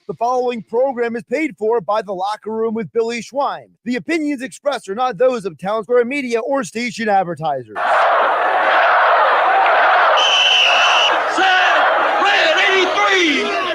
The following program is paid for by The Locker Room with Billy Schweim. The opinions expressed are not those of Town Square Media or station advertisers. Set, red 83!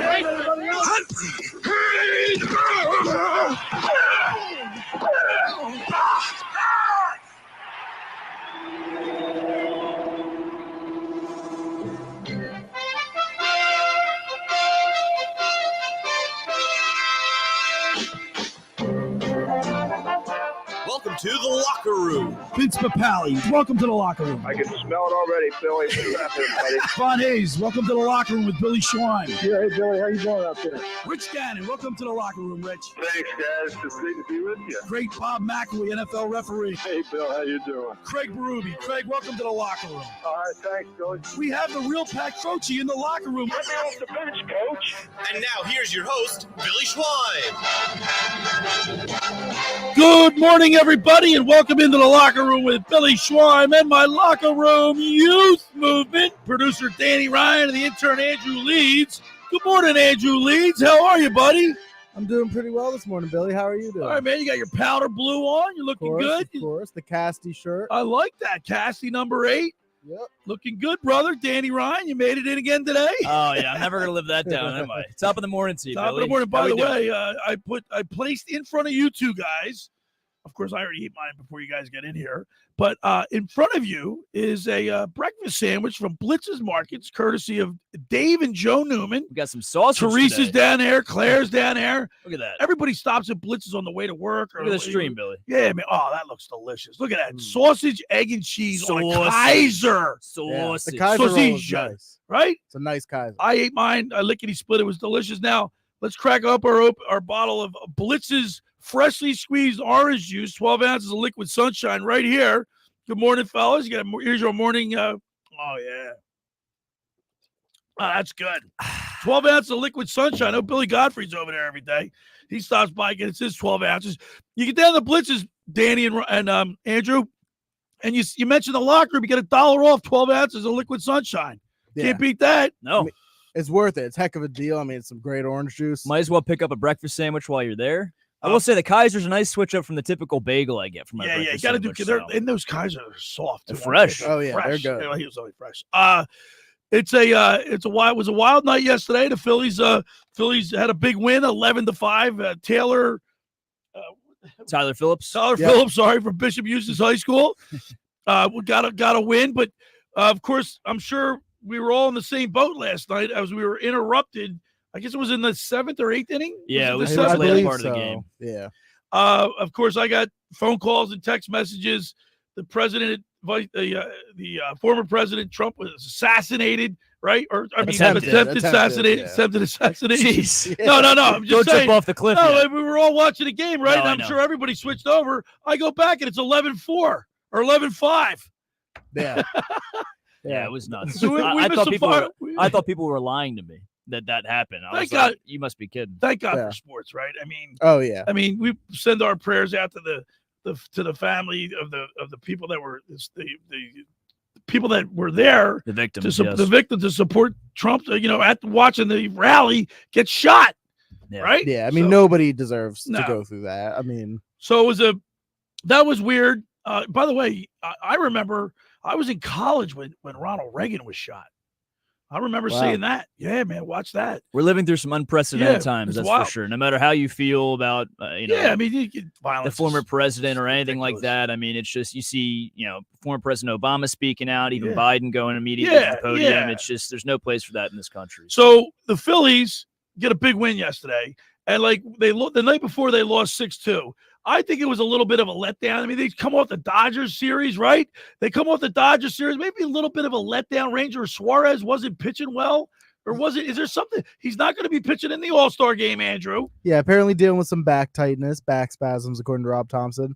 Welcome to The Locker Room. Vince Papali, welcome to The Locker Room. I can smell it already, Billy. What's happening, buddy? Von Hayes, welcome to The Locker Room with Billy Schweim. Yeah, hey, Billy, how you doing out there? Rich Gannon, welcome to The Locker Room, Rich. Thanks, guys. It's great to be with you. Great Bob McElwee, NFL referee. Hey, Bill, how you doing? Craig Berube. Craig, welcome to The Locker Room. All right, thanks, Billy. We have the real Pat Croce in The Locker Room. Get me off the bench, Coach. And now here's your host, Billy Schweim. Good morning, everybody, and welcome into The Locker Room with Billy Schweim and my Locker Room Youth Movement. Producer Danny Ryan and the intern Andrew Leeds. Good morning, Andrew Leeds. How are you, buddy? I'm doing pretty well this morning, Billy. How are you doing? All right, man. You got your powder blue on. You're looking good. Of course, the Casty shirt. I like that. Cassie number 8. Yep. Looking good, brother. Danny Ryan, you made it in again today. Oh, yeah. I'm never going to live that down, am I? Top of the morning to you, Top Billy. of the morning. By How the we doing? way, I placed in front of you two guys. Of course, I already ate mine before you guys get in here. But in front of you is a breakfast sandwich from Blitz's Markets, courtesy of Dave and Joe Newman. We got some sausage Teresa's today. down there. Claire's down there. Look at that. Everybody stops at Blitz's on the way to work. Or Look at the stream, Billy. Yeah, man. Oh, that looks delicious. Look at that. Sausage, egg, and cheese on a Sausage. Kaiser. Sausage. The Kaiser roll is Sausage. nice. Right? It's a nice Kaiser. I ate mine. I lickety split. It was delicious. Now, let's crack up our bottle of Blitz's freshly squeezed orange juice, 12 ounces of liquid sunshine right here. Good morning, fellas. Here's your morning. Oh, yeah. Oh, that's good. 12 ounces of liquid sunshine. Oh, Billy Godfrey's over there every day. He stops by, gets his 12 ounces. You get down to Blitz's, Danny and Andrew, and you mentioned the locker room. You get $1 off 12 ounces of liquid sunshine. Yeah. Can't beat that. No. It's worth it. It's a heck of a deal. I mean, it's some great orange juice. Might as well pick up a breakfast sandwich while you're there. I will say the Kaiser's a nice switch up from the typical bagel I get from my You breakfast got to do. sandwich, And those Kaiser are soft, They're too. fresh. Oh, yeah, they're good. Yeah, he was always fresh. It was a wild night yesterday. The Phillies had a big win, 11-5. Tyler Phillips. Phillips, sorry, from Bishop Eustace High School. We got a win, but of course, I'm sure we were all in the same boat last night as we were interrupted. I guess it was in the 7th or 8th inning. Yeah, it was the the seventh? later part of the game. Yeah. Of course, I got phone calls and text messages. The president, the former president Trump was assassinated, right? Or attempted assassination. Jeez. No. I'm just Don't saying. jump off the cliff. No, yet. we were all watching the game, right? No, And I I'm know. sure everybody switched over. I go back and it's 11-4 or 11-5. Yeah. Yeah, it was nuts. So we I missed thought some people. fire. I thought people were lying to me that happened. I Thank was like, God. you must be kidding. Thank God Yeah. for sports, right? I mean, Oh, yeah. we send our prayers out to the family of the people that were the people that were there, The victims. Yes. the victims, to support Trump. At watching the rally get shot, Yeah. right? Yeah. I mean, So- nobody deserves No. to go through that. I mean, So that was weird. By the way, I remember I was in college when Ronald Reagan was shot. I remember Wow. seeing that. Yeah, man, watch that. We're living through some unprecedented Yeah, times, it's that's wild. for sure. No matter how you feel about, Yeah, I mean, the violence. former is- president or anything like ridiculous. that. I mean, it's just you see, former President Obama speaking out, even Yeah. Biden going immediately to Yeah, the podium. yeah. It's just there's no place for that in this country. So the Phillies get a big win yesterday, and the night before they lost 6-2. I think it was a little bit of a letdown. I mean, they come off the Dodgers series, right? They come off the Dodgers series, maybe a little bit of a letdown. Ranger Suarez wasn't pitching well, or was it? Is there something? He's not going to be pitching in the All-Star game, Andrew. yeah, apparently dealing with some back tightness, back spasms, according to Rob Thompson.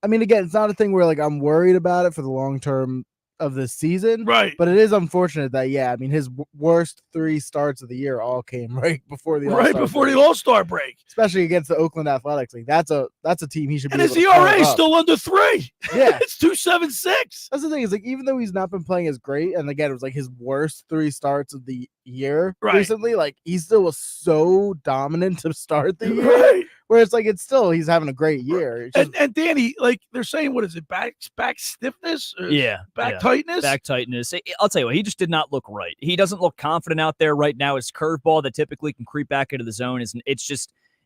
I mean, again, it's not a thing where I'm worried about it for the long term of the season. Right. But it is unfortunate that, I mean, his worst 3 starts of the year all came right before the All-Star break. Especially against the Oakland Athletics. Like that's a team he should be And able his to carve ERA is up. still under 3. Yeah. It's 2.76. That's the thing, is like, even though he's not been playing as great, and again, it was like his worst 3 starts of the year recently, like he still was so dominant to start the year. Right. Where it's like he's having a great year. It's just- And Danny, like they're saying, what is it? Back stiffness? Or back tightness? Back tightness. I'll tell you what, he just did not look right. He doesn't look confident out there right now. His curveball that typically can creep back into the zone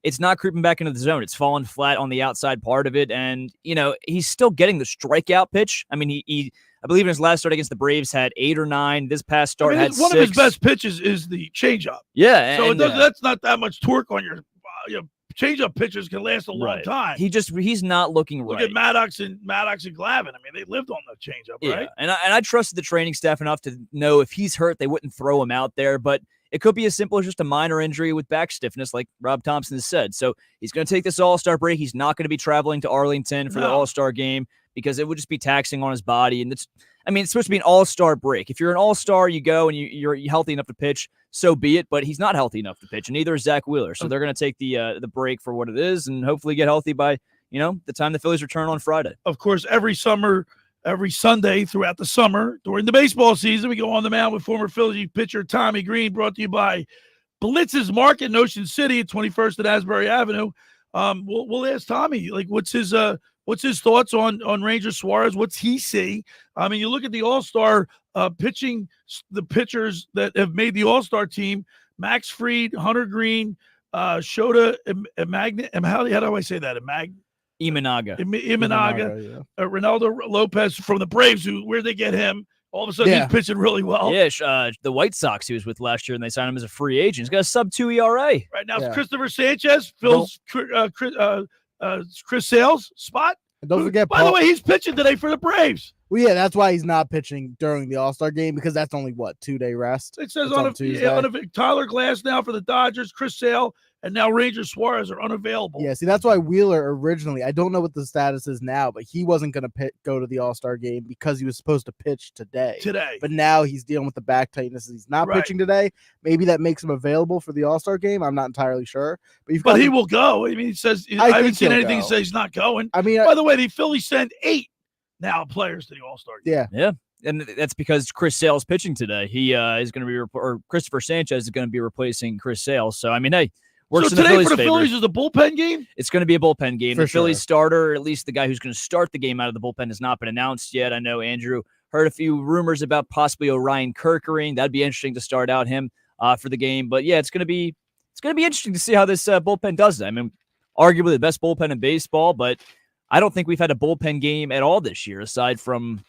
it's not creeping back into the zone. It's falling flat on the outside part of it. And, he's still getting the strikeout pitch. I mean, I believe in his last start against the Braves had 8 or 9. This past start had 6. One of his best pitches is the changeup. Yeah. So that's not that much torque on your change-up pitchers can last a long time. He's not looking Look right. at Maddox and Glavine. I mean, they lived on the change-up, right? And I trusted the training staff enough to know if he's hurt, they wouldn't throw him out there. But it could be as simple as just a minor injury with back stiffness, like Rob Thompson has said. So he's going to take this All-Star break. He's not going to be traveling to Arlington for the All-Star game because it would just be taxing on his body. And it's supposed to be an All-Star break. If you're an All-Star, you go and you're healthy enough to pitch, so be it. But he's not healthy enough to pitch, and neither is Zach Wheeler. So they're going to take the break for what it is, and hopefully get healthy by the time the Phillies return on Friday. Of course, every Sunday throughout the summer during the baseball season, we go on the mound with former Phillies pitcher Tommy Greene. Brought to you by Blitz's Market in Ocean City at 21st and Asbury Avenue. We'll ask Tommy, like, what's his thoughts on Ranger Suarez? What's he see? I mean, you look at the All-Star pitching, the pitchers that have made the All-Star team: Max Fried, Hunter Green, Shota Imanaga. How do I say that? Imanaga, Ronaldo Lopez from the Braves. Where'd they get him? All of a sudden, he's pitching really well. Yeah, the White Sox he was with last year, and they signed him as a free agent. He's got a sub-2 ERA. Right now, it's Christopher Sanchez, Phil's Chris Sale's spot. And don't forget, by the way, he's pitching today for the Braves. Well, yeah, that's why he's not pitching during the All-Star game, because that's only 2-day rest. It says on Tyler Glass now for the Dodgers, Chris Sale, and now Ranger Suarez are unavailable. Yeah, see, that's why Wheeler originally, I don't know what the status is now, but he wasn't going to go to the All-Star game because he was supposed to pitch today. But now he's dealing with the back tightness. He's not pitching today. Maybe that makes him available for the All-Star game. I'm not entirely sure. But he will go. I mean, he says, I haven't seen anything say he's not going. I mean, by the way, the Phillies send 8 now players to the All-Star game. Yeah. And that's because Chris Sale's pitching today. He is going to be, or Christopher Sanchez is going to be replacing Chris Sale. So, I mean, hey, works so in the today Phillies' for the favor. Phillies is a bullpen game? It's going to be a bullpen game. For the Phillies sure. starter, at least the guy who's going to start the game out of the bullpen, has not been announced yet. I know Andrew heard a few rumors about possibly Orion Kerkering. That'd be interesting to start out him for the game. But yeah, it's going to be interesting to see how this bullpen does that. I mean, arguably the best bullpen in baseball, but I don't think we've had a bullpen game at all this year, aside from,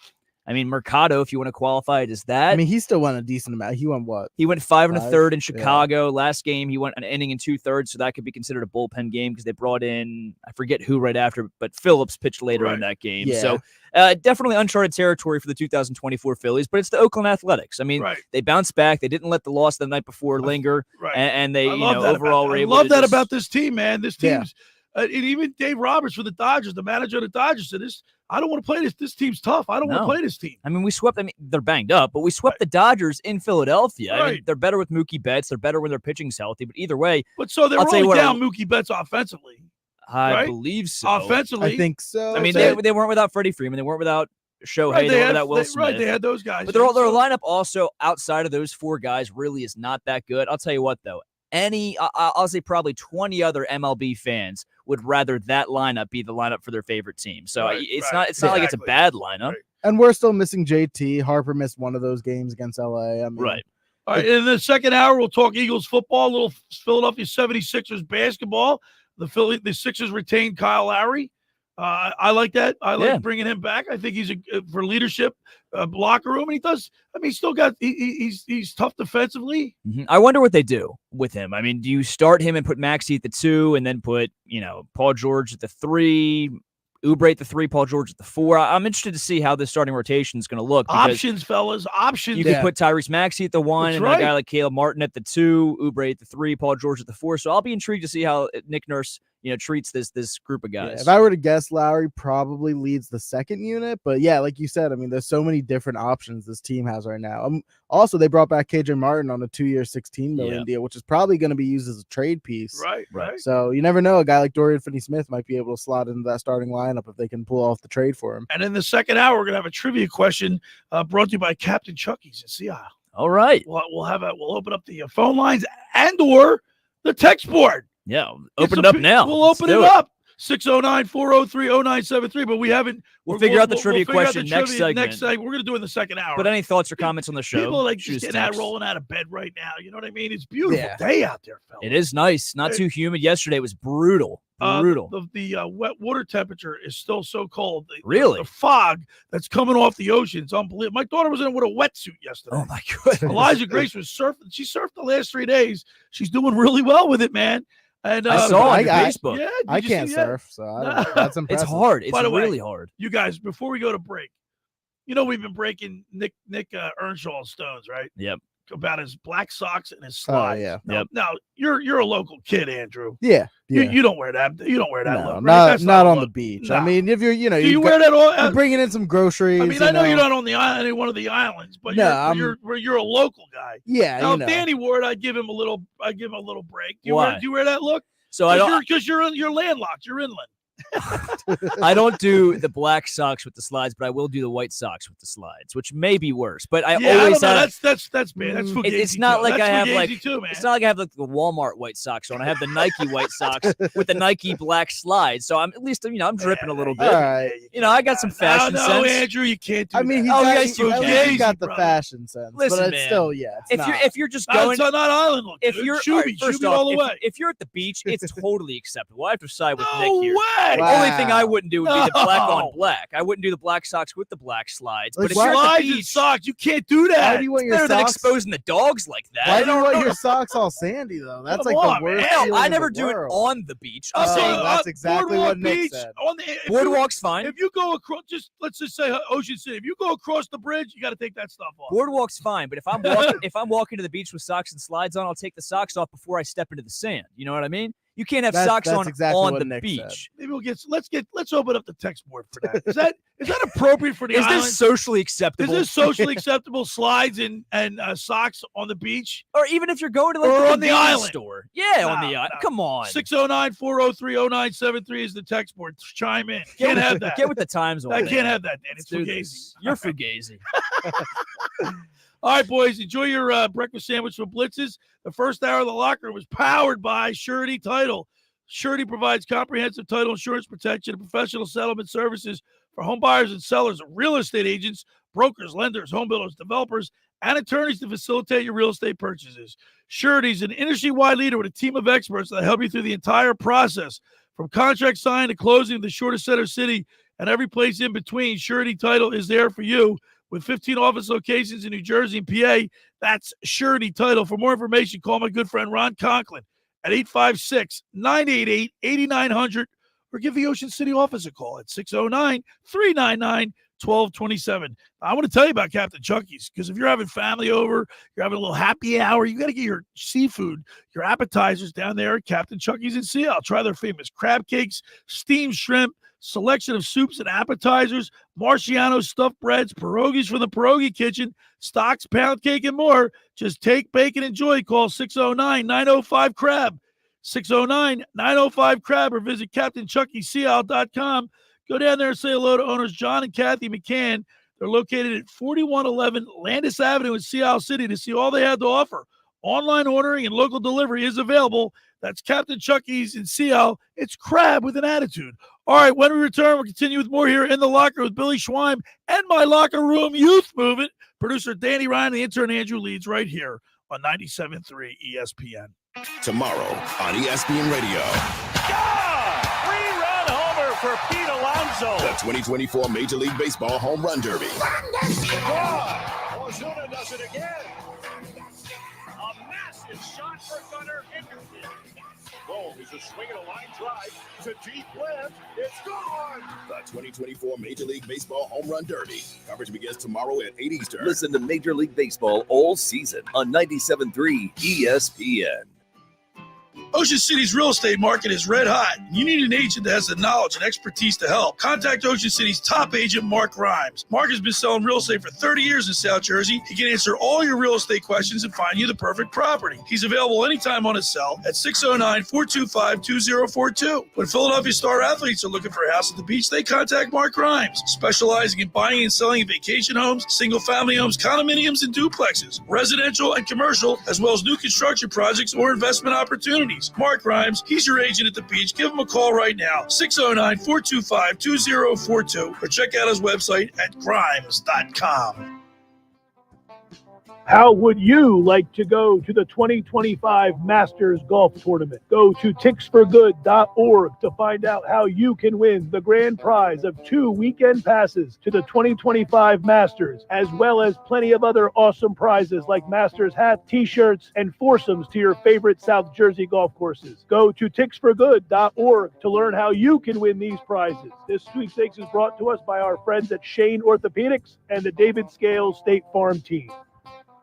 Mercado, if you want to qualify it as that. I mean, he still won a decent amount. He won what? He went 5 1/3 in Chicago. Last game, he went an inning and 2/3, so that could be considered a bullpen game because they brought in, I forget who right after, but Phillips pitched later in that game. Yeah. So definitely uncharted territory for the 2024 Phillies, but it's the Oakland Athletics. I mean, they bounced back. They didn't let the loss the night before linger, and they overall were able to. I love that about this team, man. This team's and even Dave Roberts for the Dodgers, the manager of the Dodgers, said, I don't want to play this. This team's tough. I don't want to play this team. I mean, we swept. They're banged up, but we swept the Dodgers in Philadelphia. I mean, they're better with Mookie Betts. They're better when their pitching's healthy. But either way, so they're only down Mookie Betts offensively. I believe so. Offensively, I think so. I mean, they weren't without Freddie Freeman. They weren't without Shohei. They weren't without Will Smith. Right, they had those guys. But their lineup also outside of those 4 guys really is not that good. I'll tell you what, though. I'll say probably 20 other MLB fans would rather that lineup be the lineup for their favorite team. So it's not like it's a bad lineup. And we're still missing JT. Harper missed one of those games against LA. I mean, All right, in the second hour, we'll talk Eagles football, a little Philadelphia 76ers basketball. The Sixers retained Kyle Lowry. I like that. I like bringing him back. I think he's for leadership, locker room, and he does. I mean, he's tough defensively. Mm-hmm. I wonder what they do with him. I mean, do you start him and put Maxey at the 2, and then put Paul George at the 3, Oubre at the 3, Paul George at the 4? I'm interested to see how this starting rotation is going to look. Options, fellas, options. You could put Tyrese Maxey at the 1, and a guy like Caleb Martin at the 2, Oubre at the 3, Paul George at the 4. So I'll be intrigued to see how Nick Nurse treats this group of guys. Yeah, if I were to guess, Lowry probably leads the second unit. But yeah, like you said, I mean, there's so many different options this team has right now. Also, they brought back KJ Martin on a 2-year, $16 million deal, which is probably going to be used as a trade piece. Right. So you never know. A guy like Dorian Finney-Smith might be able to slot into that starting lineup if they can pull off the trade for him. And in the second hour, we're going to have a trivia question brought to you by Captain Chucky's in Seattle. All right. We'll open up the phone lines and/or the text board. Yeah, open it up now. We'll open it up. 609-403-0973, but we haven't. We'll figure out the trivia question next segment. We're going to do it in the second hour. But any thoughts or comments on the show? People are just rolling out of bed right now. You know what I mean? It's a beautiful day out there, fellas. It is nice. Not too humid. Yesterday was brutal. The wet water temperature is still so cold. Really? The fog that's coming off the ocean is unbelievable. My daughter was in with a wetsuit yesterday. Oh, my goodness. Elijah Grace was surfing. She surfed the last 3 days. She's doing really well with it, man. And I saw on Facebook. Yeah, I can't surf, so that's impressive. It's hard. It's By the way, really hard. You guys, before we go to break, we've been breaking Nick Earnshaw's stones, right? Yep. About his black socks and his slides. Oh, yeah. Now you're a local kid, Andrew. Yeah. You don't wear that. You don't wear that. No, look, right? not on the beach. No. I mean, if you're, do you wear that all? You're bringing in some groceries. I mean, I know you're not on the island, any one of the islands, but you're a local guy. Yeah. Now, if Danny wore it, I'd give him a little break. Do you wear that look? So I don't, because you're landlocked. You're inland. I don't do the black socks with the slides, but I will do the white socks with the slides, which may be worse. But I always have. That's bad. That's fugazi. It's not like I have it's not like I have like the Walmart white socks on. I have the Nike white socks with the Nike black slides. So I'm at least I'm dripping a little bit. All right. I got some fashion sense. No, Andrew, you can't do that. I mean, he's got the fashion sense. Listen, but it's man, still, if you're just going, it's not island look. If you're first off, all the way. If you're at the beach, it's totally acceptable. I have to side with Nick No here. way. The only thing I wouldn't do would be the black on black. I wouldn't do the black socks with the black slides. But if you're at the slides beach, and socks, you can't do that. Why do you want your better than socks exposing the dogs like that. Why do you want your socks all sandy though? That's Come like on, the worst. man. feeling I in never the do it world. on the beach. Oh, I'm saying that's exactly what Boardwalk Nick Beach, said. Boardwalk's fine. If you go across, let's just say Ocean City. If you go across the bridge, you got to take that stuff off. Boardwalk's fine, but if I'm walking to the beach with socks and slides on, I'll take the socks off before I step into the sand. You know what I mean? You can't have socks on exactly on what the Nick beach. said. Maybe let's open up the text board for that. Is that appropriate for the Is island? this socially acceptable? Is this socially acceptable? Slides and socks on the beach, or even if you're going to or the on the island store? Yeah, on the island. Come on. 609-403-0973 is the text board. Chime in. Can't have that. Get with the times. I can't have that, Dan. It's fugazi. You're fugazi. All right, boys, enjoy your breakfast sandwich from Blitz's. The first hour of the locker room was powered by Surety Title. Surety provides comprehensive title insurance protection and professional settlement services for home buyers and sellers, real estate agents, brokers, lenders, home builders, developers, and attorneys to facilitate your real estate purchases. Surety is an industry-wide leader with a team of experts that help you through the entire process. From contract signing to closing, the shortest center city, and every place in between, Surety Title is there for you. With 15 office locations in New Jersey and PA, that's Surety Title. For more information, call my good friend Ron Conklin at 856-988-8900 or give the Ocean City office a call at 609-399-1227. I want to tell you about Captain Chucky's because if you're having family over, you're having a little happy hour, you got to get your seafood, your appetizers down there at Captain Chucky's in Seattle. Try their famous crab cakes, steamed shrimp, selection of soups and appetizers, Marciano stuffed breads, pierogies from the pierogi kitchen, stocks, pound cake, and more. Just take, bake, and enjoy. Call 609-905-CRAB, 609-905-CRAB, or visit CaptainChuckySeattle.com. Go down there and say hello to owners John and Kathy McCann. They're located at 4111 Landis Avenue in Seattle City to see all they have to offer. Online ordering and local delivery is available. That's Captain Chucky's in Seattle. It's crab with an attitude. All right, when we return, we'll continue with more here in the locker with Billy Schweim and my locker room youth movement. Producer Danny Ryan, the intern Andrew Leeds, right here on 97.3 ESPN. Tomorrow on ESPN Radio. Three-run homer for Pete Alonso. The 2024 Major League Baseball Home Run Derby. Ozuna does it again. A massive shot for Gunnar Henderson. Boom is a swing and a line drive to deep left. It's gone. The 2024 Major League Baseball Home Run Derby. Coverage begins tomorrow at 8 Eastern. Listen to Major League Baseball all season on 97.3 ESPN. Ocean City's real estate market is red hot. You need an agent that has the knowledge and expertise to help. Contact Ocean City's top agent, Mark Rhymes. Mark has been selling real estate for 30 years in South Jersey. He can answer all your real estate questions and find you the perfect property. He's available anytime on his cell at 609-425-2042. When Philadelphia star athletes are looking for a house at the beach, they contact Mark Rhymes, specializing in buying and selling vacation homes, single-family homes, condominiums, and duplexes, residential and commercial, as well as new construction projects or investment opportunities. Mark Rhymes, he's your agent at the beach. Give him a call right now, 609-425-2042, or check out his website at grimes.com. How would you like to go to the 2025 Masters Golf Tournament? Go to ticksforgood.org to find out how you can win the grand prize of 2 weekend passes to the 2025 Masters, as well as plenty of other awesome prizes like Masters hats, t-shirts, and foursomes to your favorite South Jersey golf courses. Go to ticksforgood.org to learn how you can win these prizes. This sweepstakes is brought to us by our friends at Shane Orthopedics and the David Scales State Farm team.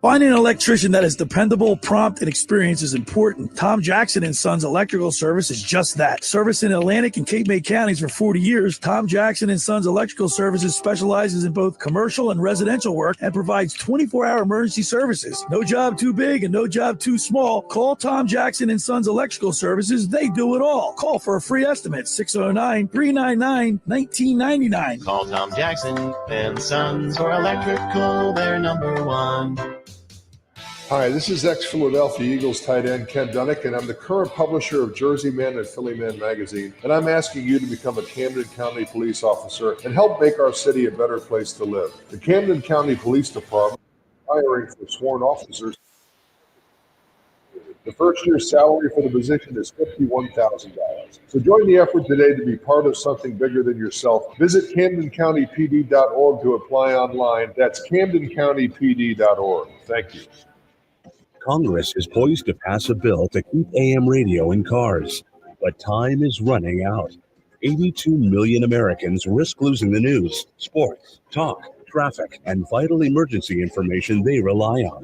Finding an electrician that is dependable, prompt, and experienced is important. Tom Jackson and Sons Electrical Service is just that. Service in Atlantic and Cape May counties for 40 years, Tom Jackson and Sons Electrical Services specializes in both commercial and residential work and provides 24-hour emergency services. No job too big and no job too small. Call Tom Jackson and Sons Electrical Services. They do it all. Call for a free estimate, 609-399-1999. Call Tom Jackson and Sons for electrical. They're number one. Hi, this is ex-Philadelphia Eagles tight end Ken Dunnick, and I'm the current publisher of Jersey Man and Philly Man magazine, and I'm asking you to become a Camden County police officer and help make our city a better place to live. The Camden County Police Department is hiring for sworn officers. The first year's salary for the position is $51,000. So join the effort today to be part of something bigger than yourself. Visit CamdenCountyPD.org to apply online. That's CamdenCountyPD.org. Thank you. Congress is poised to pass a bill to keep AM radio in cars, but time is running out. 82 million Americans risk losing the news, sports, talk, traffic, and vital emergency information they rely on.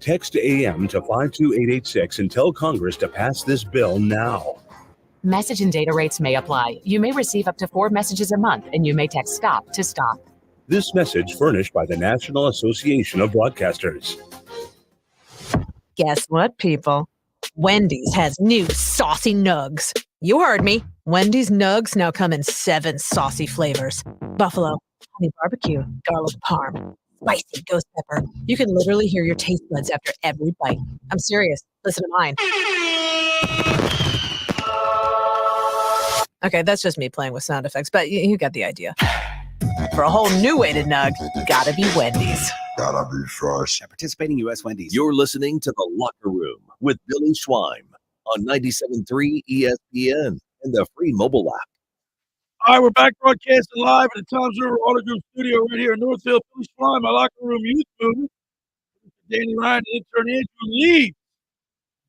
Text AM to 52886 and tell Congress to pass this bill now. Message and data rates may apply. You may receive up to 4 messages a month, and you may text STOP to stop. This message furnished by the National Association of Broadcasters. Guess what, people? Wendy's has new saucy nugs. You heard me. Wendy's nugs now come in 7 saucy flavors. Buffalo, honey barbecue, garlic parm, spicy ghost pepper. You can literally hear your taste buds after every bite. I'm serious. Listen to mine. Okay, that's just me playing with sound effects, but you got the idea. For a whole new way to nug, gotta be Wendy's. Gotta be fresh. At participating U.S. Wendy's. You're listening to The Locker Room with Billy Schweim on 97.3 ESPN and the free mobile app. All right, we're back broadcasting live at the Tom's River Auto Group studio right here in Northfield. Billy Schweim, my Locker Room youth movement. Danny Ryan, Intern Andrew Leeds.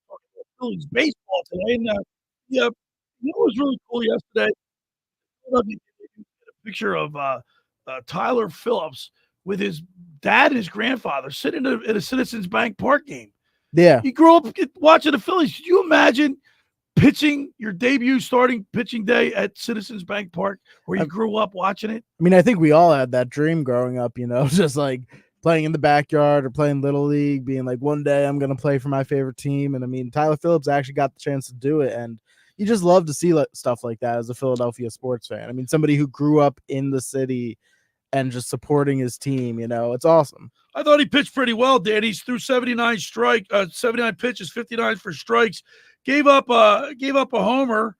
Talking about Phillies baseball today. And, you know what was really cool yesterday? A picture of Tyler Phillips with his dad and his grandfather sitting at a Citizens Bank Park game. Yeah. He grew up watching the Phillies. Could you imagine pitching your debut starting pitching day at Citizens Bank Park where you grew up watching it? I mean, I think we all had that dream growing up, just like playing in the backyard or playing Little League, being like, one day I'm going to play for my favorite team. And I mean, Tyler Phillips actually got the chance to do it. And you just love to see stuff like that as a Philadelphia sports fan. I mean, somebody who grew up in the city and just supporting his team, it's awesome. I thought he pitched pretty well, Dan. He's threw 79 pitches, 59 for strikes. Gave up a homer.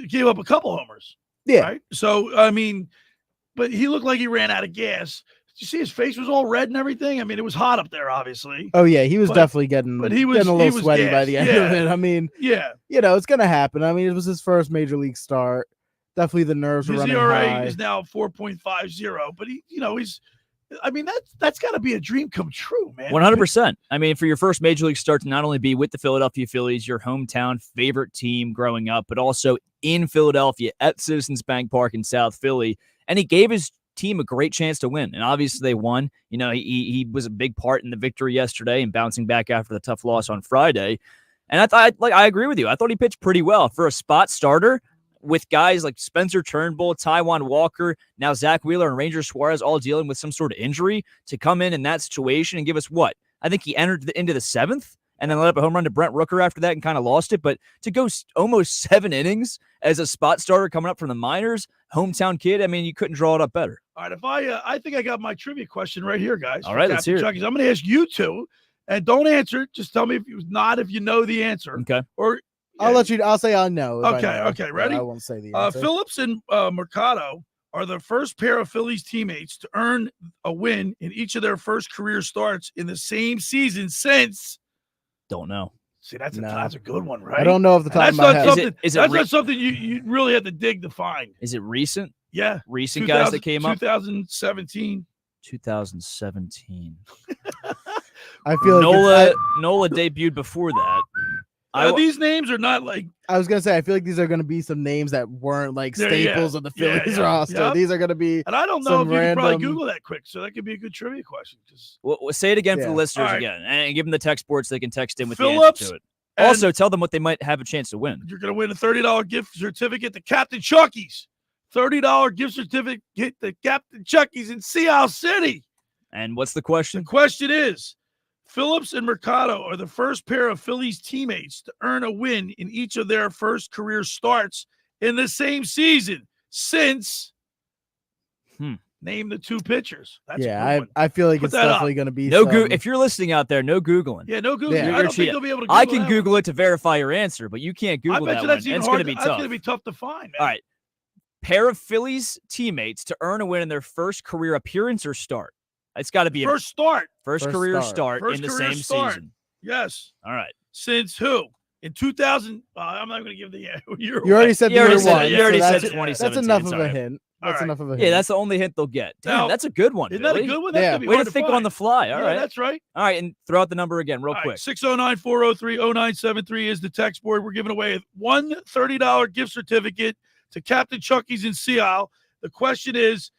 Gave up a couple homers. Yeah. Right? So, I mean, but he looked like he ran out of gas. Did you see his face was all red and everything? I mean, it was hot up there, obviously. Oh, yeah. He was definitely getting a little sweaty by the end of it. I mean, yeah, it's going to happen. I mean, it was his first major league start. Definitely the nerves were running high. His ERA is now 4.50, but that's got to be a dream come true, man. 100%. I mean, for your first major league start to not only be with the Philadelphia Phillies, your hometown favorite team growing up, but also in Philadelphia at Citizens Bank Park in South Philly. And he gave his team a great chance to win. And obviously they won. He was a big part in the victory yesterday and bouncing back after the tough loss on Friday. And I agree with you. I thought he pitched pretty well for a spot starter with guys like Spencer Turnbull, Taijuan Walker, now Zach Wheeler and Ranger Suarez all dealing with some sort of injury to come in that situation and give us what? I think he entered into the 7th and then let up a home run to Brent Rooker after that and kind of lost it. But to go almost 7 innings as a spot starter coming up from the minors, hometown kid, I mean, you couldn't draw it up better. All right, if I think I got my trivia question right here, guys. All right, let's hear it. I'm going to ask you two, and don't answer it. Just tell me if you know the answer. Okay. Or I'll say I know. Okay, ready? I won't say the answer. Phillips and Mercado are the first pair of Phillies teammates to earn a win in each of their first career starts in the same season since. Don't know. See, that's a good one, right? I don't know off the top of my head. That's not something you really had to dig to find. Is it recent? Yeah. Recent guys that came up? 2017. 2017. I feel like Nola debuted before that. These names are not like. I was gonna say, I feel like these are gonna be some names that weren't like staples of the Phillies roster. Yep. These are gonna be. And I don't know if you can probably Google that quick, so that could be a good trivia question. Well, say it again for the listeners again, and give them the text board so they can text in with the answer to it. Also, tell them what they might have a chance to win. You're gonna win a $30 gift certificate to Captain Chucky's. $30 gift certificate to Captain Chucky's in Sea Isle City. And what's the question? The question is, Phillips and Mercado are the first pair of Phillies teammates to earn a win in each of their first career starts in the same season since. Name the two pitchers. That's I feel like it's definitely going to be if you're listening out there, no Googling. Yeah, no Googling. Yeah. I don't think you'll be able to Google I can Google it to verify your answer, but you can't Google that one. It's going to be tough. That's going to be tough to find, man. All right. Pair of Phillies teammates to earn a win in their first career appearance or start. It's got to be first career start in the same season. Yes. All right. Since who? In 2000. I'm not going to give the year. You already said you already said 2017. That's enough of a hint. That's enough of a hint. Yeah, that's the only hint they'll get. Damn, that's a good one. Isn't that a good one? That's yeah. Way to think on the fly. All right. That's right. All right, and throw out the number again real quick. 609-403-0973 is the text board. We're giving away one $30 gift certificate to Captain Chucky's in Sea Isle. The question is,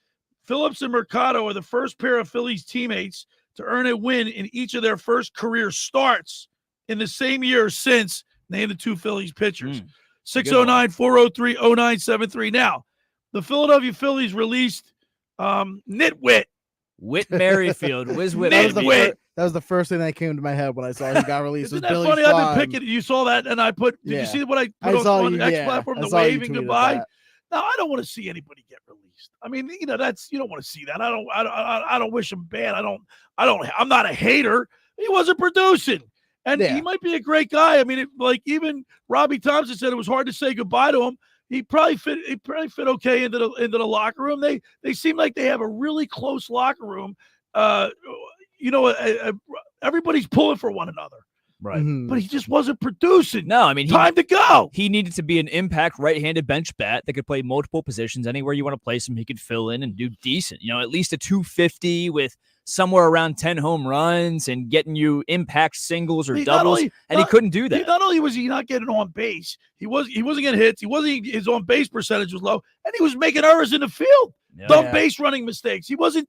Phillips and Mercado are the first pair of Phillies teammates to earn a win in each of their first career starts in the same year since. Name the two Phillies pitchers. 609-403-0973. Now, the Philadelphia Phillies released Nitwit. Whit Merrifield. That was the first thing that came to my head when I saw he got released. Isn't that Billy funny? Schweim. I've been picking it. You saw that, and I put. Did you see what I put on the X platform? The waving goodbye. That. No, I don't want to see anybody get released. I mean, you don't want to see that. I don't wish him bad. I'm not a hater. He wasn't producing, and he might be a great guy. I mean, even Robbie Thompson said it was hard to say goodbye to him. He probably fit okay into the locker room. They seem like they have a really close locker room. Everybody's pulling for one another. Right. But he just wasn't producing. No, I mean, time to go. He needed to be an impact right-handed bench bat that could play multiple positions. Anywhere you want to place him, he could fill in and do decent. At least a 250 with somewhere around 10 home runs and getting you impact singles or doubles. He couldn't do that. Not only was he not getting on base, he wasn't getting hits. His on base percentage was low, and he was making errors in the field. Dumb base running mistakes. He wasn't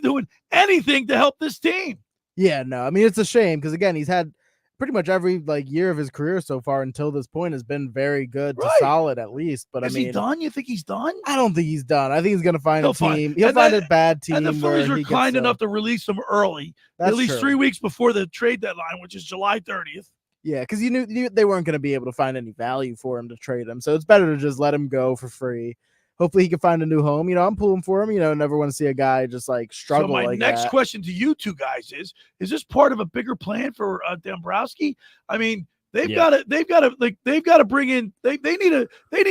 doing anything to help this team. Yeah, no. I mean, it's a shame because again, he's had pretty much every year of his career so far until this point has been very good to solid at least. But is he done? You think he's done? I don't think he's done. I think he's going to find a team. He'll find a bad team. And the Phillies were kind enough to release him early, at least 3 weeks before the trade deadline, which is July 30th. Yeah, because you knew they weren't going to be able to find any value for him to trade him. So it's better to just let him go for free. Hopefully he can find a new home. I'm pulling for him. Never want to see a guy just struggle. So my next question to you two guys is this part of a bigger plan for Dombrowski? I mean, they've got to bring in. They need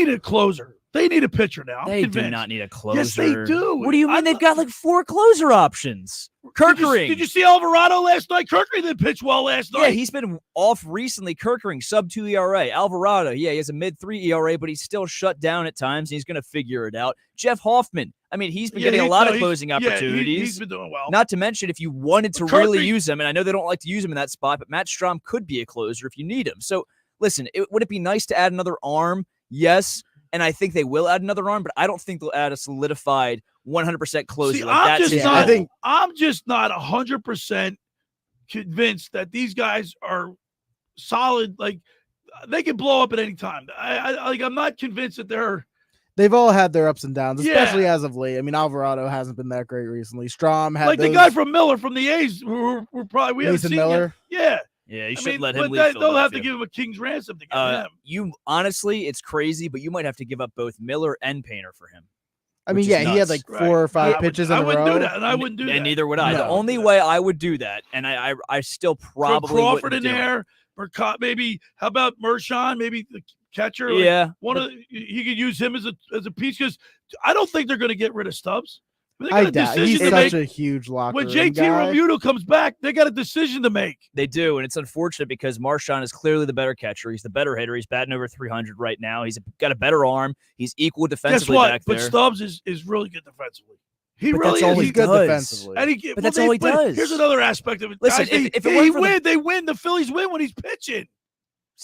a closer. They need a pitcher now. They do not need a closer. Yes, they do. What do you mean? They've got 4 closer options. Kerkering. Did you see Alvarado last night? Kerkering didn't pitch well last night. Yeah, he's been off recently. Kerkering, sub-2 ERA. Alvarado, he has a mid-3 ERA, but he's still shut down at times, and he's going to figure it out. Jeff Hoffman, I mean, he's been getting a lot of closing opportunities. He's been doing well. Not to mention, if you wanted to really use him, and I know they don't like to use him in that spot, but Matt Strahm could be a closer if you need him. So, listen, would it be nice to add another arm? Yes. And I think they will add another arm, but I don't think they'll add a solidified 100% closer. See, I'm just not 100% convinced that these guys are solid. Like they can blow up at any time. I'm not convinced that they've all had their ups and downs, especially as of late. I mean, Alvarado hasn't been that great recently. Strom had like the guy from Miller from the A's. We're probably haven't Mason seen Miller. Him. Yeah, you shouldn't let him leave. They'll have to give him a king's ransom to get him. You honestly, it's crazy, but you might have to give up both Miller and Painter for him. I mean, yeah, he had like 4 or 5 pitches in a row. I wouldn't do that, and I wouldn't do that. And neither would I. The only way I would do that, and I still probably Throw Crawford wouldn't in do there. Mercado, maybe. How about Mershon? Maybe the catcher. Yeah, he could use him as a piece because I don't think they're going to get rid of Stubbs. I doubt he's such a huge locker when room JT guy. Realmuto comes back, they got a decision to make. They do, and it's unfortunate because Marchand is clearly the better catcher. He's the better hitter. He's batting over 300 right now. He's got a better arm. He's equal defensively back there. But Stubbs is really good defensively. He but really that's all is. he does defensively. But that's all he does. Here's another aspect of it. Listen, guys, if it win, they win. The Phillies win when he's pitching.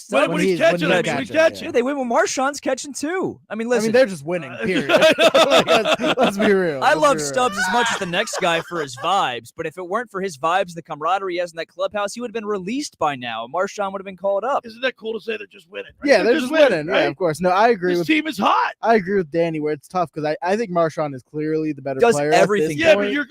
When he's catching. Yeah, they win when Marchand's catching too. I mean, listen. they're just winning, period. let's be real. I love Stubbs as much as the next guy for his vibes, but if it weren't for his vibes, the camaraderie he has in that clubhouse, he would have been released by now. Marchand would have been called up. Isn't that cool to say they're just winning? Right? Yeah, they're just winning. Right? Yeah, of course. No, I agree. This team is hot. I agree with Danny where it's tough because I think Marchand is clearly the better Does player. everything. Yeah, point, but you're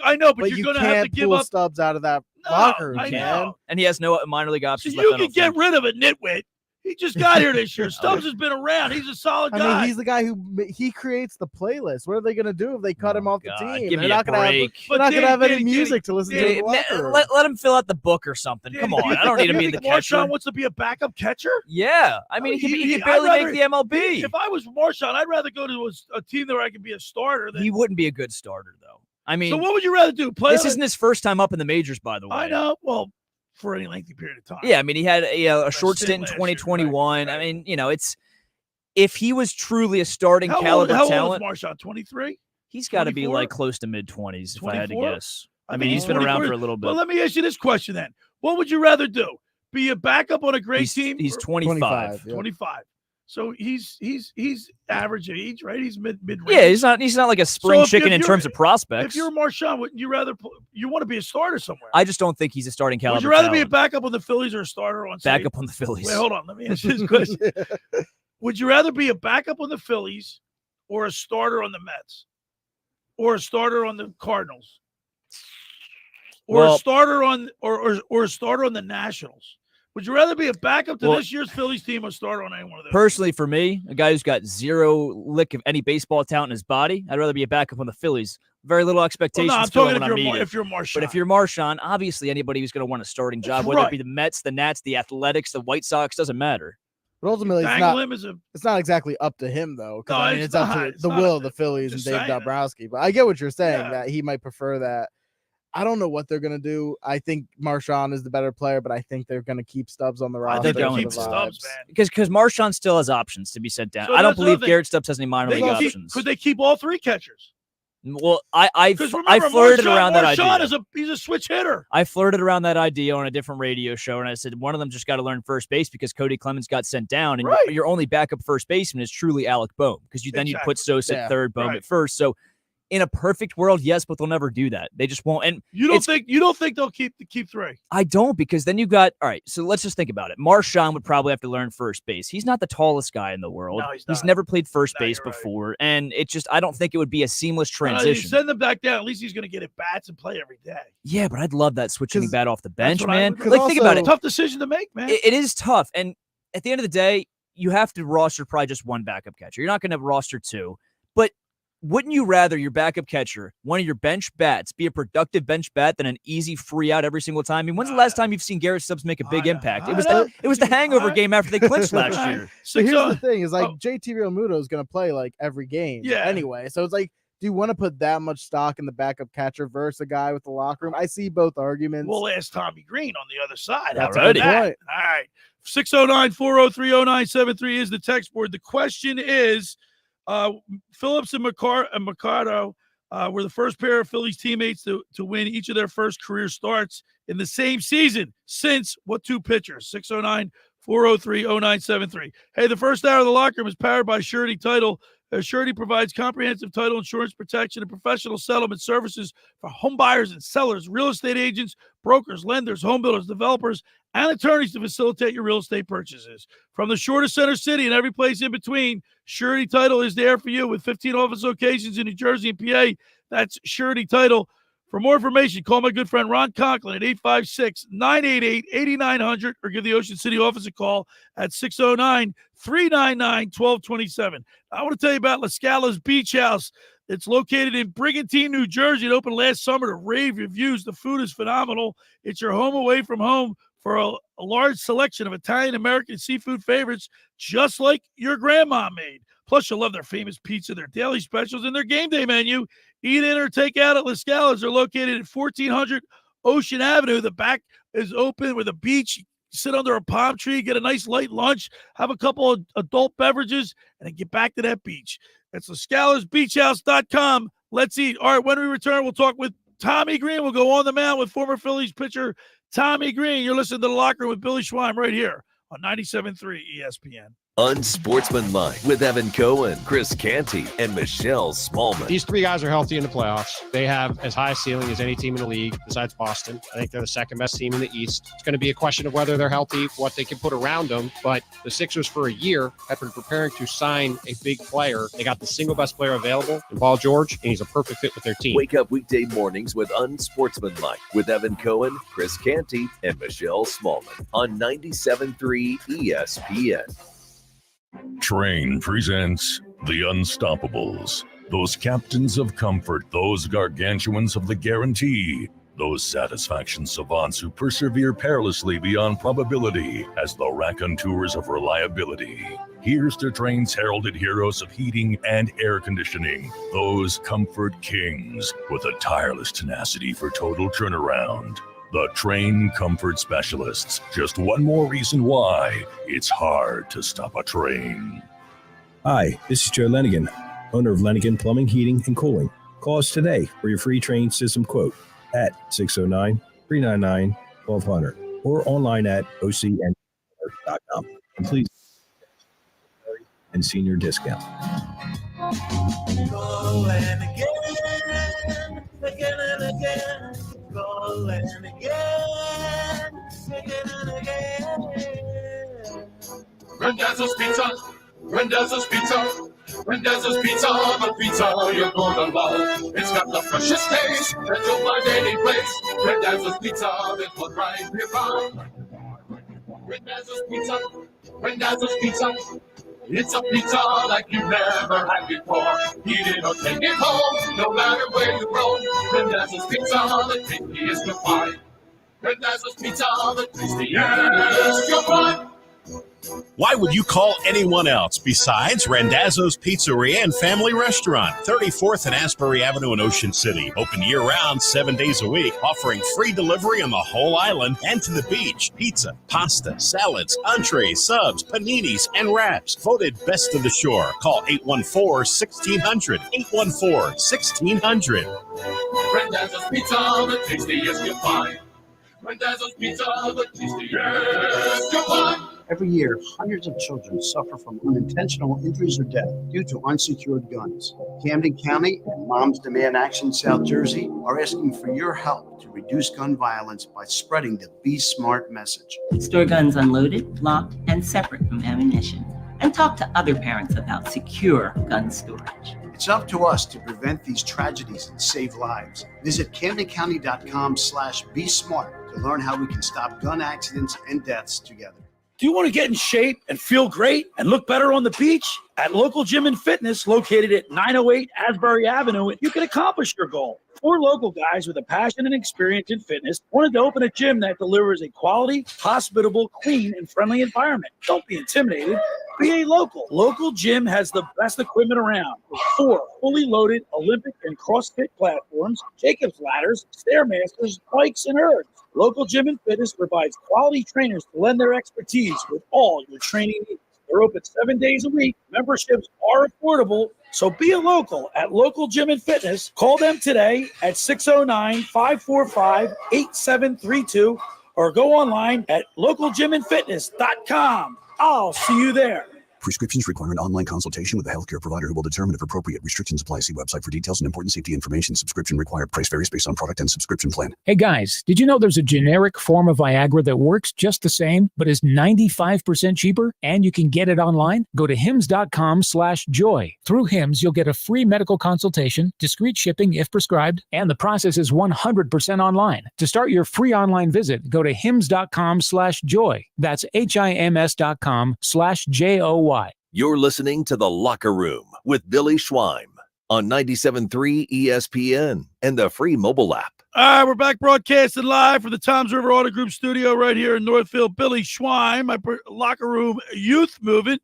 you going to can't have to give pull up Stubbs out of that locker room, I man. know. And he has no minor league options So left. you can get rid of a nitwit. He just got here this year. Stubbs has been around. He's a solid guy. I mean, he's the guy he creates the playlist. What are they going to do if they cut him off the team? Give me they're a not going to have any music to listen to. In the locker room. Let him fill out the book or something. Come on, I don't need to be the catcher. Marchand wants to be a backup catcher? Yeah, I mean, he can barely make the MLB. If I was Marchand, I'd rather go to a team where I could be a starter. He wouldn't be a good starter, though. I mean, so what would you rather do? This isn't his first time up in the majors, by the way. I know. Well, for any lengthy period of time. Yeah, I mean, he had a short stint in 2021. Right. I mean, it's if he was truly a starting caliber talent. How old is Marchand? 23? He's got to be like close to mid-20s, if I had to guess. I mean, he's been 24. around for a little bit. Well, let me ask you this question then. What would you rather do? Be a backup on a great team? He's 25. 25. So he's average age, right? He's mid range. Yeah, he's not like a spring chicken in terms of prospects. If you're Marchand, wouldn't you rather you want to be a starter somewhere? I just don't think he's a starting caliber. Would you rather talent. be a backup on the Phillies or a starter on backup on the Phillies? Wait, hold on. Let me ask you this question. Would you rather be a backup on the Phillies or a starter on the Mets? Or a starter on the Cardinals? Or a starter on or a starter on the Nationals? Would you rather be a backup to this year's Phillies team or start on any one of those? Personally, for me, a guy who's got zero lick of any baseball talent in his body, I'd rather be a backup on the Phillies. Very little expectations. Well, no, I'm talking if you're Marchand. But if you're Marchand, obviously anybody who's going to want a starting job, whether it be the Mets, the Nats, the Athletics, the White Sox, doesn't matter. But ultimately, it's not exactly up to him, though. No, I mean, it's up to the will of the Phillies and Dave Dombrowski. But I get what you're saying, that he might prefer that. I don't know what they're going to do. I think Marchand is the better player, but I think they're going to keep Stubbs on the roster. They're going to Stubbs, man. Because Marchand still has options to be sent down. So I don't believe Garrett Stubbs has any minor league options. Could they keep all three catchers? Well, I flirted around that idea. Marchand he's a switch hitter. I flirted around that idea on a different radio show, and I said one of them just got to learn first base because Cody Clemens got sent down, and your only backup first baseman is truly Alec Boehm because you put Sosa at third, Boehm at first. So in a perfect world, yes, but they'll never do that. They just won't. And you don't think they'll keep three? I don't, because then you got all right. So let's just think about it. Marchand would probably have to learn first base. He's not the tallest guy in the world. No, he's not. He's never played first base before, and it just I don't think it would be a seamless transition. Send them back down. At least he's going to get at bats and play every day. Yeah, but I'd love that switching bat off the bench, man. Think about it. Tough decision to make, man. It is tough, and at the end of the day, you have to roster probably just one backup catcher. You're not going to roster two, but wouldn't you rather your backup catcher, one of your bench bats, be a productive bench bat than an easy free out every single time? I mean, when's the last time you've seen Garrett Stubbs make a big impact? It was the hangover game after they clinched last year. So here's the thing: is like JT Realmuto is going to play like every game, anyway. So it's like, do you want to put that much stock in the backup catcher versus a guy with the locker room? I see both arguments. We'll ask Tommy Greene on the other side. That's right. Right. All right. 609-403-0973 is the text board. The question is, Phillips and Mercado were the first pair of Phillies teammates to win each of their first career starts in the same season since what two pitchers? 403-0973. Hey, the first hour of the locker room is powered by Surety Title. Surety provides comprehensive title insurance protection and professional settlement services for home buyers and sellers, real estate agents, brokers, lenders, home builders, developers, and attorneys to facilitate your real estate purchases. From the shore to Center City and every place in between, Surety Title is there for you with 15 office locations in New Jersey and PA. That's Surety Title. For more information, call my good friend Ron Conklin at 856-988-8900 or give the Ocean City office a call at 609-399-1227. I want to tell you about La Scala's Beach House. It's located in Brigantine, New Jersey. It opened last summer to rave reviews. The food is phenomenal. It's your home away from home for a large selection of Italian-American seafood favorites, just like your grandma made. Plus, you'll love their famous pizza, their daily specials, and their game day menu. Eat in or take out at La Scala's. They're located at 1400 Ocean Avenue. The back is open with a beach. Sit under a palm tree, get a nice light lunch, have a couple of adult beverages, and then get back to that beach. That's LaScalasBeachHouse.com. Let's eat. All right, when we return, we'll talk with Tommy Greene. We'll go on the mound with former Phillies pitcher Tommy Greene. You're listening to The Locker Room with Billy Schweim right here on 97.3 ESPN. Unsportsmanlike with Evan Cohen, Chris Canty, and Michelle Smallman. These three guys are healthy in the playoffs. They have as high a ceiling as any team in the league besides Boston. I think they're the second best team in the East. It's going to be a question of whether they're healthy, what they can put around them. But the Sixers for a year have been preparing to sign a big player. They got the single best player available in Paul George, and he's a perfect fit with their team. Wake up weekday mornings with Unsportsmanlike with Evan Cohen, Chris Canty, and Michelle Smallman on 97.3 ESPN. Train presents The Unstoppables. Those captains of comfort, those gargantuans of the guarantee, those satisfaction savants who persevere perilously beyond probability as the raconteurs of reliability. Here's to Train's heralded heroes of heating and air conditioning, those comfort kings with a tireless tenacity for total turnaround. The Train Comfort Specialists. Just one more reason why it's hard to stop a train. Hi, this is Joe Lenigan, owner of Lenigan Plumbing, Heating, and Cooling. Call us today for your free train system quote at 609-399-1200 or online at ocn.com. And please, and senior discount. Call and again and again. Call and again and again. Randazzo's Pizza, Randazzo's Pizza, Randazzo's Pizza, the pizza you're gonna love. It's got the freshest taste that you'll find any place. Randazzo's Pizza, that's what right here from. Randazzo's Pizza, Randazzo's Pizza. It's a pizza like you've never had before. Eat it or take it home, no matter where you roam. Randazzo's Pizza, the tastiest you'll find. Randazzo's Pizza, the tastiest you'll find. Why would you call anyone else besides Randazzo's Pizzeria and Family Restaurant, 34th and Asbury Avenue in Ocean City. Open year-round, 7 days a week, offering free delivery on the whole island and to the beach. Pizza, pasta, salads, entrees, subs, paninis, and wraps. Voted best of the shore. Call 814-1600. 814-1600. Randazzo's Pizza, the tastiest you'll find. Randazzo's Pizza, the tastiest you'll find. Every year, hundreds of children suffer from unintentional injuries or death due to unsecured guns. Camden County and Moms Demand Action South Jersey are asking for your help to reduce gun violence by spreading the Be Smart message. Store guns unloaded, locked, and separate from ammunition. And talk to other parents about secure gun storage. It's up to us to prevent these tragedies and save lives. Visit CamdenCounty.com/BeSmart to learn how we can stop gun accidents and deaths together. Do you want to get in shape and feel great and look better on the beach? At Local Gym and Fitness, located at 908 Asbury Avenue, you can accomplish your goal. 4 local guys with a passion and experience in fitness wanted to open a gym that delivers a quality, hospitable, clean, and friendly environment. Don't be intimidated. Be a local. Local Gym has the best equipment around with 4 fully loaded Olympic and CrossFit platforms, Jacob's ladders, Stairmasters, bikes, and ergs. Local Gym and Fitness provides quality trainers to lend their expertise with all your training needs. They're open 7 days a week. Memberships are affordable, so be a local at Local Gym and Fitness. Call them today at 609-545-8732 or go online at localgymandfitness.com. I'll see you there. Prescriptions require an online consultation with a healthcare provider who will determine if appropriate. Restrictions apply. See website for details and important safety information. Subscription required. Price varies based on product and subscription plan. Hey guys, did you know there's a generic form of Viagra that works just the same, but is 95% cheaper, and you can get it online? Go to hims.com/joy. Through Hims, you'll get a free medical consultation, discreet shipping if prescribed, and the process is 100% online. To start your free online visit, go to hims.com/joy. That's HIMS.com/JOY. You're listening to The Locker Room with Billy Schweim on 97.3 ESPN and the free mobile app. All right, we're back broadcasting live from the Toms River Auto Group studio right here in Northfield. Billy Schweim, my Locker Room youth movement.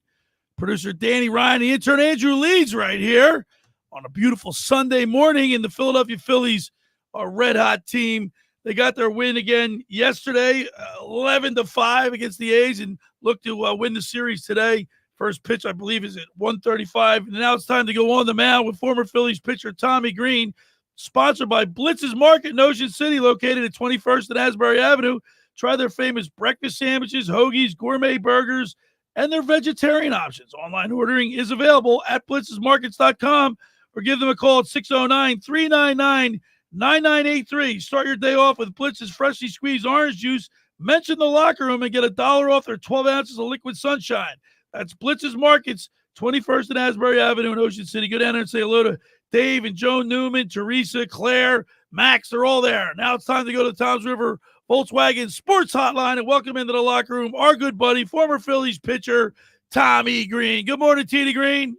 Producer Danny Ryan, the intern Andrew Leeds right here on a beautiful Sunday morning. In the Philadelphia Phillies, a red-hot team. They got their win again yesterday, 11-5 against the A's, and look to win the series today. First pitch, I believe, is at 1:35. And now it's time to go on the mound with former Phillies pitcher Tommy Greene, sponsored by Blitz's Market in Ocean City, located at 21st and Asbury Avenue. Try their famous breakfast sandwiches, hoagies, gourmet burgers, and their vegetarian options. Online ordering is available at blitzesmarkets.com or give them a call at 609-399-9983. Start your day off with Blitz's freshly squeezed orange juice. Mention The Locker Room and get $1 off their 12 ounces of liquid sunshine. That's Blitz's Markets, 21st and Asbury Avenue in Ocean City. Go down there and say hello to Dave and Joan Newman, Teresa, Claire, Max. They're all there. Now it's time to go to the Toms River Volkswagen Sports Hotline and welcome into the locker room our good buddy, former Phillies pitcher, Tommy Greene. Good morning, T.D. Greene.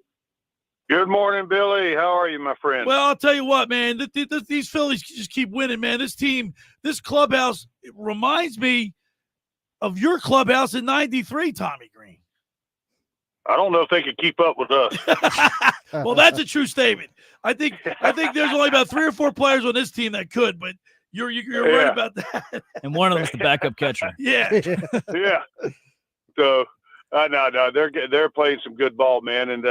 Good morning, Billy. How are you, my friend? Well, I'll tell you what, man. These Phillies just keep winning, man. This team, this clubhouse, it reminds me of your clubhouse in '93, Tommy Greene. I don't know if they could keep up with us. Well, that's a true statement. I think there's only about 3 or 4 players on this team that could, but you're right about that. And one of them is the backup catcher. Yeah. Yeah. So, no, they're playing some good ball, man, and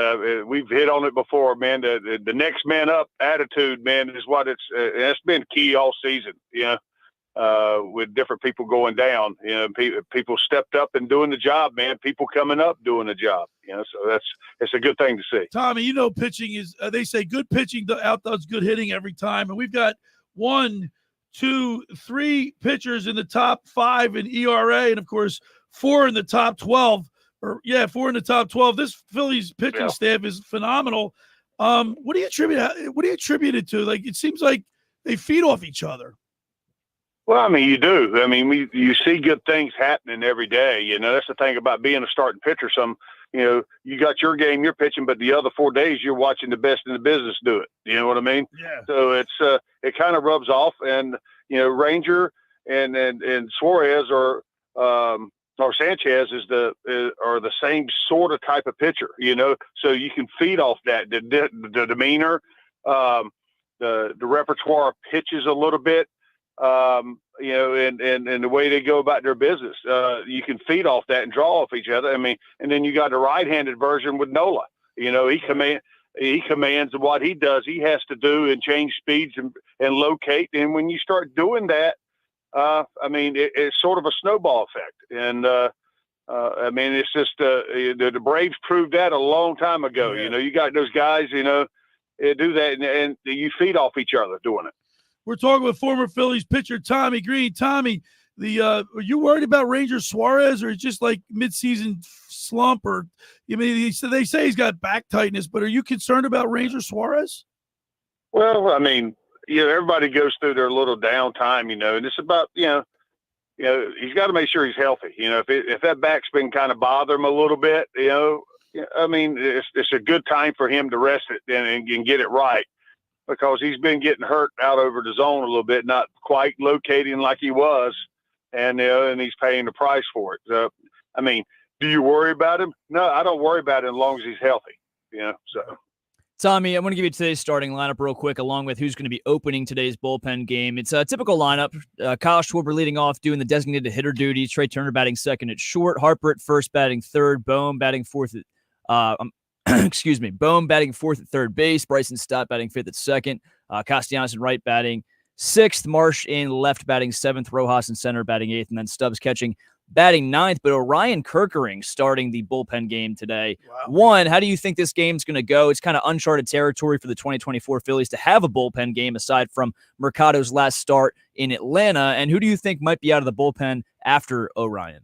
we've hit on it before, man. The next man up attitude, man, is what it's been key all season. You know. With different people going down, you know, people stepped up and doing the job, man. People coming up doing the job, you know. So it's a good thing to see. Tommy, you know, pitching is they say good pitching outdoes good hitting every time, and we've got 1, 2, 3 pitchers in the top 5 in ERA, and of course 4 in the top 12. 4 in the top 12. This Phillies pitching staff is phenomenal. What do you attribute it to? Like, it seems like they feed off each other. Well, I mean, you do. I mean, you see good things happening every day. You know, that's the thing about being a starting pitcher. You know, you got your game, you're pitching, but the other 4 days you're watching the best in the business do it. You know what I mean? Yeah. So it kind of rubs off, and you know, Ranger and Suarez or Sanchez are the same sort of type of pitcher. You know, so you can feed off that the demeanor, the repertoire of pitches a little bit. You know, and the way they go about their business, you can feed off that and draw off each other. I mean, and then you got the right-handed version with Nola. You know, he commands what he does. He has to do and change speeds and locate. And when you start doing that, I mean, it's sort of a snowball effect. And I mean, it's just the Braves proved that a long time ago. Yeah. You know, you got those guys, you know, do that, and you feed off each other doing it. We're talking with former Phillies pitcher Tommy Greene. Tommy, are you worried about Ranger Suarez, or just like midseason slump? Or I mean, they say he's got back tightness, but are you concerned about Ranger Suarez? Well, I mean, you know, everybody goes through their little downtime, you know, and it's about, you know, he's got to make sure he's healthy. You know, if that back's been kind of bothering him a little bit, you know, I mean, it's a good time for him to rest it and get it right. Because he's been getting hurt out over the zone a little bit, not quite locating like he was, and he's paying the price for it. So, I mean, do you worry about him? No, I don't worry about it as long as he's healthy. You know, so. Tommy, I'm going to give you today's starting lineup real quick, along with who's going to be opening today's bullpen game. It's a typical lineup. Kyle Schwarber leading off, doing the designated hitter duties. Trey Turner batting second at short. Harper at first, batting third. Bohm batting fourth at Bohm batting fourth at third base. Bryson Stott batting fifth at second. Castellanos in right batting 6th, Marsh in left batting 7th, Rojas in center batting 8th, and then Stubbs catching batting 9th. But Orion Kerkering starting the bullpen game today. Wow. One, how do you think this game's going to go? It's kind of uncharted territory for the 2024 Phillies to have a bullpen game aside from Mercado's last start in Atlanta. And who do you think might be out of the bullpen after Orion?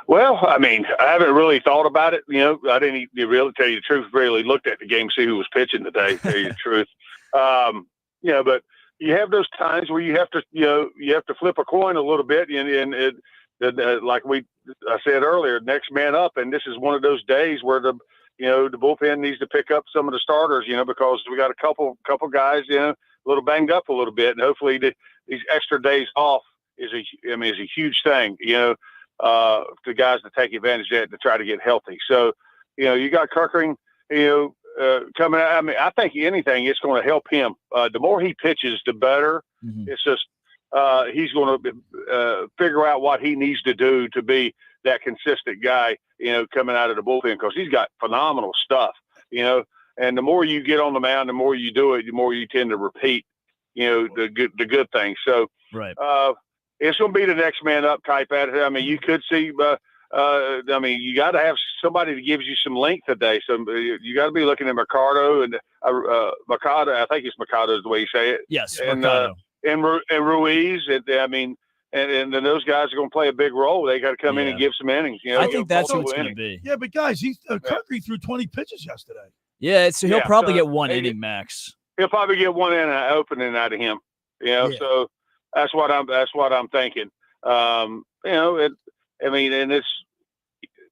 Well, I mean, I haven't really thought about it. I didn't really tell you the truth, really looked at the game, see who was pitching today, tell you the truth. But you have those times where you have to flip a coin a little bit. And like I said earlier, next man up. And this is one of those days where the bullpen needs to pick up some of the starters, because we got a couple guys, a little banged up a little bit. And hopefully these extra days off is a huge thing, to guys to take advantage of that to try to get healthy. So, you got Kerkering, coming out. I mean, I think anything, it's going to help him. The more he pitches, the better. Mm-hmm. It's just he's going to figure out what he needs to do to be that consistent guy, coming out of the bullpen, because he's got phenomenal stuff, and the more you get on the mound, the more you do it, the more you tend to repeat, the good things. So, right. It's going to be the next man up type attitude. I mean, you could see, you got to have somebody that gives you some length today. So you got to be looking at Mercado and Mercado. I think it's Mercado is the way you say it. Yes, and Mercado. And Ruiz. And then those guys are going to play a big role. They got to come in and give some innings. I think that's what it's going to be. Yeah, but guys, Kerkering threw 20 pitches yesterday. Yeah, so he'll probably get one inning max. He'll probably get one inning opening out of him. So. That's what I'm thinking. And it's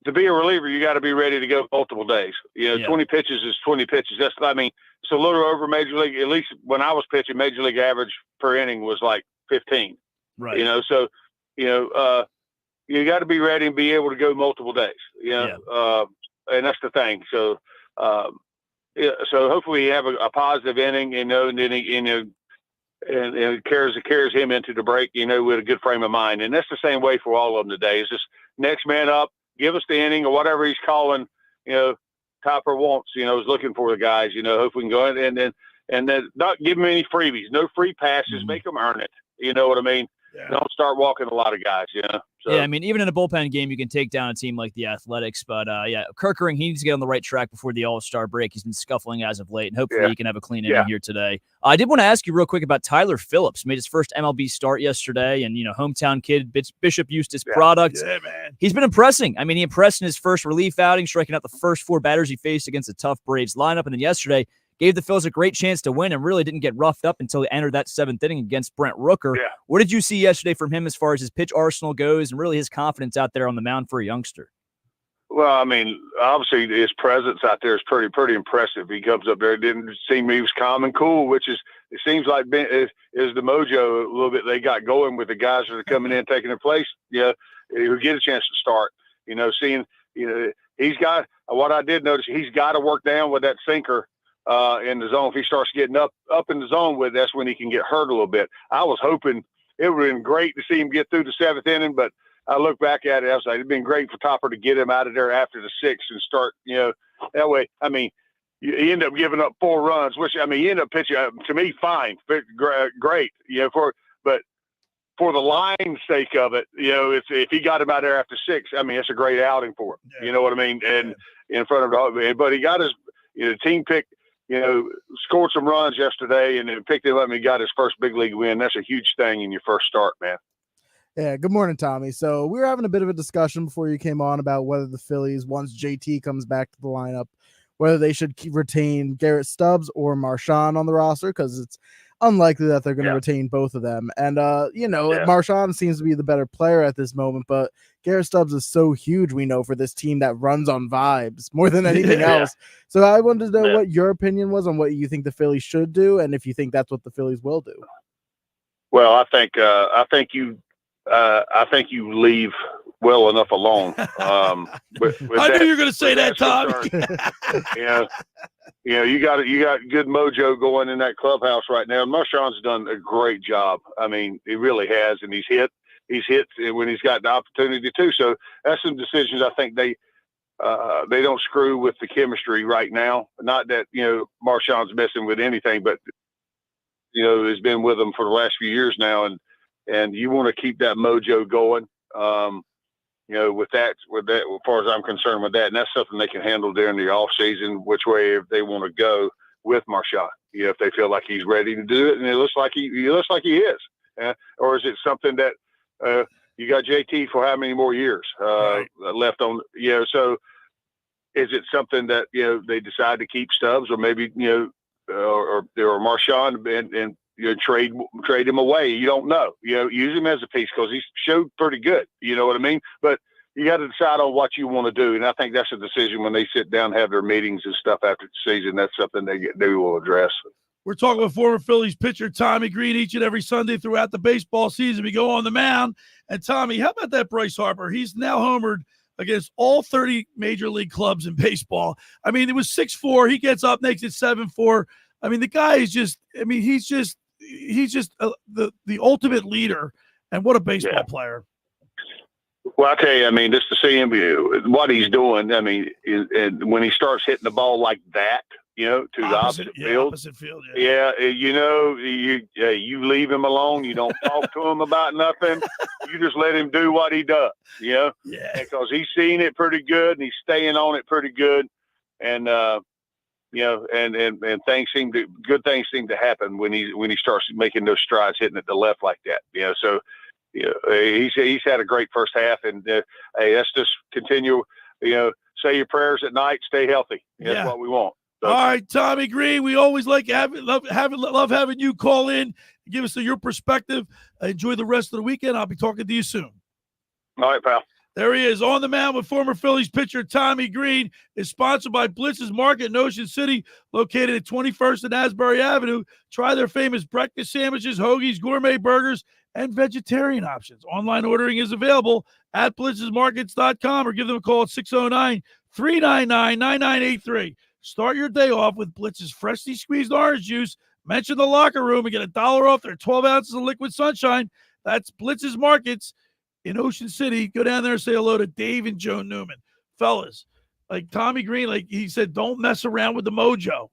to be a reliever, you got to be ready to go multiple days. 20 pitches is 20 pitches. It's a little over major league. At least when I was pitching, major league average per inning was like 15. Right. So you got to be ready and be able to go multiple days. And that's the thing. So so hopefully you have a positive inning. And then and it carries him into the break, with a good frame of mind. And that's the same way for all of them today. It's just next man up, give us the inning or whatever he's calling, Topper wants, is looking for the guys, hope we can go in and then not give them any freebies, no free passes, make them earn it. You know what I mean? Yeah. Don't start walking a lot of guys, So. Yeah, I mean, even in a bullpen game, you can take down a team like the Athletics. But, Kerkering, he needs to get on the right track before the All-Star break. He's been scuffling as of late, and hopefully he can have a clean inning here today. I did want to ask you real quick about Tyler Phillips. Made his first MLB start yesterday, and, hometown kid, Bishop Eustace product. Yeah, man. He's been impressing. I mean, he impressed in his first relief outing, striking out the first 4 batters he faced against a tough Braves lineup. And then yesterday, gave the Phils a great chance to win and really didn't get roughed up until he entered that 7th inning against Brent Rooker. Yeah. What did you see yesterday from him as far as his pitch arsenal goes and really his confidence out there on the mound for a youngster? Well, I mean, obviously his presence out there is pretty impressive. He comes up there, it didn't seem he was calm and cool, which is, it seems like is the mojo a little bit they got going with the guys that are coming in, taking their place, who get a chance to start, seeing, he's got, what I did notice, he's got to work down with that sinker in the zone. If he starts getting up in the zone with, that's when he can get hurt a little bit. I was hoping it would have been great to see him get through the 7th inning, but I look back at it, I was like, it'd been great for Topper to get him out of there after the 6th and start, that way. I mean, you end up giving up 4 runs, which, I mean, you end up pitching, to me, fine, great, but for the line's sake of it, if he got him out there after 6, I mean, it's a great outing for him. Yeah. You know what I mean? And in front of the, but he got his, the team picked, scored some runs yesterday and then picked him up and he got his first big league win. That's a huge thing in your first start, man. Yeah, good morning, Tommy. So we were having a bit of a discussion before you came on about whether the Phillies, once JT comes back to the lineup, whether they should retain Garrett Stubbs or Marchand on the roster, because it's unlikely that they're going to retain both of them. And, Marchand seems to be the better player at this moment, but Garrett Stubbs is so huge, we know, for this team that runs on vibes more than anything else. So I wanted to know what your opinion was on what you think the Phillies should do and if you think that's what the Phillies will do. Well, I think you leave well enough alone. I knew you were going to say that, Tom. You got good mojo going in that clubhouse right now. Marchand's done a great job. I mean, he really has, and he's hit when he's got the opportunity to. So that's some decisions I think they don't screw with the chemistry right now. Not that Marchand's messing with anything, but has been with them for the last few years now, and you want to keep that mojo going. With that, as far as I'm concerned with that, and that's something they can handle during the off season, which way if they want to go with Marchand, if they feel like he's ready to do it, and it looks like he is, or is it something that you got JT for how many more years left on? So is it something that they decide to keep Stubbs, or maybe or Marchand and trade him away? You don't know. Use him as a piece because he's showed pretty good. You know what I mean? But you got to decide on what you want to do, and I think that's a decision when they sit down, have their meetings and stuff after the season. That's something they will address. We're talking with former Phillies pitcher Tommy Greene each and every Sunday throughout the baseball season. We go on the mound, and Tommy, how about that Bryce Harper? He's now homered against all 30 major league clubs in baseball. I mean, it was 6-4. He gets up, makes it 7-4. I mean, the guy is just. I mean, he's just the ultimate leader, and what a baseball player. Well, I tell you, I mean, just to see him, what he's doing. I mean, and when he starts hitting the ball like that, to the opposite field. Yeah, you leave him alone. You don't talk to him about nothing. You just let him do what he does. Yeah, because he's seeing it pretty good and he's staying on it pretty good, and and good things seem to happen when he starts making those strides, hitting it to left like that. So he's had a great first half, and hey, let's just continue. Say your prayers at night, stay healthy. That's what we want. So. All right, Tommy Greene, we always love having you call in, give us your perspective. Enjoy the rest of the weekend. I'll be talking to you soon. All right, pal. There he is, on the mound with former Phillies pitcher Tommy Greene. Is sponsored by Blitz's Market in Ocean City, located at 21st and Asbury Avenue. Try their famous breakfast sandwiches, hoagies, gourmet burgers, and vegetarian options. Online ordering is available at blitzesmarkets.com, or give them a call at 609-399-9983. Start your day off with Blitz's freshly squeezed orange juice. Mention the locker room and get $1 off their 12 ounces of liquid sunshine. That's Blitz's Markets in Ocean City. Go down there and say hello to Dave and Joe Newman. Fellas, like Tommy Greene, like he said, don't mess around with the mojo.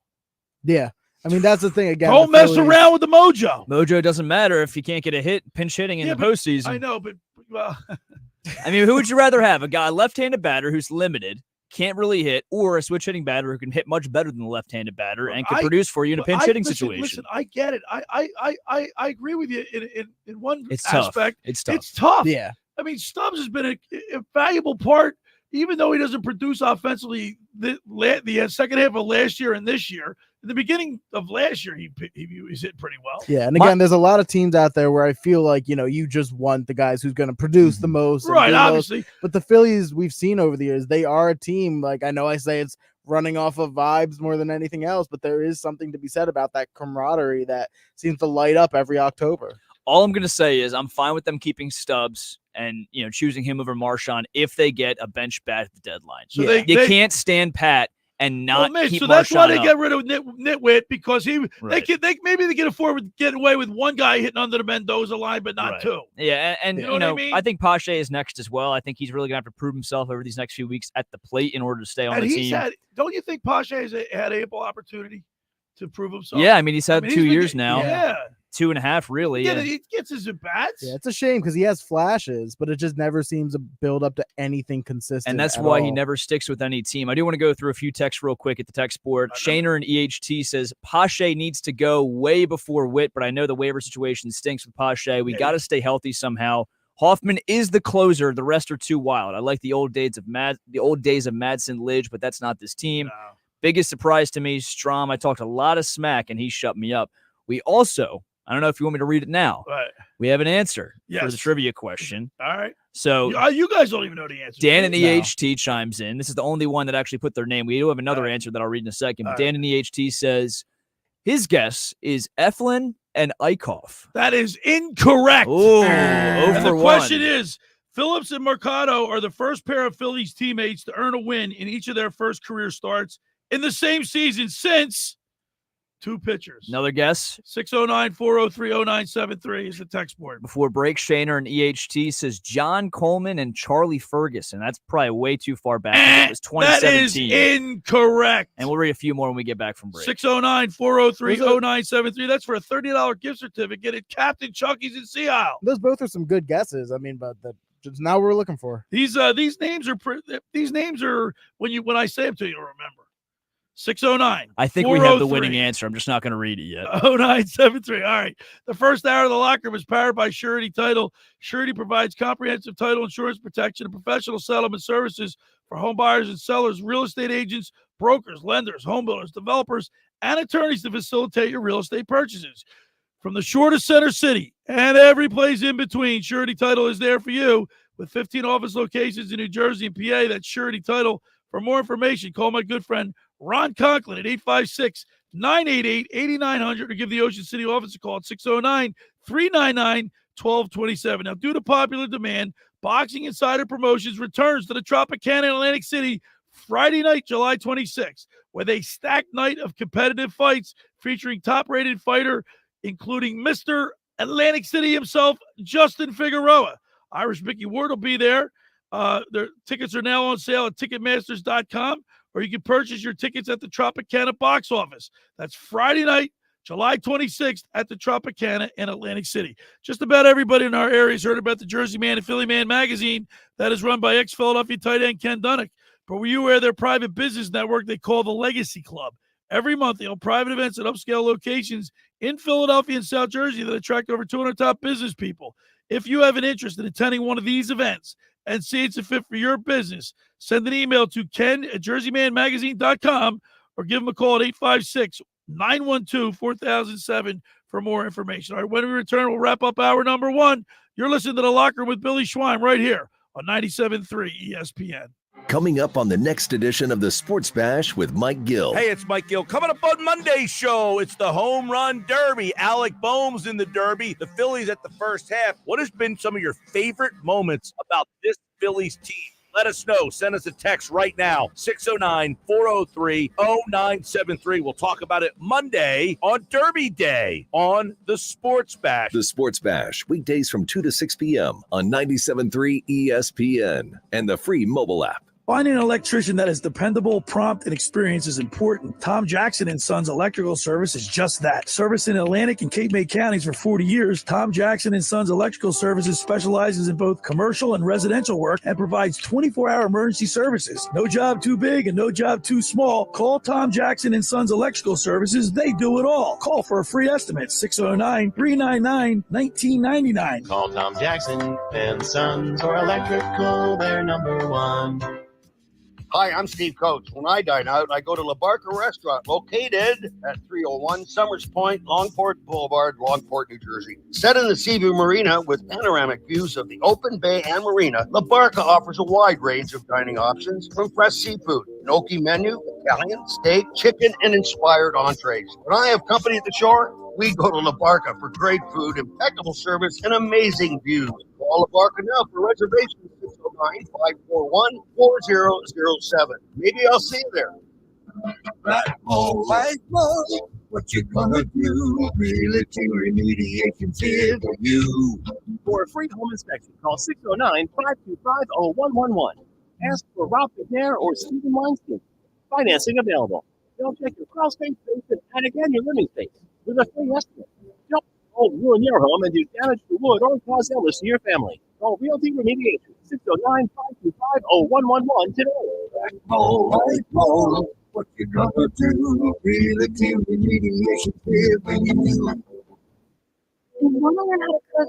Yeah. I mean, that's the thing again. Don't mess around with the mojo. Mojo doesn't matter if you can't get a hit, pinch hitting in the postseason. I know, but I mean, who would you rather have? A guy, left-handed batter who's limited, can't really hit, or a switch hitting batter who can hit much better than the left-handed batter and can produce for you in a pinch hitting situation? Listen, I get it. I agree with you in one aspect. Tough. It's tough. It's tough. Yeah. I mean, Stubbs has been a valuable part, even though he doesn't produce offensively the second half of last year and this year. In the beginning of last year, he hit pretty well. Yeah, and again, there's a lot of teams out there where I feel like, you just want the guys who's going to produce the most. Right, obviously. But the Phillies, we've seen over the years, they are a team. Like, I know I say it's running off of vibes more than anything else, but there is something to be said about that camaraderie that seems to light up every October. All I'm going to say is I'm fine with them keeping Stubbs and, choosing him over Marchand if they get a bench bat at the deadline. So you can't stand pat and not keep so that's Marchand why they up. get rid of Nitwit, because maybe they can afford to get away with one guy hitting under the Mendoza line, but not two. Yeah, and you know what I mean? I think Pache is next as well. I think he's really going to have to prove himself over these next few weeks at the plate in order to stay on the team. Don't you think Pache has had ample opportunity to prove himself? Yeah, I mean, he's had 2 years now. Yeah. 2.5, really. Yeah, he gets his at-bats. Yeah, it's a shame because he has flashes, but it just never seems to build up to anything consistent. And that's why he never sticks with any team. I do want to go through a few texts real quick at the text board. Shaner and EHT says Pache needs to go way before Witt, but I know the waiver situation stinks with Pache. We got to stay healthy somehow. Hoffman is the closer. The rest are too wild. I like the old days of Madsen, Lidge, but that's not this team. No. Biggest surprise to me, Strom. I talked a lot of smack, and he shut me up. We also, I don't know if you want me to read it now. Right. We have an answer for the trivia question. All right. So you guys don't even know the answer. Dan and EHT chimes in. This is the only one that actually put their name. We do have another answer that I'll read in a second. But Dan and EHT says his guess is Eflin and Eichhoff. That is incorrect. Oh, and the 1. question is, Phillips and Mercado are the first pair of Phillies teammates to earn a win in each of their first career starts in the same season since 2 pitchers. Another guess? 609-403-0973 is the text board. Before break, Shaner and EHT says John Coleman and Charlie Ferguson. That's probably way too far back. It was 2017. That is incorrect. And we'll read a few more when we get back from break. 609-403-0973. That's for a $30 gift certificate at Captain Chucky's in Sea Isle. Those both are some good guesses. I mean, but just now we're looking for. These names are when I say them to you, you'll remember. 609. I think we have the winning answer. I'm just not going to read it yet. 0973. All right. The first hour of the locker room is powered by Surety Title. Surety provides comprehensive title insurance protection and professional settlement services for home buyers and sellers, real estate agents, brokers, lenders, home builders, developers, and attorneys to facilitate your real estate purchases. From the shore to Center City and every place in between, Surety Title is there for you with 15 office locations in New Jersey and PA. That's Surety Title. For more information, call my good friend Ron Conklin at 856-988-8900 or give the Ocean City office a call at 609-399-1227. Now, due to popular demand, Boxing Insider Promotions returns to the Tropicana in Atlantic City Friday night, July 26th, with a stacked night of competitive fights featuring top-rated fighter, including Mr. Atlantic City himself, Justin Figueroa. Irish Mickey Ward will be there. Their tickets are now on sale at Ticketmasters.com, or you can purchase your tickets at the Tropicana box office. That's Friday night, July 26th at the Tropicana in Atlantic City. Just about everybody in our area has heard about the Jersey Man and Philly Man magazine that is run by ex-Philadelphia tight end Ken Dunnick. But were you aware of their private business network they call the Legacy Club? Every month, they hold private events at upscale locations in Philadelphia and South Jersey that attract over 200 top business people. If you have an interest in attending one of these events and see it's a fit for your business, send an email to ken@jerseymanmagazine.com or give them a call at 856-912-4007 for more information. All right, when we return, we'll wrap up hour number 1. You're listening to The Locker Room with Billy Schweim right here on 97.3 ESPN. Coming up on the next edition of the Sports Bash with Mike Gill. Hey, it's Mike Gill. Coming up on Monday's show, it's the Home Run Derby. Alec Boehm's in the Derby, the Phillies at the first half. What has been some of your favorite moments about this Phillies team? Let us know. Send us a text right now, 609-403-0973. We'll talk about it Monday on Derby Day on the Sports Bash. The Sports Bash, weekdays from 2 to 6 p.m. on 97.3 ESPN and the free mobile app. Finding an electrician that is dependable, prompt, and experienced is important. Tom Jackson & Sons Electrical Service is just that. Service in Atlantic and Cape May counties for 40 years, Tom Jackson & Sons Electrical Services specializes in both commercial and residential work and provides 24-hour emergency services. No job too big and no job too small. Call Tom Jackson & Sons Electrical Services. They do it all. Call for a free estimate, 609-399-1999. Call Tom Jackson and Sons or Electrical, they're number one. Hi, I'm Steve Coates. When I dine out, I go to La Barca Restaurant, located at 301 Summers Point, Longport Boulevard, Longport, New Jersey. Set in the Seaview Marina with panoramic views of the open bay and marina, La Barca offers a wide range of dining options from fresh seafood, gnocchi menu, Italian, steak, chicken, and inspired entrees. When I have company at the shore, we go to La Barca for great food, impeccable service, and amazing views. Call La Barca now for reservations, 609-541-4007. Maybe I'll see you there. What you gonna do? Realty remediation's here for you. For a free home inspection, call 609-525-0111. Ask for Rob McNair or Stephen Weinstein. Financing available. They'll check your crawl space, basement, and again your living space with a free estimate. Don't ruin your home and do damage to wood or cause illness to your family. Call Realty Remediation, 609-525-0111 today. What you gonna do? Realty remediation's here for you. Want to learn how to cook?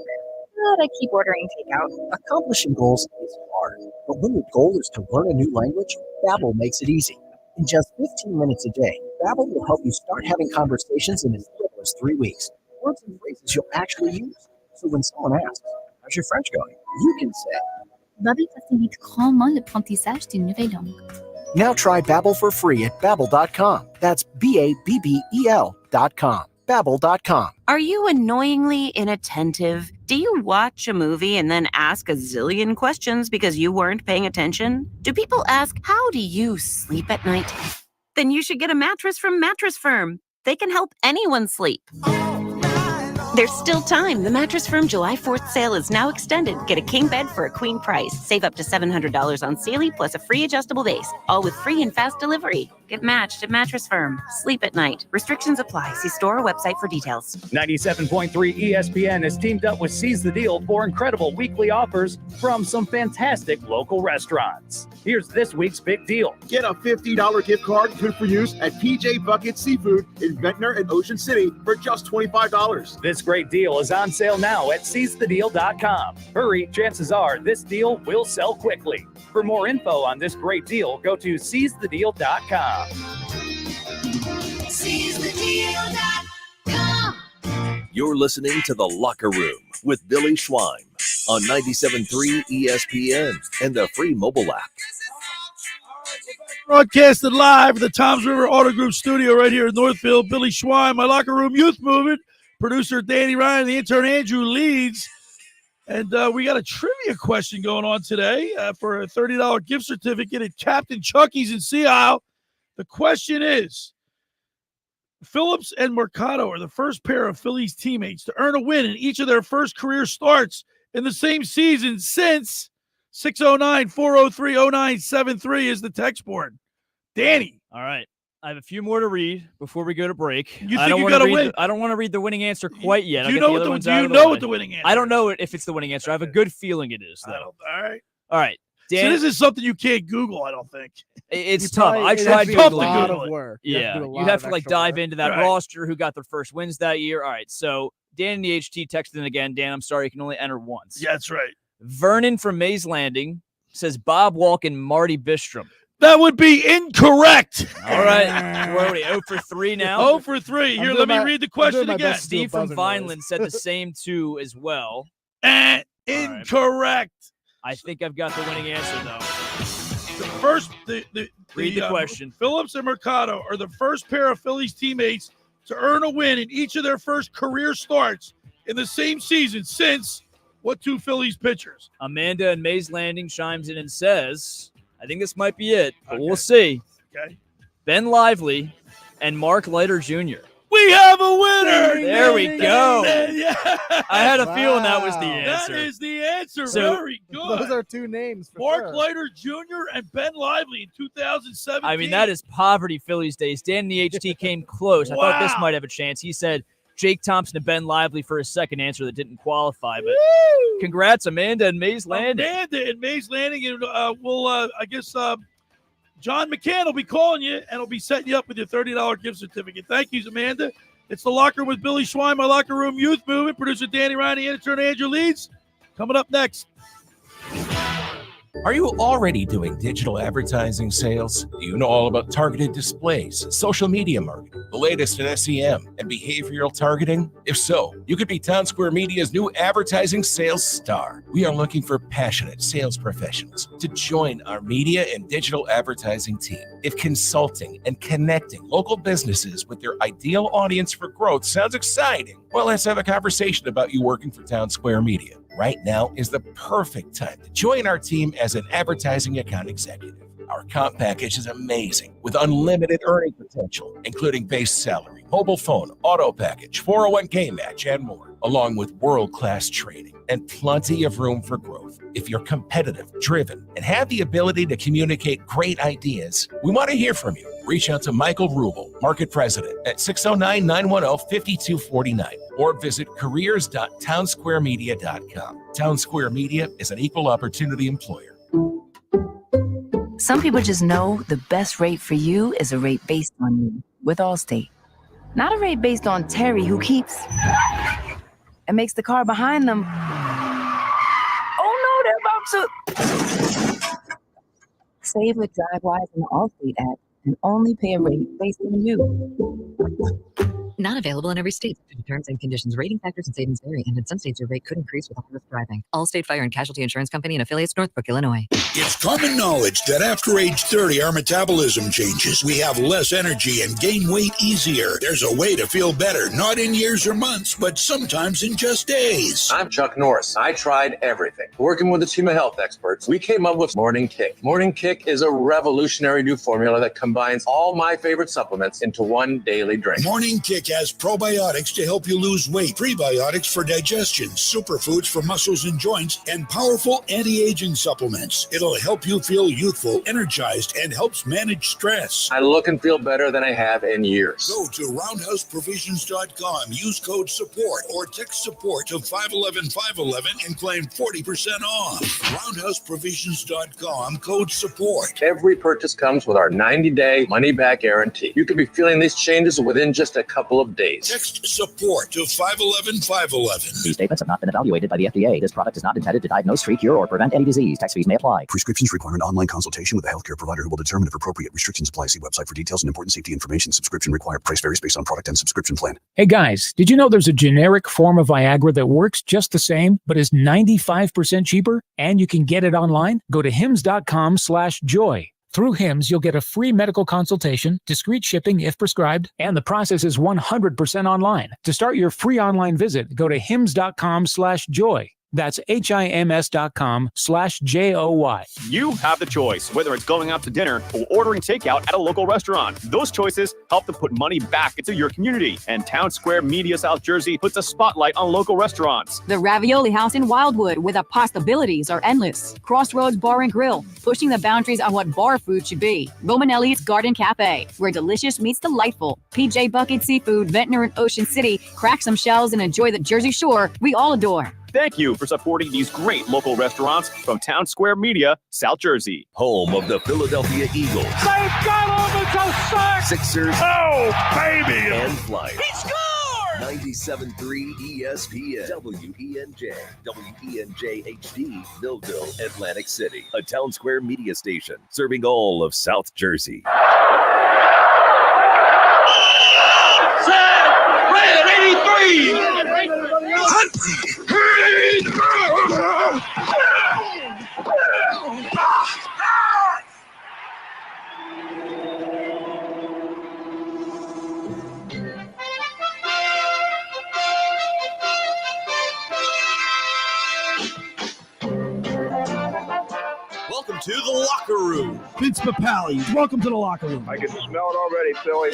But I keep ordering takeout. Accomplishing goals is hard, but when your goal is to learn a new language, Babbel makes it easy. In just 15 minutes a day, Babbel will help you start having conversations in as little as 3 weeks. Words and phrases you'll actually use. So when someone asks, "How's your French going?" you can say, Babbel facilite grandement l'apprentissage d'une nouvelle langue. Now try Babbel for free at Babbel.com. That's BABBEL.com. Babbel.com. Are you annoyingly inattentive? Do you watch a movie and then ask a zillion questions because you weren't paying attention? Do people ask, how do you sleep at night? Then you should get a mattress from Mattress Firm. They can help anyone sleep. There's still time. The Mattress Firm July 4th sale is now extended. Get a king bed for a queen price. Save up to $700 on Sealy plus a free adjustable base. All with free and fast delivery. Get matched at Mattress Firm. Sleep at night. Restrictions apply. See store or website for details. 97.3 ESPN has teamed up with Seize the Deal for incredible weekly offers from some fantastic local restaurants. Here's this week's big deal. Get a $50 gift card good for use at PJ Bucket Seafood in Ventnor and Ocean City for just $25. This great deal is on sale now at seizethedeal.com. Hurry, chances are this deal will sell quickly. For more info on this great deal, go to seizethedeal.com. SeizeTheDeal.com. You're listening to The Locker Room with Billy Schweim on 97.3 ESPN and the free mobile app. Broadcasted live at the Toms River Auto Group studio right here in Northfield. Billy Schweim, my Locker Room Youth Movement, producer Danny Ryan, the intern Andrew Leeds. And we got a trivia question going on today for a $30 gift certificate at Captain Chucky's in Sea Isle. The question is, Phillips and Mercado are the first pair of Phillies teammates to earn a win in each of their first career starts in the same season since 609-403-0973 is the text board. Danny. All right. I have a few more to read before we go to break. You think you got to win? I don't want to read the winning answer quite yet. Do you know what the winning answer? I don't know if it's the winning answer. I have a good feeling it is, though. All right. Dan, so this is something you can't Google, I don't think. It's tough. I tried to Google it. Yeah, you'd have to dive into that roster, who got their first wins that year. All right, so Dan in the HT texted in again. Dan, I'm sorry, you can only enter once. Yeah, that's right. Vernon from Mays Landing says Bob Walken, Marty Bistrom. That would be incorrect. All right. Where are we? 0 for 3 now? 0 for 3. Here, let me read the question again. Steve from Vineland said the same two as well. Incorrect. I think I've got the winning answer, though. Read the question. Phillips and Mercado are the first pair of Phillies teammates to earn a win in each of their first career starts in the same season since what two Phillies pitchers? Amanda in Mays Landing chimes in and says, I think this might be it, but we'll see. Okay. Ben Lively and Mark Leiter Jr. We have a winner. There we go. Yeah. I had a feeling that was the answer. That is the answer. So, very good. Those are two names. Mark Leiter Jr. and Ben Lively in 2017. I mean, that is poverty Phillies days. Dan in the HT came close. I thought this might have a chance. He said Jake Thompson and Ben Lively for his second answer that didn't qualify. But congrats, Amanda and Mays Landing. Amanda and Mays Landing. And I guess John McCann will be calling you and will be setting you up with your $30 gift certificate. Thank you, Amanda. It's The Locker Room with Billy Schweim, my Locker Room Youth Movement. Producer Danny Ryan, intern Andrew Leeds. Coming up next. Are you already doing digital advertising sales? Do you know all about targeted displays, social media marketing, the latest in SEM, and behavioral targeting? If so, you could be Town Square Media's new advertising sales star. We are looking for passionate sales professionals to join our media and digital advertising team. If consulting and connecting local businesses with their ideal audience for growth sounds exciting, well, let's have a conversation about you working for Town Square Media. Right now is the perfect time to join our team as an advertising account executive. Our comp package is amazing with unlimited earning potential, including base salary, mobile phone, auto package, 401k match, and more, along with world-class training and plenty of room for growth. If you're competitive, driven, and have the ability to communicate great ideas, we want to hear from you. Reach out to Michael Rubel, Market President, at 609-910-5249 or visit careers.townsquaremedia.com. Town Square Media is an equal opportunity employer. Some people just know the best rate for you is a rate based on you with Allstate. Not a rate based on Terry, who keeps and makes the car behind them. Oh no, they're about to. Save with DriveWise and the Allstate app and only pay a rate based on you. Not available in every state. Due to terms and conditions, rating factors and savings vary, and in some states your rate could increase with high-risk driving. Allstate Fire and Casualty Insurance Company and affiliates, Northbrook, Illinois. It's common knowledge that after age 30, our metabolism changes. We have less energy and gain weight easier. There's a way to feel better, not in years or months, but sometimes in just days. I'm Chuck Norris. I tried everything. Working with a team of health experts, we came up with Morning Kick. Morning Kick is a revolutionary new formula that combines all my favorite supplements into one daily drink. Morning Kick has probiotics to help you lose weight, prebiotics for digestion, superfoods for muscles and joints, and powerful anti-aging supplements. It'll help you feel youthful, energized, and helps manage stress. I look and feel better than I have in years. Go to roundhouseprovisions.com, use code SUPPORT or text SUPPORT to 511-511 and claim 40% off. roundhouseprovisions.com, code SUPPORT. Every purchase comes with our 90-day money-back guarantee. You could be feeling these changes within just a couple of days. Text SUPPORT to 511-511. These statements have not been evaluated by the FDA. This product is not intended to diagnose, treat, cure, or prevent any disease. Tax fees may apply. Prescriptions require an online consultation with a healthcare provider who will determine if appropriate. Restrictions apply. See website for details and important safety information. Subscription required. Price varies based on product and subscription plan. Hey guys, did you know there's a generic form of Viagra that works just the same, but is 95% cheaper? And you can get it online? Go to hims.com/joy. Through Hims, you'll get a free medical consultation, discreet shipping if prescribed, and the process is 100% online. To start your free online visit, go to hims.com/joy. That's HIMS.com/JOY. You have the choice, whether it's going out to dinner or ordering takeout at a local restaurant. Those choices help to put money back into your community. And Town Square Media South Jersey puts a spotlight on local restaurants. The Ravioli House in Wildwood, where the possibilities are endless. Crossroads Bar and Grill, pushing the boundaries on what bar food should be. Romanelli's Garden Cafe, where delicious meets delightful. PJ Bucket Seafood, Ventnor and Ocean City. Crack some shells and enjoy the Jersey Shore we all adore. Thank you for supporting these great local restaurants from Town Square Media, South Jersey. Home of the Philadelphia Eagles. They've got him, it's a sack! Sixers. Oh, baby! And Flyers. He scored! 97.3 ESPN. WENJ HD, Millville, Atlantic City. A Town Square media station serving all of South Jersey. Red 83! Welcome to the locker room. Vince Papali, welcome to the locker room. I can smell it already, Billy.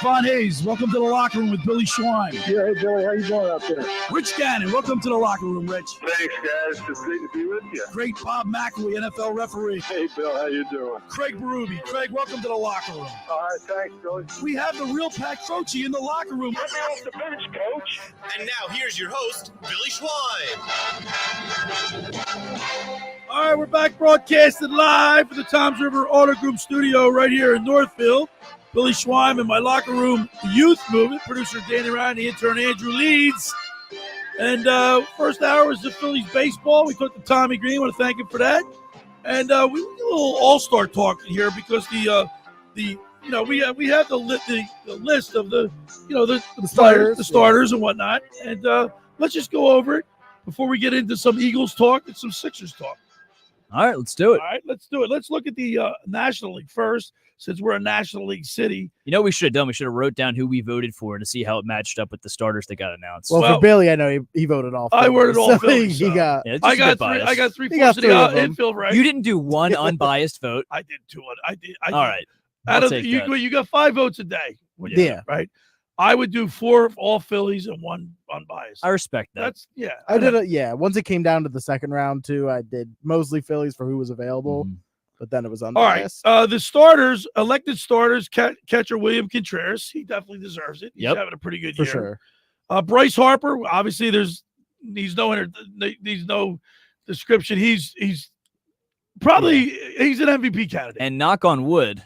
Von Hayes, welcome to the locker room with Billy Schweim. Yeah, hey, Billy, how you doing out there? Rich Gannon, welcome to the locker room, Rich. Thanks, guys. It's great to be with you. Great Bob McElwee, NFL referee. Hey, Bill, how you doing? Craig Berube. Craig, welcome to the locker room. All right, thanks, Billy. We have the real Pat Croce in the locker room. Let me off the bench, Coach. And now here's your host, Billy Schweim. All right, we're back broadcasting live from the Toms River Auto Group studio right here in Northfield. Billy Schweim in my locker room youth movement. Producer Danny Ryan, the intern Andrew Leeds. And first hour was the Phillies baseball. We talked to Tommy Greene. I want to thank him for that. And we did a little all-star talk here because we have the list of the starters and whatnot. And let's just go over it before we get into some Eagles talk and some Sixers talk. All right, let's do it. All right, let's do it. Let's look at the National League first, since we're a National League city. You know what we should have done? We should have wrote down who we voted for to see how it matched up with the starters that got announced. Well, for Billy, I know he voted all. I voted all. Phillies, he got. Yeah, I got three-fourths of the infield right. You didn't do one unbiased vote. I did two. I did. All right. Out of you got 5 votes a day. Right. I would do 4 all Phillies and 1 unbiased. I respect that. I did once it came down to the second round too, I did mostly Phillies for who was available, but then it was unbiased. All right. The starters, elected starters, catcher William Contreras. He definitely deserves it. He's having a pretty good year. For sure. Bryce Harper, obviously needs no description. He's probably he's an MVP candidate. And knock on wood,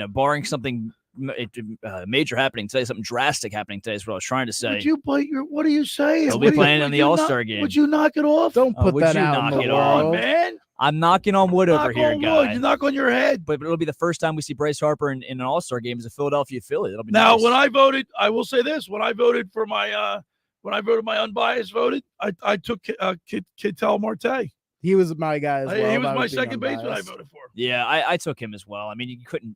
barring something major happening today, something drastic happening today is what I was trying to say. Would you bite your? What are you saying? He'll be playing in the All-Star game. Would you knock it off? Don't put that out in the world, man. I'm knocking on wood over here, guy. You knock on your head. But it'll be the first time we see Bryce Harper in an All-Star game as a Philadelphia Philly. It'll be now, nice. when I voted, I will say this: when I voted for my my unbiased voted, I took Ketel Marte. He was my guy as well. He was my second baseman I voted for. Yeah, I took him as well. I mean, you couldn't,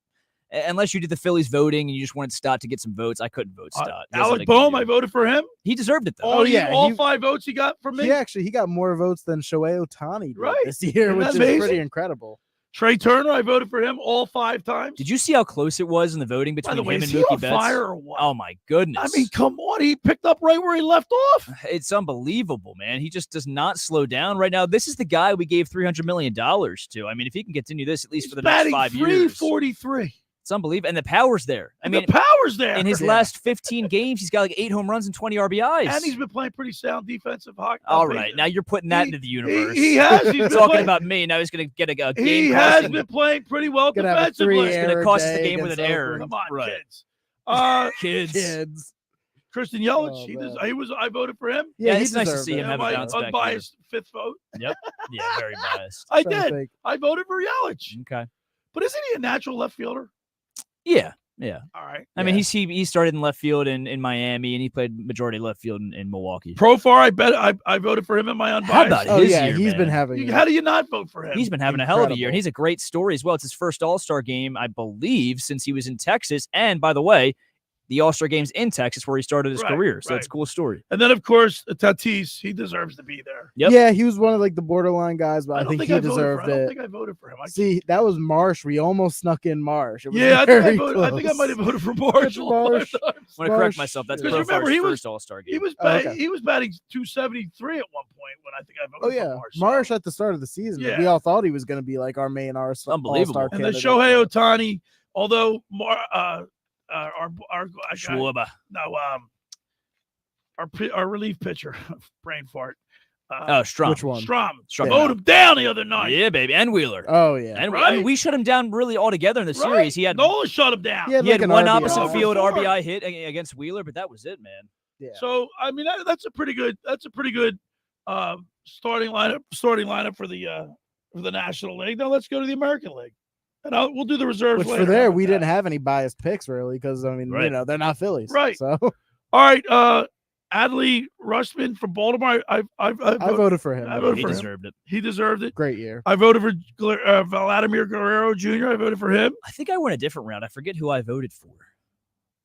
unless you did the Phillies voting and you just wanted Stott to get some votes. I couldn't vote Stott. Alec Boehm, I voted for him. He deserved it, though. All 5 votes he got from me. He got more votes than Shohei Ohtani did this year, Isn't which that is amazing? pretty incredible. Trey Turner, I voted for him all 5 times. Did you see how close it was in the voting between By the way, him is and he Mookie on Betts? fire or what? Oh, my goodness. I mean, come on. He picked up right where he left off. It's unbelievable, man. He just does not slow down right now. This is the guy we gave $300 million to. I mean, if he can continue this at least for the next 5 years. 343. It's unbelievable. And the power's there. I mean, the power's there. In his last 15 games, he's got like 8 home runs and 20 RBIs. And he's been playing pretty sound defensive hockey. All right. Now you're putting that into the universe. He has. He's been talking playing, about me. Now he's going to get a game. He has been playing pretty well defensively. It's going to cost the game with an error. Come on, right. kids. Kids. Christian Yelich. I voted for him. Yeah, it's nice to see him have a my bounce back unbiased 5th vote. Yep. Yeah, very biased. I did. I voted for Yelich. Okay. But isn't he a natural left fielder? Yeah. All right. I mean, he started in left field in Miami, and he played majority left field in Milwaukee. Profar, I voted for him in my unbiased. How about his year, he's man? been having. How do you not vote for him? He's been having a hell of a year, and he's a great story as well. It's his first All-Star game, I believe, since he was in Texas. And by the way, the All-Star game's in Texas where he started his career. So it's a cool story. And then, of course, Tatis, he deserves to be there. Yep. Yeah, he was one of like the borderline guys, but I think he deserved I don't it. think I voted for him. See, that was Marsh. We almost snuck in Marsh. It was Yeah, I very think I might have voted for Marsh. I want to correct myself. That's Because remember, Profar's first All-Star game. He was batting 273 at one point when I think I voted for Marsh. Marsh at the start of the season. Yeah. We all thought he was going to be like our main All-Star And then Shohei Ohtani, although Schwarber. Our relief pitcher, brain fart. Strom. Which one? Strom. Strom. Mowed him down the other night. Yeah, baby. And Wheeler. Oh, yeah. And Right. I mean, we shut him down really altogether in the series. He had Nola shut him down. he had like an one RBI. opposite field Before. RBI hit against Wheeler, but that was it, man. Yeah. So I mean that's a pretty good starting lineup for the National League. Now let's go to the American League, and we'll do the reserves Which later. for there, How about we that? didn't have any biased picks really because I mean, Right. they're not Phillies, Right. So All right, Adley Rutschman from Baltimore. I voted for him. I voted He for him. deserved it. He deserved it. Great year. I voted for Vladimir Guerrero Jr. I voted for him. I think I went a different route. I forget who I voted for.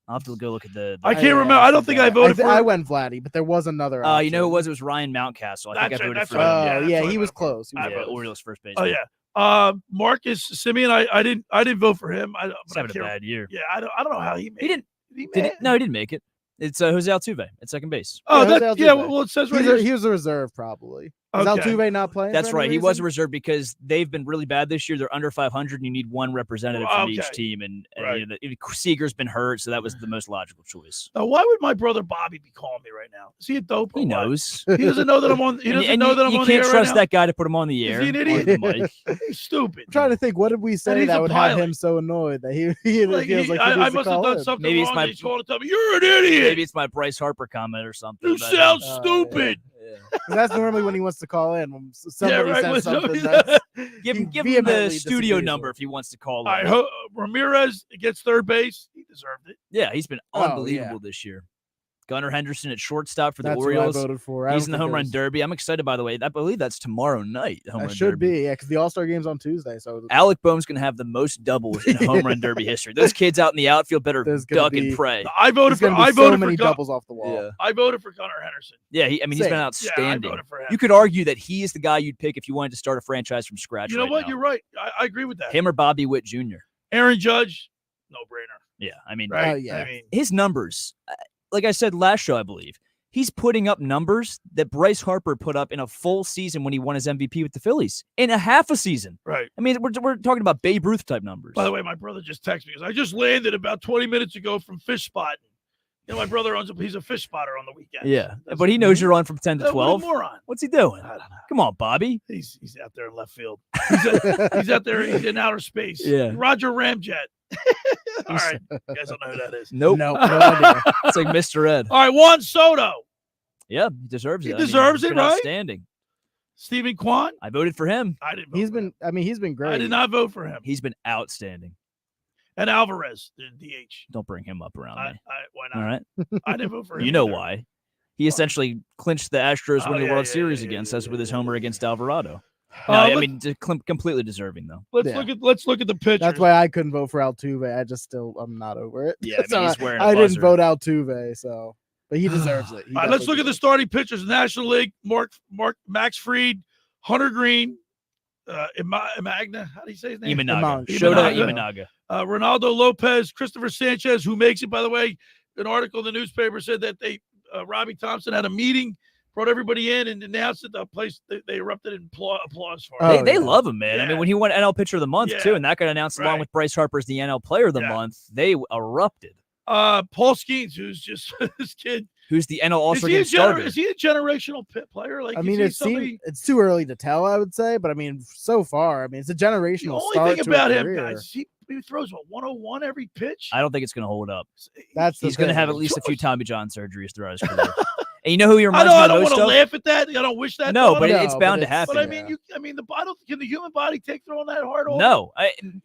I'll have to go look at the I can't remember. I don't think I voted for. I went Vladdy, but there was another. you know who it was? It was Ryan Mountcastle. I think I voted for him. Oh, yeah, he was close. Orioles first base. Oh yeah. Marcus Simeon. I didn't vote for him. He's having a bad year. Yeah, I don't know how he made. He didn't. Did No, he didn't make it. It's Jose Altuve at second base. Oh, Yeah, well, it says right He here. was a reserve probably. Is Okay. Altuve not playing? That's for any right. He was a reason? reserve because they've been really bad this year. They're under 500, and you need one representative from each Okay. team. And Right. Seager's been hurt, so that was the most logical choice. Now, why would my brother Bobby be calling me right now? Is he a dope? He knows. He doesn't know that I'm on. He doesn't And know that I'm you on the air can't right trust now? that guy to put him on the Is air. he an on idiot? the mic. He's stupid. I'm trying to think. What did we And say he's that a would have pilot. him so annoyed that he feels like he needs I to must have call done in? something Maybe it's wrong. my- He's calling to tell me you're an idiot. Maybe it's my Bryce Harper comment or something. You but- sound stupid. 'Cause that's normally when he wants to call in. When somebody right, says when something. somebody- Give him the vehemently studio disagrees number with. if he wants to call. All in. right, Ramirez gets third base. He deserved it. Yeah, he's been Oh, unbelievable this year. Gunnar Henderson at shortstop for the That's what I Orioles. voted for. I He's don't in the think home it run was- derby. I'm excited, by the way. I believe that's tomorrow night. The home That run should derby. be, yeah, because the All-Star game's on Tuesday. So Alec Boehm's going to have the most doubles in home run derby history. Those kids out in the outfield better There's gonna duck and be- pray. I voted for. I so voted many for doubles off the wall. Yeah. I voted for Gunnar Henderson. Yeah, he's been Same. outstanding. Yeah, I voted for him. You could argue that he is the guy you'd pick if you wanted to start a franchise from scratch. You know right what? now. You're right. I agree with that. Him or Bobby Witt Jr. Aaron Judge, no brainer. Yeah, I mean, Right? yeah. I mean, his numbers, like I said last show, I believe, he's putting up numbers that Bryce Harper put up in a full season when he won his MVP with the Phillies in a half a season. right. I mean, we're talking about Babe Ruth type numbers. By the way, my brother just texted me because I just landed about 20 minutes ago from fish spotting. You know, my brother he's a fish spotter on the weekend. Yeah, but he knows you're on from 10 to What a 12. moron. What's he doing? I don't know. Come on, Bobby. He's out there in left field. He's out there. He's in outer space. Yeah. Roger Ramjet. All right. You guys don't know who that is. Nope. No idea. It's like Mr. Ed. All right. Juan Soto. Yeah, he deserves it. He deserves he's it, been right? Outstanding. Stephen Kwan. I voted for him. I didn't. He's been great. I did not vote for him. He's been outstanding. And Alvarez, the DH. Don't bring him up around me. Why not? All right. I didn't vote for him. You know either. why? He essentially clinched the Astros winning the World Series against us with his homer against Alvarado. No, I mean, completely deserving though. Let's look at the pitchers. That's why I couldn't vote for Altuve. I'm not over it. Yeah, I mean, he's wearing a I didn't buzzer. vote Altuve, so but he deserves it. All right, let's look at the starting pitchers. National League: Max Fried, Hunter Green, Imagna. How do you say his name? Imanaga. Shota Imanaga. Ronaldo Lopez, Christopher Sanchez, who makes it. By the way, an article in the newspaper said that Robbie Thompson had a meeting, brought everybody in, and announced that the place they erupted in applause for him. They love him, man. Yeah. I mean, when he won NL Pitcher of the Month too, and that got announced along with Bryce Harper as the NL Player of the Month, they erupted. Paul Skeens, who's just this kid. Who's the NL All-Star Game starter? Is he a generational player? Like, I mean, it's too early to tell, I would say, but I mean, so far, I mean, it's a generational The start only thing to about a him, career. guys, he throws 101 every pitch. I don't think it's going to hold up. He's going to have at least a few Tommy John surgeries throughout his career. And you know who he reminds me I of don't most want to of? laugh at that. I don't wish that. No, on but him. it's bound to happen. But I mean, can the human body take throwing that hard? No,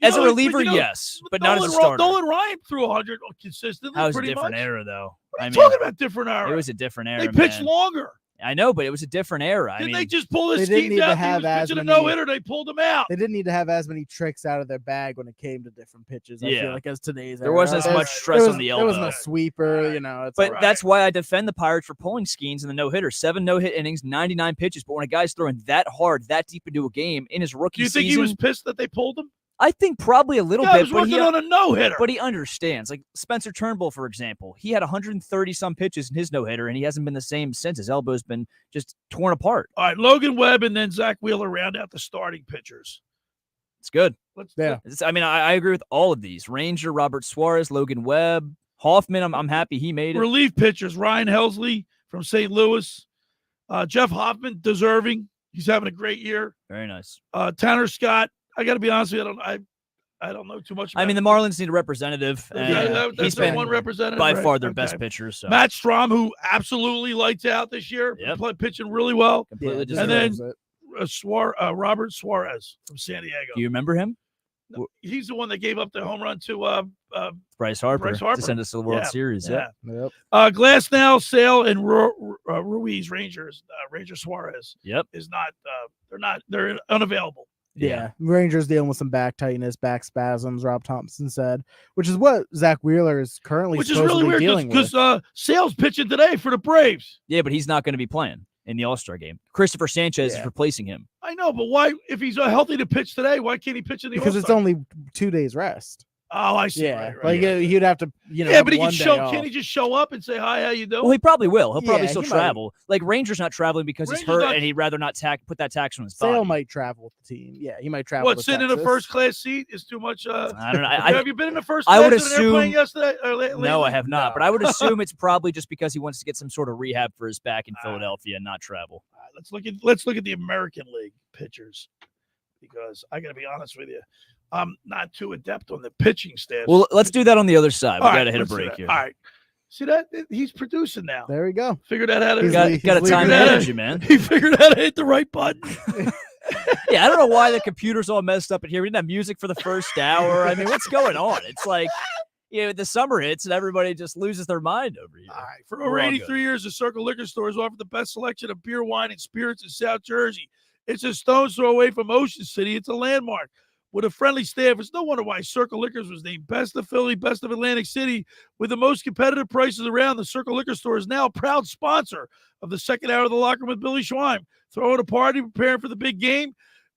as a reliever, yes, but not as a starter. Nolan Ryan threw 100 consistently. That was a pretty different much. era, though. What are you talking about? Different era. It was a different era. They pitched man. longer. I know, but it was a different era. Didn't they just pull his They didn't Skeens need to out? He have was as pitching a many- no-hitter. They pulled him out. They didn't need to have as many tricks out of their bag when it came to different pitches. I feel like as today's There era. wasn't as much stress on the elbow. There was no sweeper, you know. It's But all that's why I defend the Pirates for pulling Skeens in the no-hitter. 7 no-hit innings, 99 pitches. But when a guy's throwing that hard, that deep into a game in his rookie Do you think season, he was pissed that they pulled him? I think probably a little Yeah, bit. he was working on a no-hitter. But he understands. Like Spencer Turnbull, for example, he had 130-some pitches in his no-hitter, and he hasn't been the same since. His elbow's been just torn apart. All right, Logan Webb and then Zach Wheeler round out the starting pitchers. It's good. Yeah. I agree with all of these. Ranger, Robert Suarez, Logan Webb, Hoffman. I'm happy he made it. Relief pitchers, Ryan Helsley from St. Louis. Jeff Hoffman, deserving. He's having a great year. Very nice. Tanner Scott. I got to be honest with you, I don't know too much about I mean, the Marlins need a representative. And that's he's the been one representative, by right? far their Okay. best pitcher. So Matt Strahm, who absolutely lights out this year, pitching really well. Completely and then deserves Robert Suarez from San Diego. Do you remember him? He's the one that gave up the home run to Bryce Harper, Bryce Harper. to send us to the World Series. Yeah. Yep. Glasnow, Sale, and Ruiz Rangers. Ranger Suarez. Yep. Is not. They're unavailable. Yeah. Rangers dealing with some back tightness, back spasms, Rob Thompson said, which is what Zach Wheeler is currently Which is really weird dealing with. because Sale's pitching today for the Braves. Yeah, but he's not going to be playing in the All-Star game. Christopher Sanchez is replacing him. I know, but why? If he's healthy to pitch today, why can't he pitch in the Because All-Star? it's only 2 days rest. Oh, I see. Yeah, Right. he'd have to, Yeah, but he one can day show. off. Can he just show up and say hi? How you doing? Well, he probably will. He'll probably Yeah, still he might. travel. Like Ranger's not traveling because he's Ranger's hurt not- and he'd rather not put that tax on his body. Sale might travel with the team. Yeah, he might travel. What, to sitting in a Texas. first class seat is too much? I don't know. Have you been in a first I class would in an airplane assume- yesterday? No, I have not. But I would assume it's probably just because he wants to get some sort of rehab for his back in Philadelphia and not travel. Let's look at the American League pitchers, because I got to be honest with you, I'm not too adept on the pitching staff. Well, let's do that on the other side. We All got right, to hit a let's do break that. here. All right. See that? He's producing now. There we go. Figured out how to. Got a time manage you, man. He figured out how to hit the right button. Yeah, I don't know why the computer's all messed up in here. We didn't have music for the first hour. I mean, what's going on? It's like, the summer hits and everybody just loses their mind over here. All right. For over 83 years, the Circle Liquor Store has offered the best selection of beer, wine, and spirits in South Jersey. It's a stone's throw away from Ocean City. It's a landmark. With a friendly staff, it's no wonder why Circle Liquors was named Best of Philly, Best of Atlantic City. With the most competitive prices around, the Circle Liquor Store is now a proud sponsor of the second hour of the Locker Room with Billy Schweim. Throwing a party, preparing for the big game,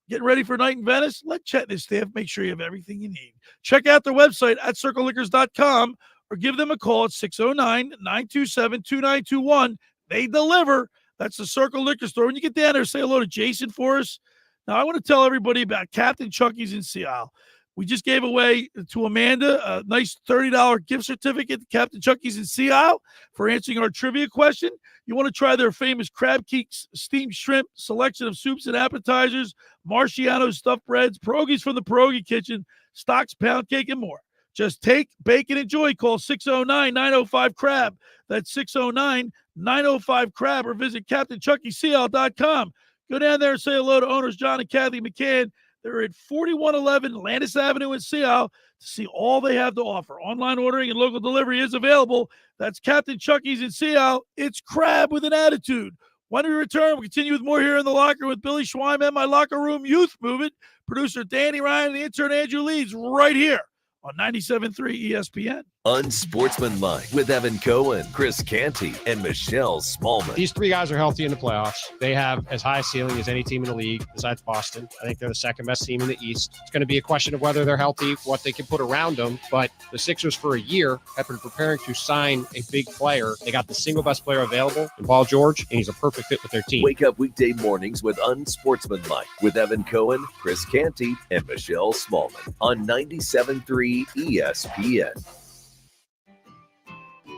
getting ready for a night in Venice? Let Chet and his staff make sure you have everything you need. Check out their website at circleliquors.com or give them a call at 609-927-2921. They deliver. That's the Circle Liquor Store. When you get down there, say hello to Jason for us. Now, I want to tell everybody about Captain Chucky's in Sea Isle. We just gave away to Amanda a nice $30 gift certificate to Captain Chucky's in Sea Isle for answering our trivia question. You want to try their famous crab cakes, steamed shrimp, selection of soups and appetizers, Marciano stuffed breads, pierogies from the Pierogi Kitchen, Stocks pound cake, and more. Just take, bake, and enjoy. Call 609-905-CRAB. That's 609-905-CRAB or visit CaptainChuckySeaL.com. Go down there and say hello to owners John and Kathy McCann. They're at 4111 Landis Avenue in Seattle to see all they have to offer. Online ordering and local delivery is available. That's Captain Chucky's in Seattle. It's crab with an attitude. When we return, we'll continue with more here in the locker room with Billy Schweim and my locker room youth movement. Producer Danny Ryan and the intern Andrew Leeds right here on 97.3 ESPN. Unsportsmanlike with Evan Cohen, Chris Canty, and Michelle Smallman. These three guys are healthy in the playoffs. They have as high a ceiling as any team in the league besides Boston. I think they're the second best team in the East. It's going to be a question of whether they're healthy, what they can put around them. But the Sixers for a year have been preparing to sign a big player. They got the single best player available in Paul George, and he's a perfect fit with their team. Wake up weekday mornings with Unsportsmanlike with Evan Cohen, Chris Canty, and Michelle Smallman on 97.3 ESPN.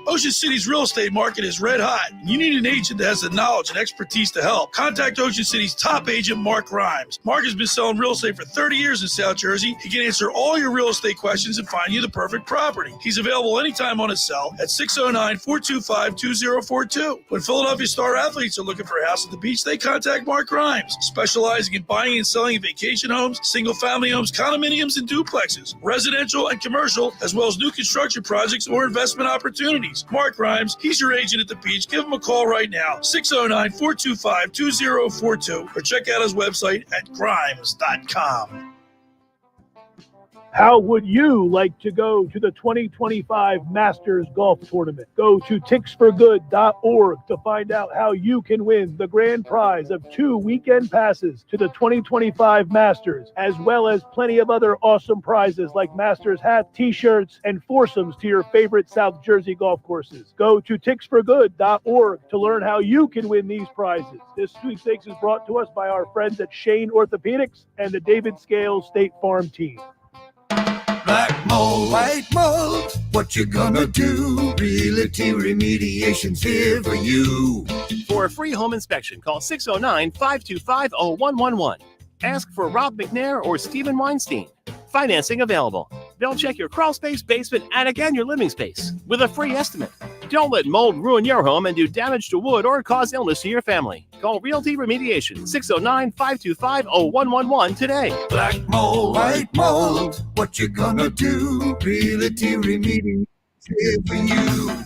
Ocean City's real estate market is red hot. You need an agent that has the knowledge and expertise to help. Contact Ocean City's top agent, Mark Grimes. Mark has been selling real estate for 30 years in South Jersey. He can answer all your real estate questions and find you the perfect property. He's available anytime on his cell at 609-425-2042. When Philadelphia star athletes are looking for a house at the beach, they contact Mark Grimes, specializing in buying and selling vacation homes, single-family homes, condominiums, and duplexes, residential and commercial, as well as new construction projects or investment opportunities. Mark Grimes, he's your agent at the beach. Give him a call right now, 609-425-2042, or check out his website at grimes.com. How would you like to go to the 2025 Masters Golf Tournament? Go to ticksforgood.org to find out how you can win the grand prize of 2 weekend passes to the 2025 Masters, as well as plenty of other awesome prizes like Masters hats, t-shirts, and foursomes to your favorite South Jersey golf courses. Go to ticksforgood.org to learn how you can win these prizes. This sweepstakes is brought to us by our friends at Shane Orthopedics and the David Scales State Farm team. Black mold, white mold, what you gonna do? Realty Remediation's here for you. For a free home inspection, call 609-525-0111. Ask for Rob McNair or Stephen Weinstein. Financing available. They'll check your crawl space, basement, attic, and your living space with a free estimate. Don't let mold ruin your home and do damage to wood or cause illness to your family. Call Realty Remediation, 609-525-0111 today. Black mold, white mold, what you gonna do? Realty Remediation's here for you.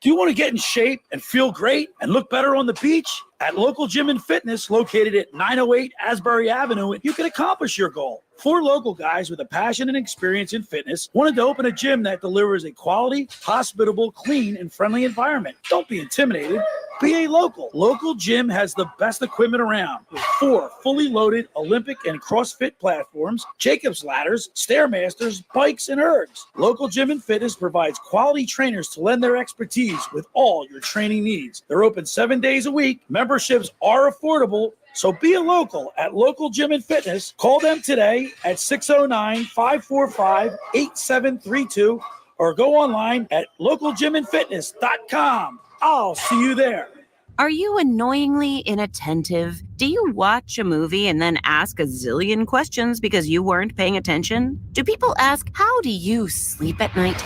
Do you want to get in shape and feel great and look better on the beach? At Local Gym and Fitness, located at 908 Asbury Avenue, you can accomplish your goal. 4 local guys with a passion and experience in fitness wanted to open a gym that delivers a quality, hospitable, clean, and friendly environment. Don't be intimidated. Be a local. Local Gym has the best equipment around with 4 fully loaded Olympic and CrossFit platforms, Jacob's ladders, Stairmasters, bikes, and ergs. Local Gym and Fitness provides quality trainers to lend their expertise with all your training needs. They're open 7 days a week. Memberships are affordable. So be a local at Local Gym and Fitness. Call them today at 609-545-8732 or go online at localgymandfitness.com. I'll see you there. Are you annoyingly inattentive? Do you watch a movie and then ask a zillion questions because you weren't paying attention? Do people ask, how do you sleep at night?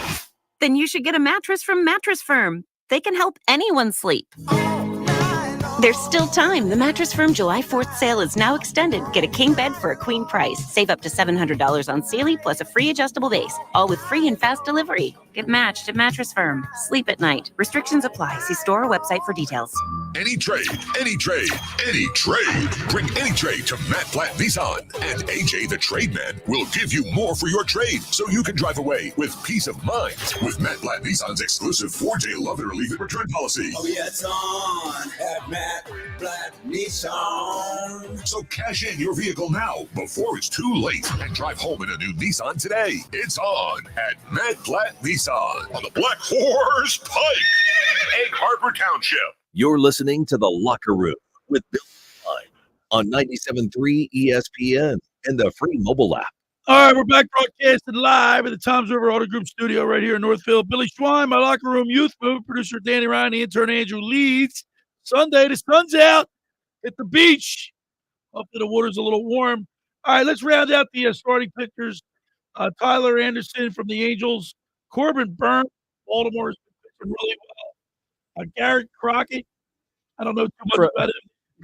Then you should get a mattress from Mattress Firm. They can help anyone sleep. There's still time. The Mattress Firm July 4th sale is now extended. Get a king bed for a queen price. Save up to $700 on Sealy plus a free adjustable base. All with free and fast delivery. Get matched at Mattress Firm. Sleep at night. Restrictions apply. See store or website for details. Any trade, any trade, any trade. Bring any trade to Matt Platt Nissan. And AJ the Trade Man will give you more for your trade so you can drive away with peace of mind. With Matt Platt Nissan's exclusive 4-day love it or leave it return policy. Oh, yeah, it's on at Matt Platt Nissan. So cash in your vehicle now before it's too late and drive home in a new Nissan today. It's on at Matt Platt Nissan on the Black Horse Pike, Egg Harbor Township. You're listening to The Locker Room with Billy Schweim on 97.3 ESPN and the free mobile app. All right, we're back broadcasting live at the Toms River Auto Group studio right here in Northfield. Billy Schweim, my locker room youth movement, producer Danny Ryan, the intern Andrew Leeds. Sunday, the sun's out at the beach. Hopefully the water's a little warm. All right, let's round out the starting pitchers. Tyler Anderson from the Angels. Corbin Burns, Baltimore, is pitching really well. Garrett Crockett, I don't know too much about him.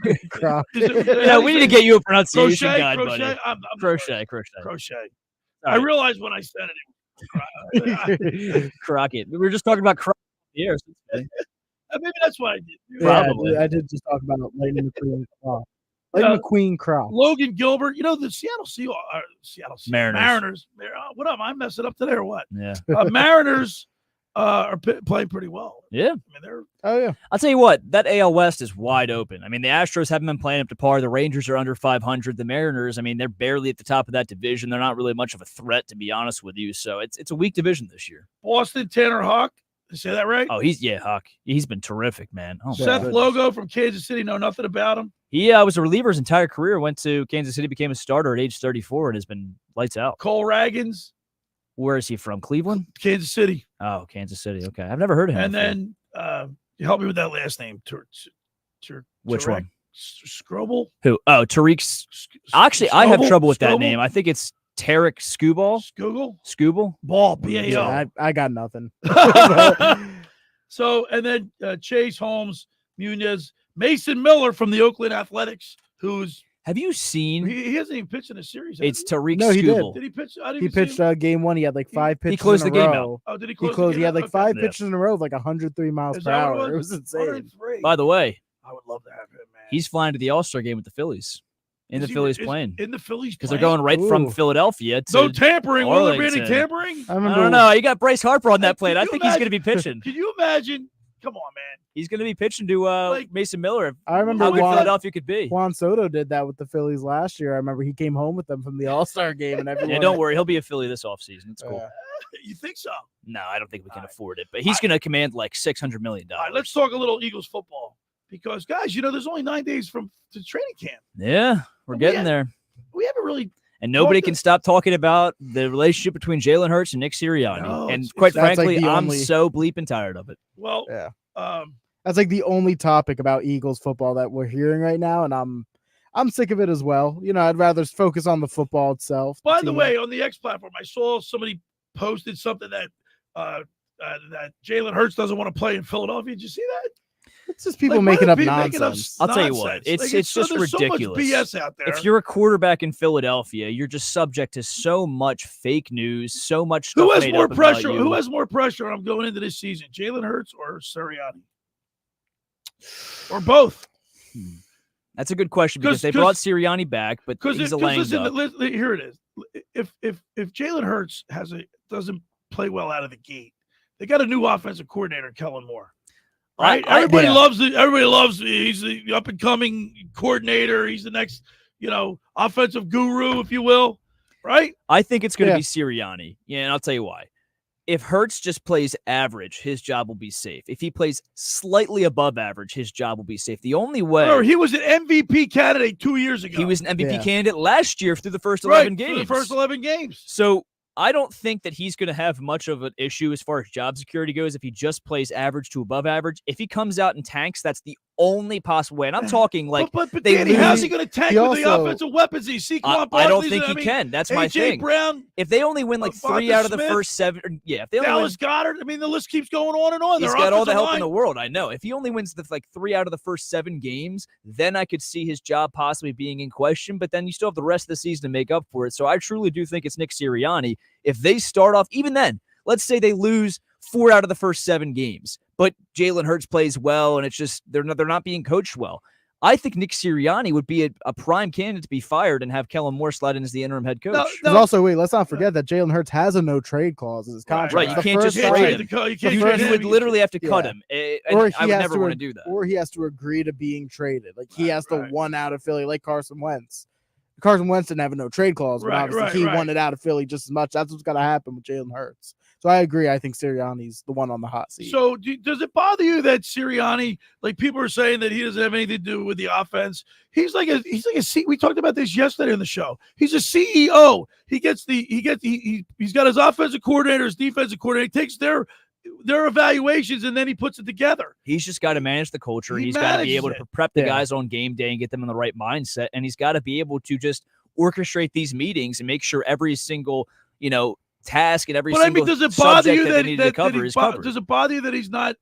Yeah, we need to get you a pronunciation guide, buddy. Crochet. I realized when I said it. Crockett. We were just talking about Crockett. Yeah, maybe that's what I did. Probably. I did just talk about Lightning McQueen Croc. Lightning McQueen Croc. Logan Gilbert. You know, the Seattle Mariners. What up? I mess it up today or what? Yeah. Mariners are playing pretty well. Yeah. I mean, they're. Oh, yeah. I'll tell you what, that AL West is wide open. I mean, the Astros haven't been playing up to par. The Rangers are under 500. The Mariners, I mean, they're barely at the top of that division. They're not really much of a threat, to be honest with you. So it's a weak division this year. Boston, Tanner Houck. Did I say that right? Oh, Houck. He's been terrific, man. Oh, Seth Logo from Kansas City. Know nothing about him. He was a reliever his entire career. Went to Kansas City, became a starter at age 34, and has been lights out. Cole Raggins. Where is he from? Cleveland? Kansas City. Oh, Kansas City. Okay. I've never heard of him. And before. then help me with that last name. Which one? Scrobel? Who? Oh, Tariq. Actually, I have trouble with that Scobel? name. I think it's Tarek Skubal. Scooble? Ball. B-A-O. Yeah, I got nothing. So, and then Chase Holmes, Munez, Mason Miller from the Oakland Athletics, who's. Have you seen? He hasn't even pitched in a series. It's Tariq No, he did. Skubal. Did he pitch? He pitched game one. He had like 5 pitches. He closed in a the game row. out. Oh, did he He close? closed. He had like 5 Yeah. pitches in a row, with like 103 miles Is per that what it hour. It was? was insane. 103. By the way, I would love to have him, man. he's flying to the All-Star game with the Phillies. Is The he- Phillies is- playing. In the Phillies Because they're going right from Ooh. Philadelphia to No tampering. Will there be any Arlington. tampering? I I remember. don't know. You got Bryce Harper on that Can plate. I you think he's going to imagine- be pitching. Can you imagine? Come on, man. He's going to be pitching to Mason Miller. I remember How good Juan- Philadelphia could be. Juan Soto did that with the Phillies last year. I remember he came home with them from the All-Star game, and everyone. Yeah, don't worry. He'll be a Philly this offseason. It's cool. You think so? No, I don't think we can afford it. But he's going to command like $600 million. All right, let's talk a little Eagles football because, guys, there's only 9 days to training camp. Yeah, we're getting there. We haven't really. And nobody can stop talking about the relationship between Jalen Hurts and Nick Sirianni. No, and it's- quite that's like frankly, the I'm only- so bleeping tired of it. Well, Yeah. um, That's like the only topic about Eagles football that we're hearing right now, and I'm sick of it as well. I'd rather focus on the football itself. by the way, on the X platform, I saw somebody posted something that that Jalen Hurts doesn't want to play in Philadelphia. Did you see that? It's just people Like, making why up do people make nonsense. I'll tell you what, nonsense? it's Like, just there's ridiculous. So much BS out there. If you're a quarterback in Philadelphia, you're just subject to so much fake news, so much stuff who has made more up about pressure? you. Who has more pressure on going into this season, Jalen Hurts or Sirianni, or both? That's a good question because they brought Sirianni back, but he's a lame listen, duck. here it is. If Jalen Hurts doesn't play well out of the gate, they got a new offensive coordinator, Kellen Moore. Right? Everybody loves it. Everybody loves it. He's the up and coming coordinator. He's the next, offensive guru, if you will. Right? I think it's going to be Sirianni. Yeah, and I'll tell you why. If Hurts just plays average, his job will be safe. If he plays slightly above average, his job will be safe. The only way. Remember, he was an MVP candidate 2 years ago. He was an MVP candidate last year through the first 11 games. Through the first 11 games. So I don't think that he's going to have much of an issue as far as job security goes if he just plays average to above average. If he comes out and tanks, that's the only possible way. And I'm talking like but they Danny, lose. how's he going to tank with the offensive weapons? He see I don't think he can. That's my A.J. thing. Brown, if they only win like 3 Devonta out of the Smith, first 7, if they only Dallas win, Goddard. I mean, the list keeps going on and on. he's Their got all the offensive help line- in the world. I know. If he only wins the 3 out of the first 7 games, then I could see his job possibly being in question. But then you still have the rest of the season to make up for it. So I truly do think it's Nick Sirianni. If they start off, even then, let's say they lose 4 out of the first 7 games, but Jalen Hurts plays well, and it's just they're not being coached well. I think Nick Sirianni would be a prime candidate to be fired and have Kellen Moore slide in as the interim head coach. Because also, let's not forget that Jalen Hurts has a no trade clause in his contract. Right, you The can't first just line- trade him. You would literally have to cut him. And Or he I would has never want to do that. Or he has to agree to being traded. Like he has to want out of Philly, like Carson Wentz. Carson Wentz didn't have a no trade clause, but obviously he wanted out of Philly just as much. That's what's got to happen with Jalen Hurts. So I agree. I think Sirianni's the one on the hot seat. So does it bother you that Sirianni, like people are saying that he doesn't have anything to do with the offense? He's like a we talked about this yesterday on the show. He's a CEO. He's got his offensive coordinator, his defensive coordinator. He takes their evaluations and then he puts it together. He's just got to manage the culture. He's got to be able to prep the guys on game day and get them in the right mindset. And he's got to be able to just orchestrate these meetings and make sure every single, task and every single does it bother you they need to cover is covered. Does it bother you that he's not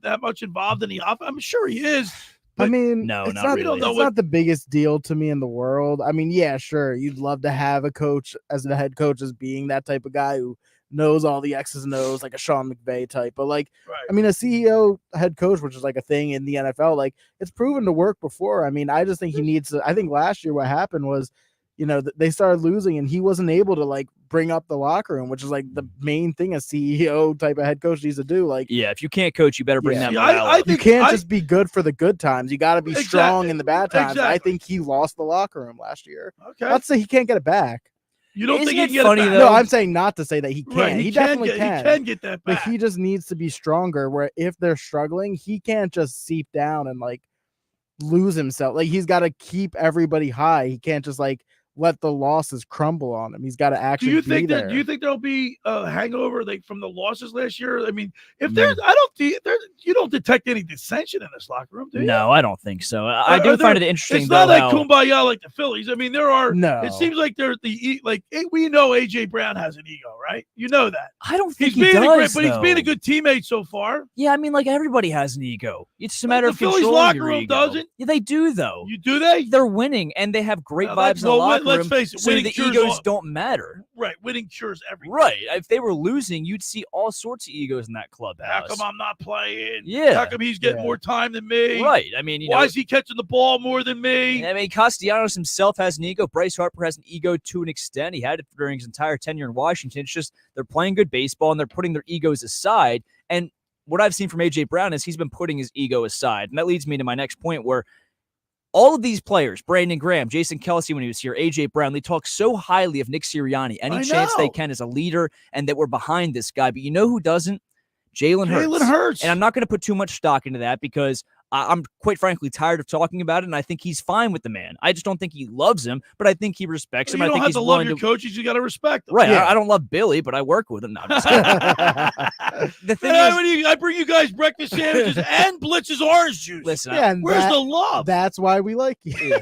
that much involved in the offense? I'm sure he is. I mean, no, it's not not really. It's not the biggest deal to me in the world. I mean, yeah, sure, you'd love to have a coach as the head coach as being that type of guy who knows all the X's and O's, like a Sean McVay type. But like, I mean, a CEO head coach, which is like a thing in the NFL, like it's proven to work before. I mean, I just think he needs to. I think last year what happened was, they started losing and he wasn't able to like bring up the locker room, which is like the main thing a CEO type of head coach needs to do. Like, yeah, if you can't coach, you better bring that morale I up. you can't just be good for the good times. You got to be strong in the bad times. I think he lost the locker room last year. Okay. Not to say he can't get it back. You don't Isn't think he it can get funny, it back? though? No, I'm saying not to say that he can't. Right, he can definitely get, can. He can get that back. But he just needs to be stronger. Where if they're struggling, he can't just seep down and like lose himself. Like he's got to keep everybody high. He can't just like let the losses crumble on him. He's got to actually. Do you think there. Do you think there'll be a hangover like from the losses last year? I mean, if there's, I don't see there. You don't detect any dissension in this locker room, do you? No, I don't think so. I do find it interesting. It's not though, like how- kumbaya like the Phillies. I mean, there are. No. It seems like they're we know AJ Brown has an ego, right? You know that. I don't think he's he being does, but he's being a though. good teammate so far. Yeah, I mean, like everybody has an ego. It's just a matter The of Phillies controlling locker your room ego. doesn't. Yeah, they do though. You do they? They're winning and they have great Well, vibes in the locker room. let's face it, so winning the cures egos all- don't matter. Right, winning cures everything. Right. If they were losing, you'd see all sorts of egos in that How clubhouse. come I'm not playing? Yeah. How come he's getting more time than me? Right. I mean, why is he catching the ball more than me? I mean, Castellanos himself has an ego. Bryce Harper has an ego to an extent. He had it during his entire tenure in Washington. It's just they're playing good baseball and they're putting their egos aside. And what I've seen from AJ Brown is he's been putting his ego aside. And that leads me to my next point where all of these players, Brandon Graham, Jason Kelsey when he was here, AJ Brown, they talk so highly of Nick Sirianni any chance they can as a leader and that we're behind this guy. But you know who doesn't? Jalen Hurts. Jalen Hurts. And I'm not going to put too much stock into that because I'm quite frankly tired of talking about it, and I think he's fine with the man. I just don't think he loves him, but I think he respects him. You I don't think have he's to love willing your to coaches. You got to respect them. Right. I don't love Billy, but I work with him. No, I'm just kidding. The thing is, I bring you guys breakfast sandwiches and Blitz's orange juice. Listen, where's the love? That's why we like you.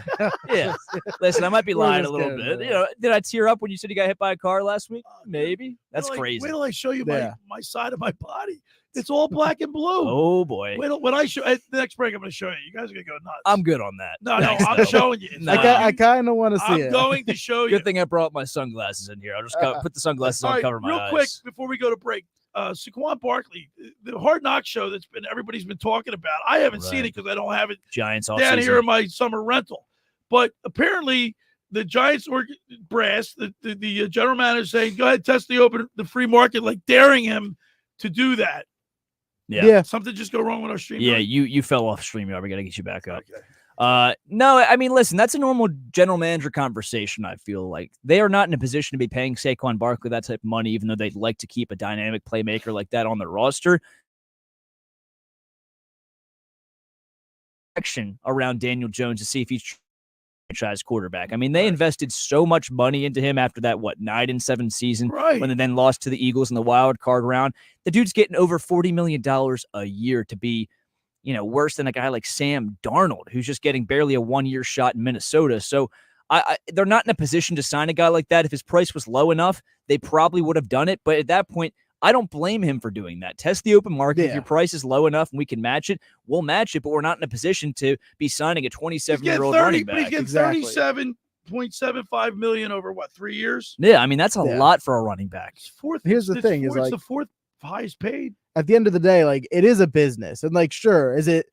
Yeah. Listen, I might be We're lying a just little kidding, bit. Did I tear up when you said you got hit by a car last week? Maybe. That's crazy. Wait till I show you Yeah. my side of my body. It's all black and blue. Oh boy. Wait till, when I show at the next break, I'm going to show you. You guys are going to go nuts. I'm good on that. No, Thanks, I'm though. showing you. It's I kind of want to see I'm it. going to show you. Good thing I brought my sunglasses in here. I'll just put the sunglasses All on, right, cover my real eyes. quick before we go to break, Saquon Barkley, the Hard Knock show everybody's been talking about. I haven't seen Right. it because I don't have it Giants down offseason. here in my summer rental. But apparently, the Giants brass, the general manager saying, "Go ahead, test the free market," like daring him to do that. Yeah. Something just go wrong with our stream. Yeah, you fell off StreamYard. We got to get you back up. No, I mean, listen, that's a normal general manager conversation, I feel like. They are not in a position to be paying Saquon Barkley that type of money, even though they'd like to keep a dynamic playmaker like that on their roster. Action around Daniel Jones to see if he's franchise quarterback. I mean, they invested so much money into him after that, 9-7 season, when they then lost to the Eagles in the wild card round. The dude's getting over $40 million a year to be, worse than a guy like Sam Darnold, who's just getting barely a 1-year shot in Minnesota. So they're not in a position to sign a guy like that. If his price was low enough, they probably would have done it. But at that point, I don't blame him for doing that. Test the open market. If your price is low enough and we can match it, we'll match it. But we're not in a position to be signing a 27-year-old running back. But he's getting $37.75 million over 3 years? Yeah, I mean, that's a lot for a running back. Here's the thing: it's the fourth highest paid. At the end of the day, like it is a business, and like, sure, is it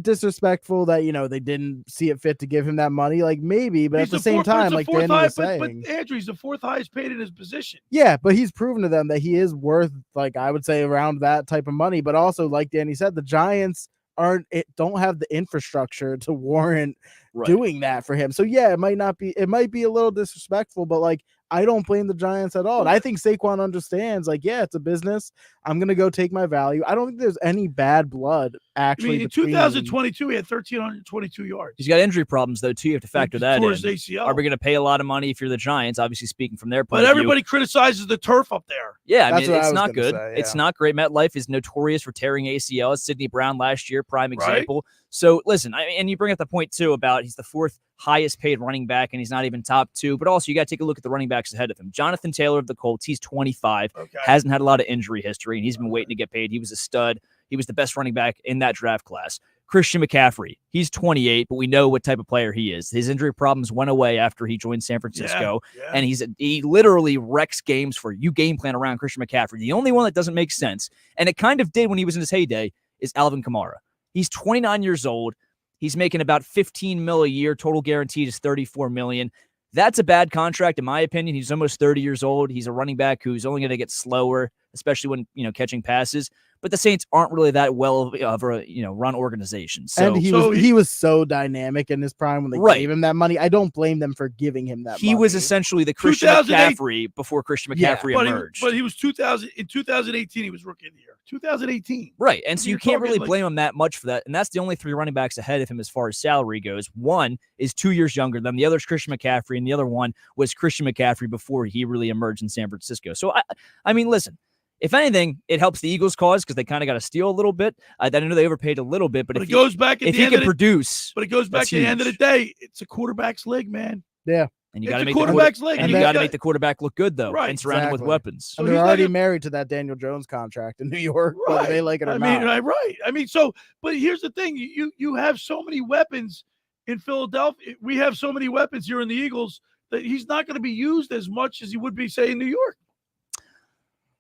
disrespectful that they didn't see it fit to give him that money? Like maybe, but at the same time, like Danny was saying, but Andrew, he's the fourth highest paid in his position. yeah, but he's proven to them that he is worth, like, I would say, around that type of money. But also, like Danny said, the Giants don't have the infrastructure to warrant doing that for him. So yeah, it might be a little disrespectful, but like, I don't blame the Giants at all. And I think Saquon understands, like, yeah, it's a business. I'm going to go take my value. I don't think there's any bad blood, actually. in 2022, he had 1,322 yards. He's got injury problems, though, too. You have to factor that in. Tore his ACL. Are we going to pay a lot of money if you're the Giants? Obviously, speaking from their point of view. But everybody criticizes the turf up there. Yeah, I mean, it's not good. It's not great. MetLife is notorious for tearing ACLs. Sidney Brown last year, prime example. So, listen, and you bring up the point, too, about he's the fourth highest paid running back, and he's not even top 2. But also, you got to take a look at the running backs ahead of him. Jonathan Taylor of the Colts, he's 25, hasn't had a lot of injury history, and he's been waiting to get paid. He was a stud. He was the best running back in that draft class. Christian McCaffrey. He's 28, but we know what type of player he is. His injury problems went away after he joined San Francisco, and he literally wrecks games for you. Game plan around Christian McCaffrey. The only one that doesn't make sense, and it kind of did when he was in his heyday, is Alvin Kamara. He's 29 years old. He's making about $15 million a year. Total guaranteed is $34 million. That's a bad contract, in my opinion. He's almost 30 years old. He's a running back who's only going to get slower, especially when catching passes. But the Saints aren't really that well of a run organization. So, and he was so dynamic in his prime when they gave him that money. I don't blame them for giving him that. He was essentially the Christian McCaffrey before Christian McCaffrey emerged. But he was 2018. He was rookie of the year. 2018. Right, and so you can't really blame him that much for that. And that's the only 3 running backs ahead of him as far as salary goes. One is 2 years younger than the other is Christian McCaffrey, and the other one was Christian McCaffrey before he really emerged in San Francisco. So I mean, listen. If anything, it helps the Eagles' cause because they kind of got to steal a little bit. I know they overpaid a little bit, but if it goes back at if the he end can of the, produce, but it goes back to the end of the day. It's a quarterback's league, man. Yeah, and you got to make quarterback's league, and you got to make the quarterback look good though, and surround him with weapons. And they're already married to that Daniel Jones contract in New York, whether they like it or not. Right. I mean, but here's the thing: you have so many weapons in Philadelphia. We have so many weapons here in the Eagles that he's not going to be used as much as he would be, say, in New York.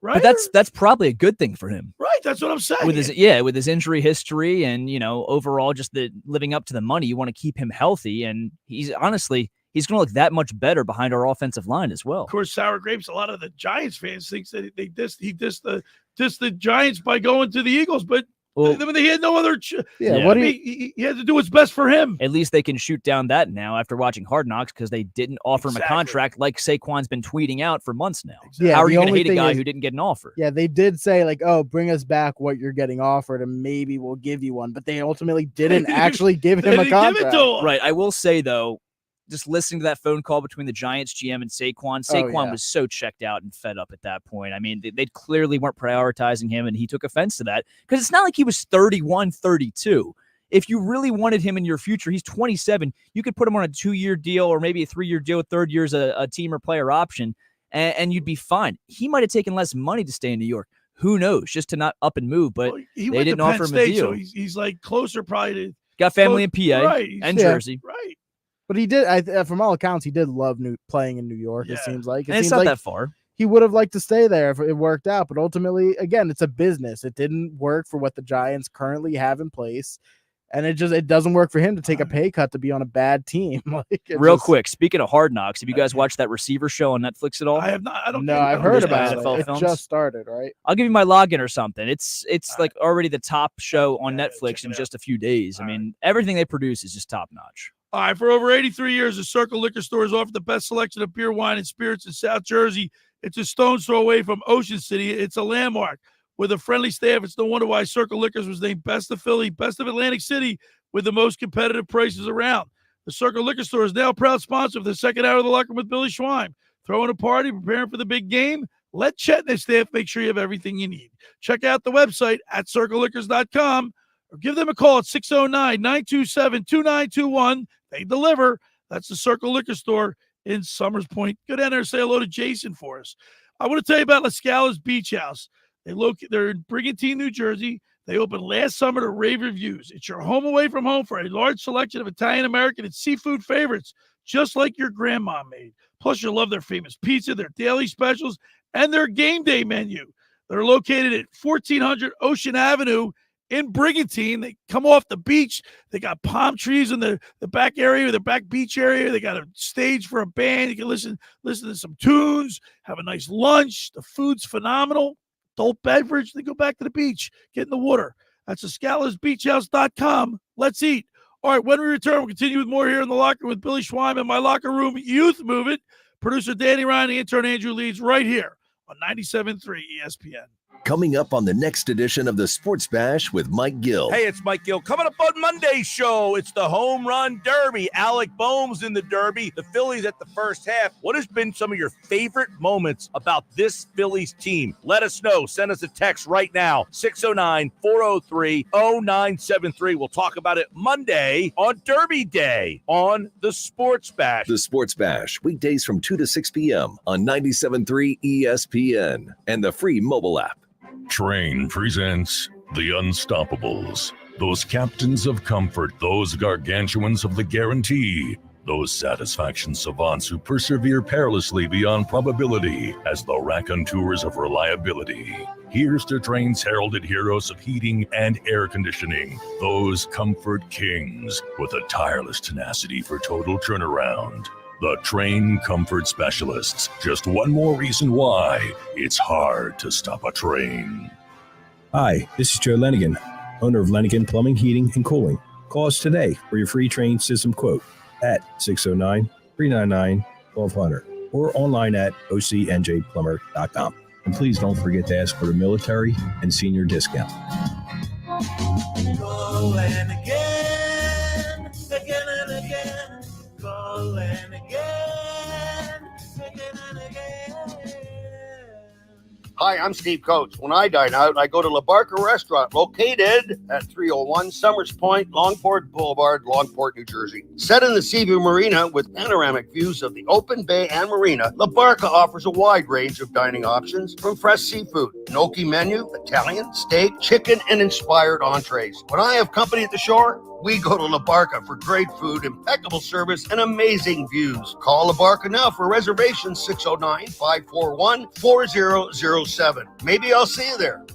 Right? But that's probably a good thing for him. Right, that's what I'm saying. With his injury history and overall just the living up to the money, you want to keep him healthy, and he's going to look that much better behind our offensive line as well. Of course, sour grapes. A lot of the Giants fans think that he dissed the Giants by going to the Eagles, but he had no other. He had to do what's best for him. At least they can shoot down that now after watching Hard Knocks because they didn't offer him a contract like Saquon's been tweeting out for months now. Yeah, how are you going to hate a guy who didn't get an offer? Yeah, they did say bring us back what you're getting offered and maybe we'll give you one, but they ultimately didn't actually give him a contract. Right. I will say though, just listening to that phone call between the Giants GM and Saquon was so checked out and fed up at that point. I mean, they clearly weren't prioritizing him, and he took offense to that because it's not like he was 31, 32. If you really wanted him in your future, he's 27. You could put him on a 2-year deal or maybe a 3-year deal. Third year is a team or player option, and you'd be fine. He might have taken less money to stay in New York. Who knows? Just to not up and move, but they didn't offer him a deal. So he's like closer probably to got family in PA and Jersey. Right. But he did, from all accounts, he did love playing in New York, it seems like. And it's not that far. He would have liked to stay there if it worked out. But ultimately, again, it's a business. It didn't work for what the Giants currently have in place. And it doesn't work for him to take a pay cut to be on a bad team. Real quick, speaking of Hard Knocks, have you guys watched that receiver show on Netflix at all? I have not. I don't know. I've heard about it. It just started, right? I'll give you my login or something. It's like already the top show on Netflix in just a few days. I mean, everything they produce is just top notch. All right, for over 83 years, the Circle Liquor Store has offered the best selection of beer, wine, and spirits in South Jersey. It's a stone's throw away from Ocean City. It's a landmark. With a friendly staff, it's no wonder why Circle Liquors was named Best of Philly, Best of Atlantic City, with the most competitive prices around. The Circle Liquor Store is now a proud sponsor of the second hour of the Locker Room with Billy Schweim. Throwing a party, preparing for the big game? Let Chet and his staff make sure you have everything you need. Check out the website at circleliquors.com or give them a call at 609-927-2921. They deliver. That's the Circle Liquor Store in Summers Point. Go down there and say hello to Jason for us. I want to tell you about La Scala's Beach House. They're in Brigantine, New Jersey. They opened last summer to rave reviews. It's your home away from home for a large selection of Italian, American, and seafood favorites, just like your grandma made. Plus, you'll love their famous pizza, their daily specials, and their game day menu. They're located at 1400 Ocean Avenue in Brigantine. They come off the beach. They got palm trees in the back area, the back beach area. They got a stage for a band. You can listen to some tunes, have a nice lunch. The food's phenomenal. Adult beverage. Then go back to the beach, get in the water. That's escalasbeachhouse.com. Let's eat. All right, when we return, we'll continue with more here in the locker with Billy Schweim and my locker room youth movement. Producer Danny Ryan, the intern Andrew Leeds, right here on 97.3 ESPN. Coming up on the next edition of the Sports Bash with Mike Gill. Hey, it's Mike Gill. Coming up on Monday's show, it's the Home Run Derby. Alec Boehm's in the Derby. The Phillies at the first half. What has been some of your favorite moments about this Phillies team? Let us know. Send us a text right now, 609-403-0973. We'll talk about it Monday on Derby Day on the Sports Bash. The Sports Bash, weekdays from 2 to 6 p.m. on 97.3 ESPN and the free mobile app. Train presents The Unstoppables. Those captains of comfort, those gargantuans of the guarantee, those satisfaction savants who persevere perilously beyond probability as the raconteurs of reliability. Here's to Train's heralded heroes of heating and air conditioning, those comfort kings with a tireless tenacity for total turnaround. The Train Comfort Specialists. Just one more reason why it's hard to stop a train. Hi, this is Joe Lenigan, owner of Lenigan Plumbing, Heating, and Cooling. Call us today for your free Train system quote at 609-399-1200 or online at ocnjplumber.com. And please don't forget to ask for the military and senior discount. Call and again, again and again. Call and again, again and again. Hi, I'm Steve Coates. When I dine out, I go to La Barca Restaurant, located at 301 Summers Point, Longport Boulevard, Longport, New Jersey. Set in the Seaview Marina with panoramic views of the open bay and marina, La Barca offers a wide range of dining options from fresh seafood, gnocchi menu, Italian, steak, chicken, and inspired entrees. When I have company at the shore, we go to La Barca for great food, impeccable service, and amazing views. Call La Barca now for reservations, 609-541-4007. Maybe I'll see you there.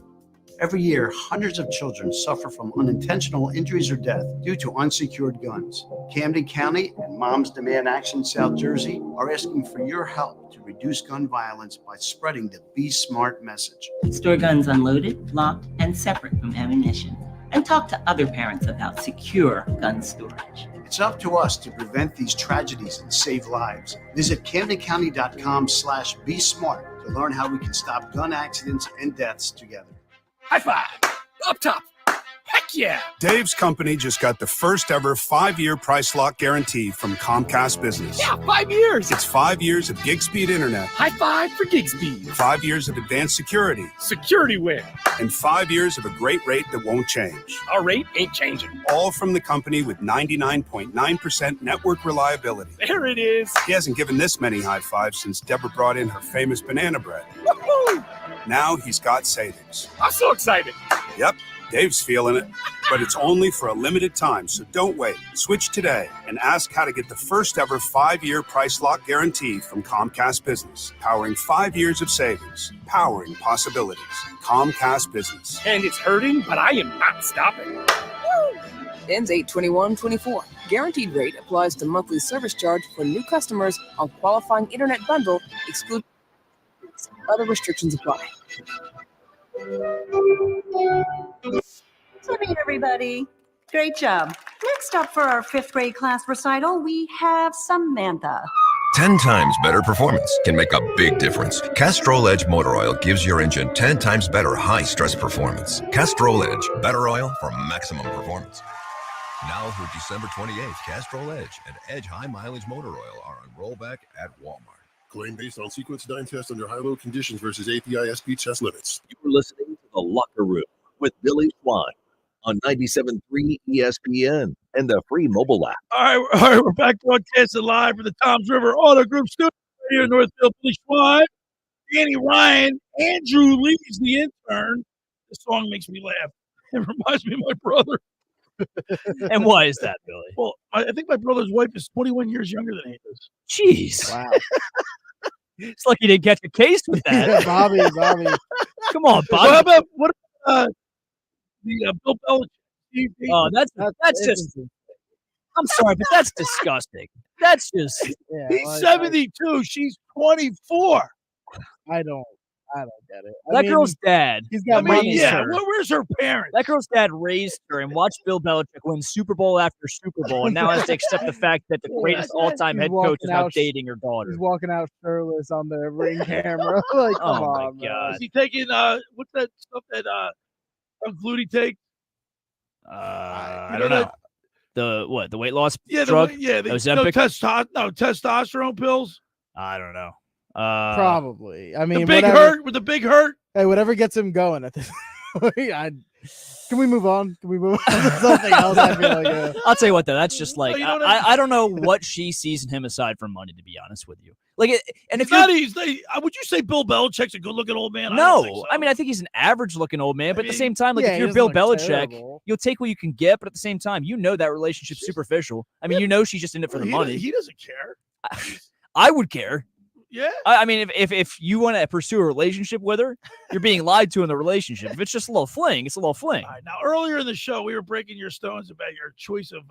Every year, hundreds of children suffer from unintentional injuries or death due to unsecured guns. Camden County and Moms Demand Action South Jersey are asking for your help to reduce gun violence by spreading the Be Smart message. Store guns unloaded, locked, and separate from ammunition. And talk to other parents about secure gun storage. It's up to us to prevent these tragedies and save lives. Visit CamdenCounty.com/Be Smart to learn how we can stop gun accidents and deaths together. High five! Up top! Heck yeah! Dave's company just got the first ever 5-year price lock guarantee from Comcast Business. Yeah, 5 years! It's 5 years of gig speed internet. High five for gig speed. 5 years of advanced security. Security where? And 5 years of a great rate that won't change. Our rate ain't changing. All from the company with 99.9% network reliability. There it is. He hasn't given this many high fives since Deborah brought in her famous banana bread. Woohoo! Now he's got savings. I'm so excited. Yep. Dave's feeling it, but it's only for a limited time, so don't wait. Switch today and ask how to get the first ever 5-year price lock guarantee from Comcast Business. Powering 5 years of savings, powering possibilities. Comcast Business. And it's hurting, but I am not stopping. Ends 8/21/24. Guaranteed rate applies to monthly service charge for new customers on qualifying internet bundle, exclude other restrictions apply. Good evening, everybody. Great job. Next up for our 5th grade class recital, we have Samantha. 10 times better performance can make a big difference. Castrol Edge Motor Oil gives your engine 10 times better high-stress performance. Castrol Edge, better oil for maximum performance. Now through December 28th, Castrol Edge and Edge High Mileage Motor Oil are on rollback at Walmart. Claim based on sequence dyne test under high-load conditions versus API SP test limits. You're listening to The Locker Room with Billy Schweim on 97.3 ESPN and the free mobile app. All right, we're back broadcasting live from the Toms River Auto Group studio here in Northfield. Billy Schweim, Danny Ryan, Andrew Leeds, the intern. This song makes me laugh. It reminds me of my brother. And why is that, Billy? Well, I think my brother's wife is 21 years younger than he is. Jeez. Wow. It's like you didn't catch a case with that. Yeah, Bobby. Come on, So Bobby. how about the Bill Belichick? Oh, that's just. I'm sorry, but that's disgusting. That's just. He's 72. She's 24. I don't get it. That girl's dad. He's got money. Yeah, where's her parents? That girl's dad raised her and watched Bill Belichick win Super Bowl after Super Bowl, and now has to accept the fact that the greatest all-time He's head coach is walking now out- dating her daughter. He's walking out shirtless on the ring camera. Like, come Oh, my on, man. God. Is he taking what's that stuff that Uncle Flutie takes? I don't know. The weight loss Yeah, drug? the Ozempic? testosterone pills. I don't know. Probably. I mean, The big whatever. hurt with the big hurt. Hey, whatever gets him going at this point. Can we move on? Can we move on to something else? I feel like, I'll tell you what, though. That's just like, No, I don't know what she sees in him aside from money, to be honest with you. Like, and if would you say Bill Belichick's a good-looking old man? No, I mean, I think he's an average-looking old man, but at the same time, like, if you're Bill Belichick, you'll take what you can get, but at the same time, that relationship's superficial. I mean, she's just in it for the money. He doesn't care. I would care. Yeah. I mean, if you want to pursue a relationship with her, you're being lied to in the relationship. If it's just a little fling, it's a little fling. All right, now, earlier in the show, we were breaking your stones about your choice of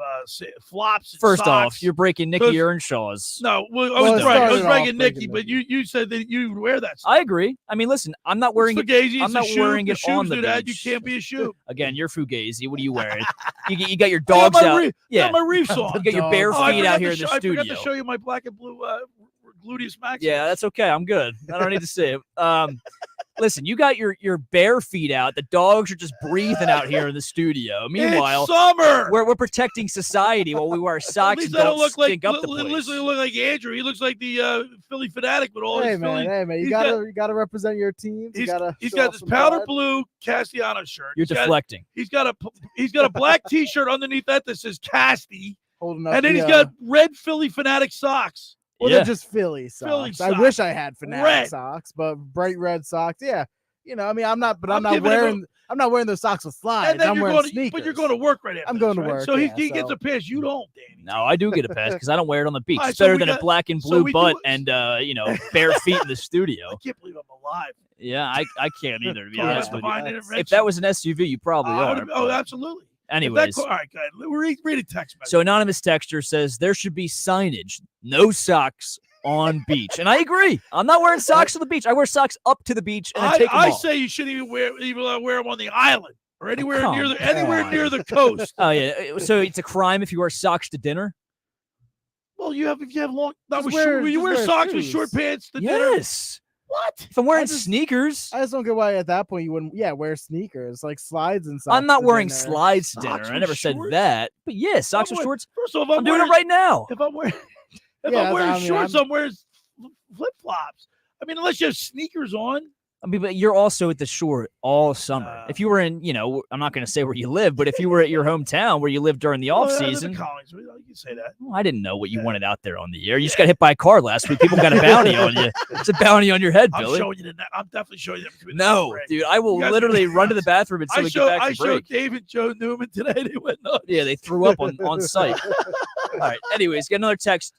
flops and First socks. off, you're breaking Nikki Earnshaw's. No, I was breaking Nikki, but you said that you would wear that stuff. I agree. I mean, listen, I'm not wearing it. I'm not wearing it on the beach. You can't be a shoe. Again, you're fugazi. What are you wearing? you got your dogs out. Got my reefs on. You got your bare feet out here in the studio. I forgot to show you my black and blue gluteus maximus. Yeah, that's okay. I'm good. I don't need to see it. Listen, you got your bare feet out. The dogs are just breathing out here in the studio. Meanwhile, it's summer. We're protecting society while we wear socks and don't stink up the place. At least I look like Andrew. He looks like the Philly fanatic with all his Philly. Hey man, you gotta represent your team. He's got this powder blue Castellano shirt. You're deflecting. He's got a black T-shirt underneath that says Casti, holding up. And then he's got red Philly fanatic socks. Well, they're just Philly socks. Philly socks. I wish I had fanatic socks, but bright red socks. Yeah, I mean, I'm not wearing those socks with slides. I'm wearing sneakers. But you're going to work right after. I'm going this, to work. So he gets a pass. You don't, Danny. No, I do get a pass because I don't wear it on the beach. Right, it's better than a black and blue butt and bare feet in the studio. I can't believe I'm alive. Yeah, I can't either. To be honest with you. If that was an SUV, you probably are. Oh, absolutely. Anyways, all right, good. Read a text message. So anonymous texter says there should be signage: no socks on beach, and I agree. I'm not wearing socks on the beach. I wear socks up to the beach and I take them off. Say you shouldn't even wear them on the island or anywhere near the coast. Oh yeah, so it's a crime if you wear socks to dinner. Well, if you have long, you wear socks with short pants to dinner. Yes. What? If I'm wearing sneakers, I just don't get why at that point you wouldn't. Yeah, wear sneakers like slides and socks. I'm not wearing slides to dinner. I never said that. But yeah, socks with shorts. First of all, I'm doing it right now. If I'm wearing shorts, I'm wearing flip flops. I mean, unless you have sneakers on. I mean, but you're also at the shore all summer. If you were in, I'm not going to say where you live, but if you were at your hometown where you lived during the off season, you can say that. Well, I didn't know what you wanted out there on the air. You just got hit by a car last week. People got a bounty on you. It's a bounty on your head, Billy. I'm definitely showing you. No, dude, I will literally run to the bathroom until we get back to break. I showed Dave and Joe Newman today. They went nuts. Yeah, they threw up on site. All right. Anyways, get another text.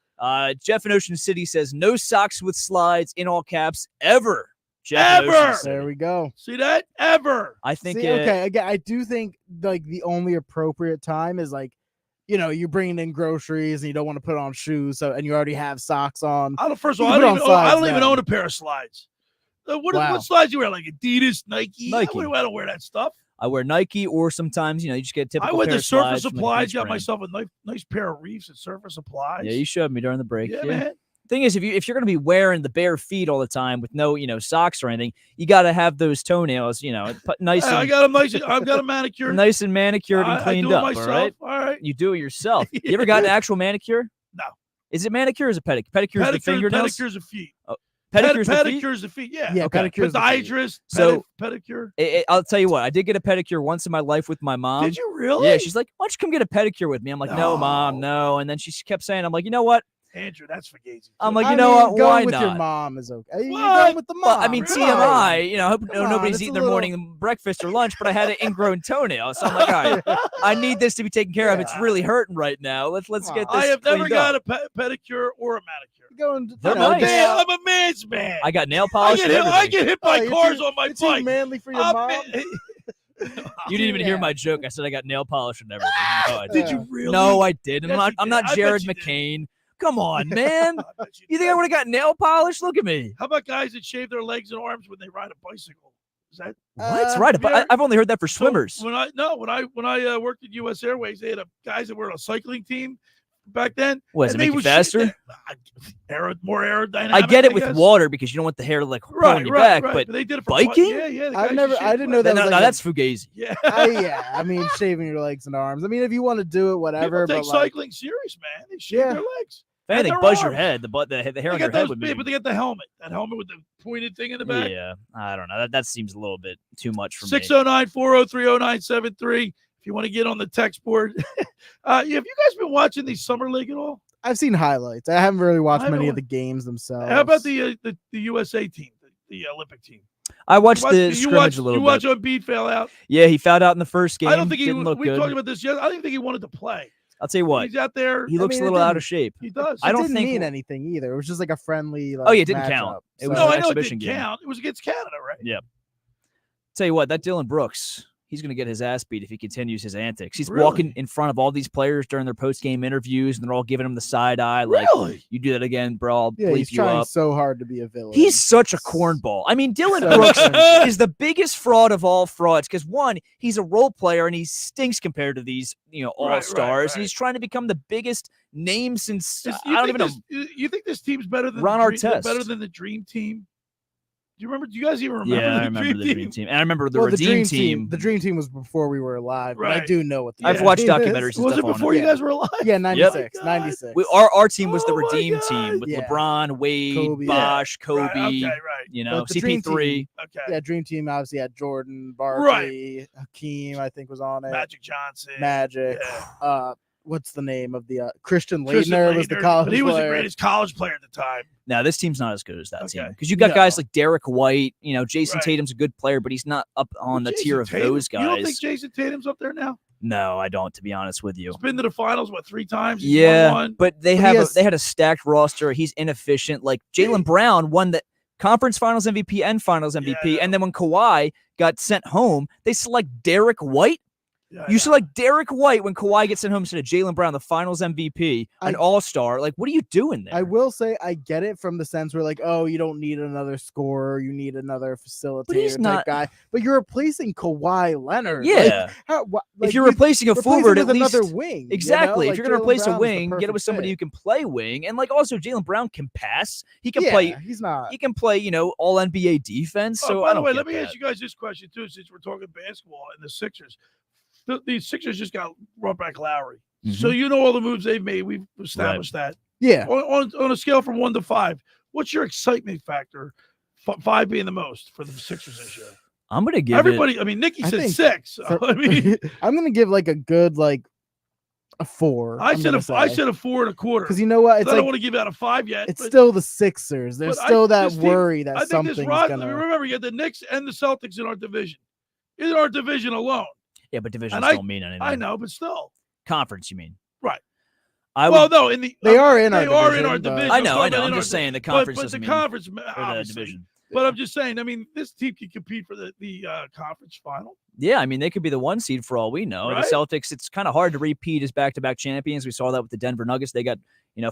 Jeff in Ocean City says no socks with slides in all caps ever. Ever. There we go. See that? Ever. I think. Okay. Again, I do think like the only appropriate time is like, you're bringing in groceries and you don't want to put on shoes, and you already have socks on. First of all, I don't even own a pair of slides. What slides you wear? Like Adidas, Nike? I don't wear that stuff. I wear Nike, or sometimes you just get a typical. I went to Surface Supplies, got myself a nice pair of reefs at Surface Supplies. Yeah, you showed me during the break. Yeah, man. Thing is, if you're going to be wearing the bare feet all the time with no socks or anything, you got to have those toenails nice. I got them nice. I've got a manicure, nice and manicured and cleaned up. Myself. All right, you do it yourself. You ever got an actual manicure? No. Is it manicure or is it pedicure? Pedicure is the fingernails. Pedicures of feet. Oh, pedicures of feet. Yeah. Okay. Podiatrist. So pedicure. I'll tell you what. I did get a pedicure once in my life with my mom. Did you really? Yeah. She's like, "Why don't you come get a pedicure with me?" I'm like, "No, Mom, no." And then she kept saying, "I'm like, you know what? Andrew, that's fugazi. I'm like, what? Why with not? Your mom is okay. You're What? going with the mom. Well, I mean, really? TMI. I hope nobody's eating their morning breakfast or lunch, but I had an ingrown toenail, so I'm like, all right, I need this to be taken care of. It's really hurting right now. Let's get this. I have never cleaned got up. a pedicure or a manicure. They're nice. I'm a man's man. I got nail polish. I get hit by cars on my bike. Too manly for your mom. You didn't even hear my joke. I said I got nail polish and everything. No, Did you really? No, I didn't. Yes, I'm not Jared McCain. Come on, man. You think I would have got nail polish? Look at me. How about guys that shave their legs and arms when they ride a bicycle? Is that what? I've only heard that for swimmers. So when I worked at U.S. Airways, they had guys that were on a cycling team back then. What, does it make you faster? More aerodynamic. I get it with water because you don't want the hair to like pull on your back, but they did it for biking? Yeah. I didn't know that. No, that's fugazi. Yeah. I mean, shaving your legs and arms. I mean, if you want to do it, whatever. People take cycling serious, man. They shave their legs. If anything, their buzz your arms. head. The hair on your head would be. But they got the helmet. That helmet with the pointed thing in the back. Yeah, I don't know. That seems a little bit too much for me. 609-403-0973. If you want to get on the text board. Have you guys been watching the Summer League at all? I've seen highlights. I haven't really watched many of the games themselves. How about the USA team, the Olympic team? I watched the scrimmage a little bit. You watch Embiid fail out? Yeah, he fouled out in the first game. I don't think didn't look we good. talked about this yesterday. I didn't think he wanted to play. I'll tell you what. He's out there. He looks a little out of shape. He does. I don't didn't think mean anything either. It was just like a friendly. Oh, yeah, it didn't count. matchup. It was No, an I know it exhibition didn't game. count. It was against Canada, right? Yep. Tell you what, that Dylan Brooks, he's going to get his ass beat if he continues his antics. He's Really? walking in front of all these players during their post-game interviews, and they're all giving him the side eye. Like, Really? you do that again, bro, I'll Yeah, bleep he's you trying up. so hard to be a villain. He's such a cornball. I mean, Dylan So Brooks cringy. is the biggest fraud of all frauds because, one, he's a role player and he stinks compared to these, all-stars. And he's trying to become the biggest name since, I don't even know. You think this team's better than Ron the Dream, Artest. better than the Dream Team? Do you remember? Do you guys even remember? Yeah, the I remember Dream the Dream Team. And I remember the Well, Redeem Team. The Dream Team was before we were alive. But I Right. do know what the I've Dream watched Team is. documentaries and Was stuff it on before it. you guys were alive? Yeah, 96. Yep. 96. Our team was the Oh my Redeem God. Team with Yeah. LeBron, Wade, Kobe. Bosh, Kobe, Right, okay, right. But the Dream CP3. Team- Okay. Yeah, Dream Team obviously had Jordan, Barkley, Hakeem, I think was on it. Magic Johnson. Magic. Yeah. What's the name of the Christian Christian Laettner was the Laettner, college but he was the player. greatest college player at the time. Now, this team's not as good as that Okay. team because you got No. guys like Derek White. Jason Right. Tatum's a good player, but he's not up on the Jason tier of Tatum- those guys. You don't think Jason Tatum's up there now? No, I don't, to be honest with you. He's been to the finals, 3 times? He's Yeah, won one. but they But have he has- they had a stacked roster. He's inefficient. Like Jaylen Brown won the conference finals MVP and finals MVP, Yeah, I and then when Kawhi got sent home, they select Derek White. Yeah, You select Derek White when Kawhi gets sent home instead of Jaylen Brown, the finals MVP, an all-star. Like, what are you doing there? I will say I get it from the sense where like, oh, you don't need another scorer, you need another facilitator type not- guy, but you're replacing Kawhi Leonard. Yeah. Like, how, if you're replacing a replace forward, him at with least another wing. Exactly. You know? If you're Like, going to replace Jaylen a Brown's the wing, get it perfect with somebody fit. who can play wing. And like also Jaylen Brown can pass. He can Yeah, play. he's not. He can play. All NBA defense. So by I the don't way, get let me that. ask you guys this question too, since we're talking basketball and the Sixers. The Sixers just got brought back Lowry, so you know all the moves they've made. We've established that. Yeah. On a scale from 1 to 5, what's your excitement factor? 5 being the most for the Sixers this year. I'm going to give everybody. it. I mean, Nikki I said think 6. So, for- I mean, I'm gonna give like a good a 4. I said a 4 1/4 because you know what? It's I don't like want to give out a 5 yet. it's but- still the Sixers. There's but still that this team- worry I that think something's this roster. gonna. Remember, you had the Knicks and the Celtics in our division. In our division alone. Yeah, but divisions And don't mean anything. I know, but still. Conference, you mean? Right. I Well, would, no, in the They are in they our are division, in our but- division. I know. talking about I'm in just our- saying the conference but doesn't the mean conference, or the obviously. division. But I'm just saying. I mean, this team can compete for the conference final. Yeah, I mean, they could be the 1 seed for all we know. Right. The Celtics, it's kind of hard to repeat as back-to-back champions. We saw that with the Denver Nuggets. They got,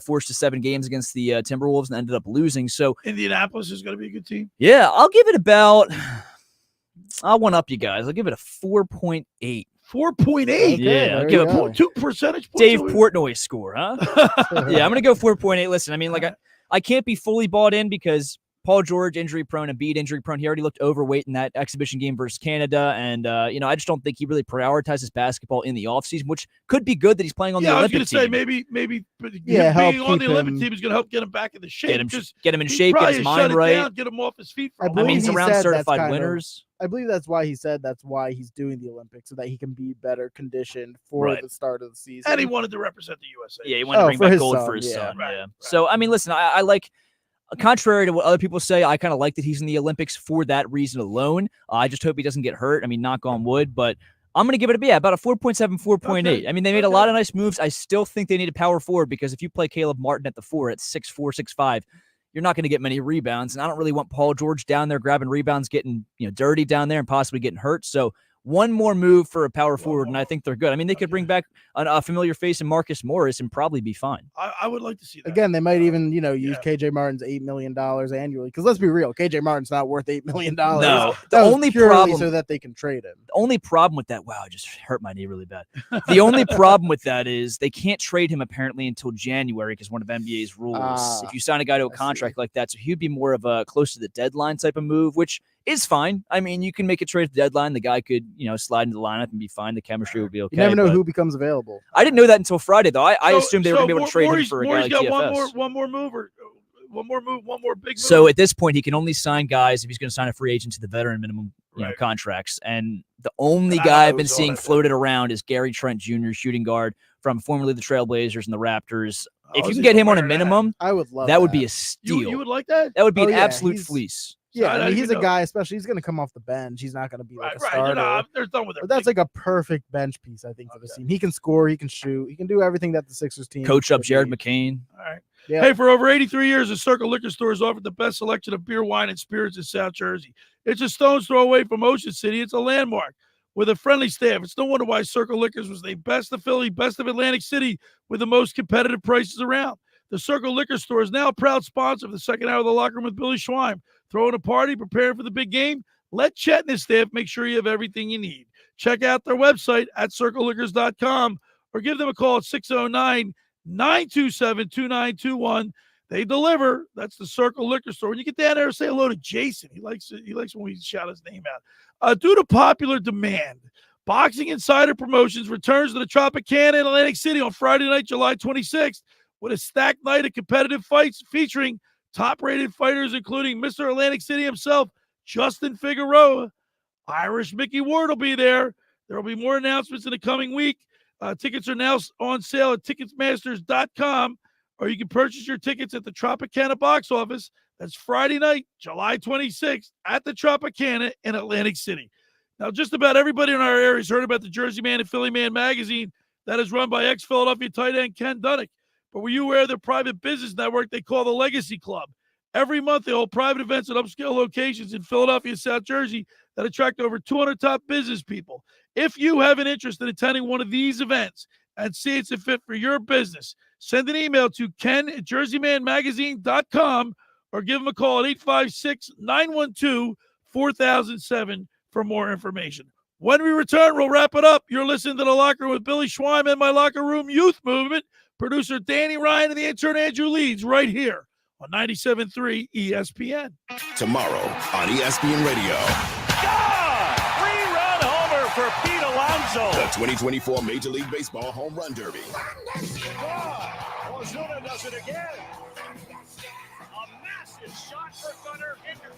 forced to 7 games against the Timberwolves and ended up losing. So, Indianapolis is going to be a good team. yeah, I'll give it about – I'll one-up you guys. I'll give it a 4.8. 4.8. Yeah, I'll give it 2 percentage points. Dave Portnoy score, huh? Yeah, I'm going to go 4.8. Listen, I mean, I can't be fully bought in because Paul George injury prone and Embiid injury prone. He already looked overweight in that exhibition game versus Canada. And, I just don't think he really prioritizes basketball in the offseason, which could be good that he's playing on the I was Olympic going to say team. maybe Yeah, help being on the keep Olympic him- team is going to help get him back in the shape. Get him in he shape, get probably his shut mind it right. down, get him off his feet. For I a while. believe he's he around said that's certified kind of- winners. I believe that's why he said that's why he's doing the Olympics, so that he can be better conditioned for Right. the start of the season. And he wanted to represent the USA. Yeah, he wanted to bring for back his gold son, for his yeah. son. Right, Yeah. right. So, I mean, listen, I like, contrary to what other people say, I kind of like that he's in the Olympics for that reason alone. I just hope he doesn't get hurt. I mean, knock on wood, but I'm going to give it about a 4.7, 4.8. Okay. I mean, they made a lot of nice moves. I still think they need a power forward because if you play Caleb Martin at the 4 at 6'4", 6'5", you're not going to get many rebounds. And I don't really want Paul George down there grabbing rebounds, getting dirty down there and possibly getting hurt. So one more move for a power forward, and I think they're good. I mean, they could bring back a familiar face in Marcus Morris and probably be fine. I would like to see that. Again, they might even use KJ Martin's $8 million annually. Because let's be real, KJ Martin's not worth $8 million. No, That the was only purely problem so that they can trade him. The only problem with that, wow, it just hurt my knee really bad. The only problem with that is they can't trade him apparently until January because one of NBA's rules. If you sign a guy to a contract like that, so he'd be more of a close to the deadline type of move, which is fine. I mean, you can make a trade at the deadline. The guy could, slide into the lineup and be fine. The chemistry would be okay. You never know who becomes available. I didn't know that until Friday, though. I assumed they were going to be able to trade him for a guy like DFS. One more big move. So at this point, he can only sign guys if he's going to sign a free agent to the veteran minimum contracts. And the only guy I've been seeing floated around is Gary Trent Jr., shooting guard from formerly the Trailblazers and the Raptors. If you can get him on a minimum, I would love that. Would be a steal. You would like that? That would be an absolute fleece. Yeah, I mean, he's a guy, especially he's going to come off the bench. He's not going to be like a starter. They're done with it. But that's like a perfect bench piece, I think, for the team. He can score, he can shoot, he can do everything that the Sixers team. Coach up Jared McCain. All right. Yeah. Hey, for over 83 years, the Circle Liquor Store has offered the best selection of beer, wine, and spirits in South Jersey. It's a stone's throw away from Ocean City. It's a landmark with a friendly staff. It's no wonder why Circle Liquors was named best of Philly, best of Atlantic City, with the most competitive prices around. The Circle Liquor Store is now a proud sponsor of the second hour of the Locker Room with Billy Schweim. Throwing a party, preparing for the big game? Let Chet and his staff make sure you have everything you need. Check out their website at circleliquors.com or give them a call at 609-927-2921. They deliver. That's the Circle Liquor Store. When you get down there, say hello to Jason. He likes when we shout his name out. Due to popular demand, Boxing Insider Promotions returns to the Tropicana in Atlantic City on Friday night, July 26th, with a stacked night of competitive fights featuring top-rated fighters, including Mr. Atlantic City himself, Justin Figueroa. Irish Mickey Ward will be there. There will be more announcements in the coming week. Tickets are now on sale at Ticketmasters.com, or you can purchase your tickets at the Tropicana box office. That's Friday night, July 26th, at the Tropicana in Atlantic City. Now, just about everybody in our area has heard about the Jersey Man and Philly Man magazine that is run by ex-Philadelphia tight end Ken Dunick. But were you aware of their private business network they call the Legacy Club? Every month, they hold private events at upscale locations in Philadelphia and South Jersey that attract over 200 top business people. If you have an interest in attending one of these events and see it's a fit for your business, send an email to ken@jerseymanmagazine.com or give them a call at 856-912-4007 for more information. When we return, we'll wrap it up. You're listening to The Locker Room with Billy Schweim and my Locker Room Youth Movement. Producer Danny Ryan and the intern Andrew Leeds right here on 97.3 ESPN. Tomorrow on ESPN Radio. Three-run homer for Pete Alonso. The 2024 Major League Baseball Home Run Derby. Ozuna does it again. A massive shot for Gunnar Henderson.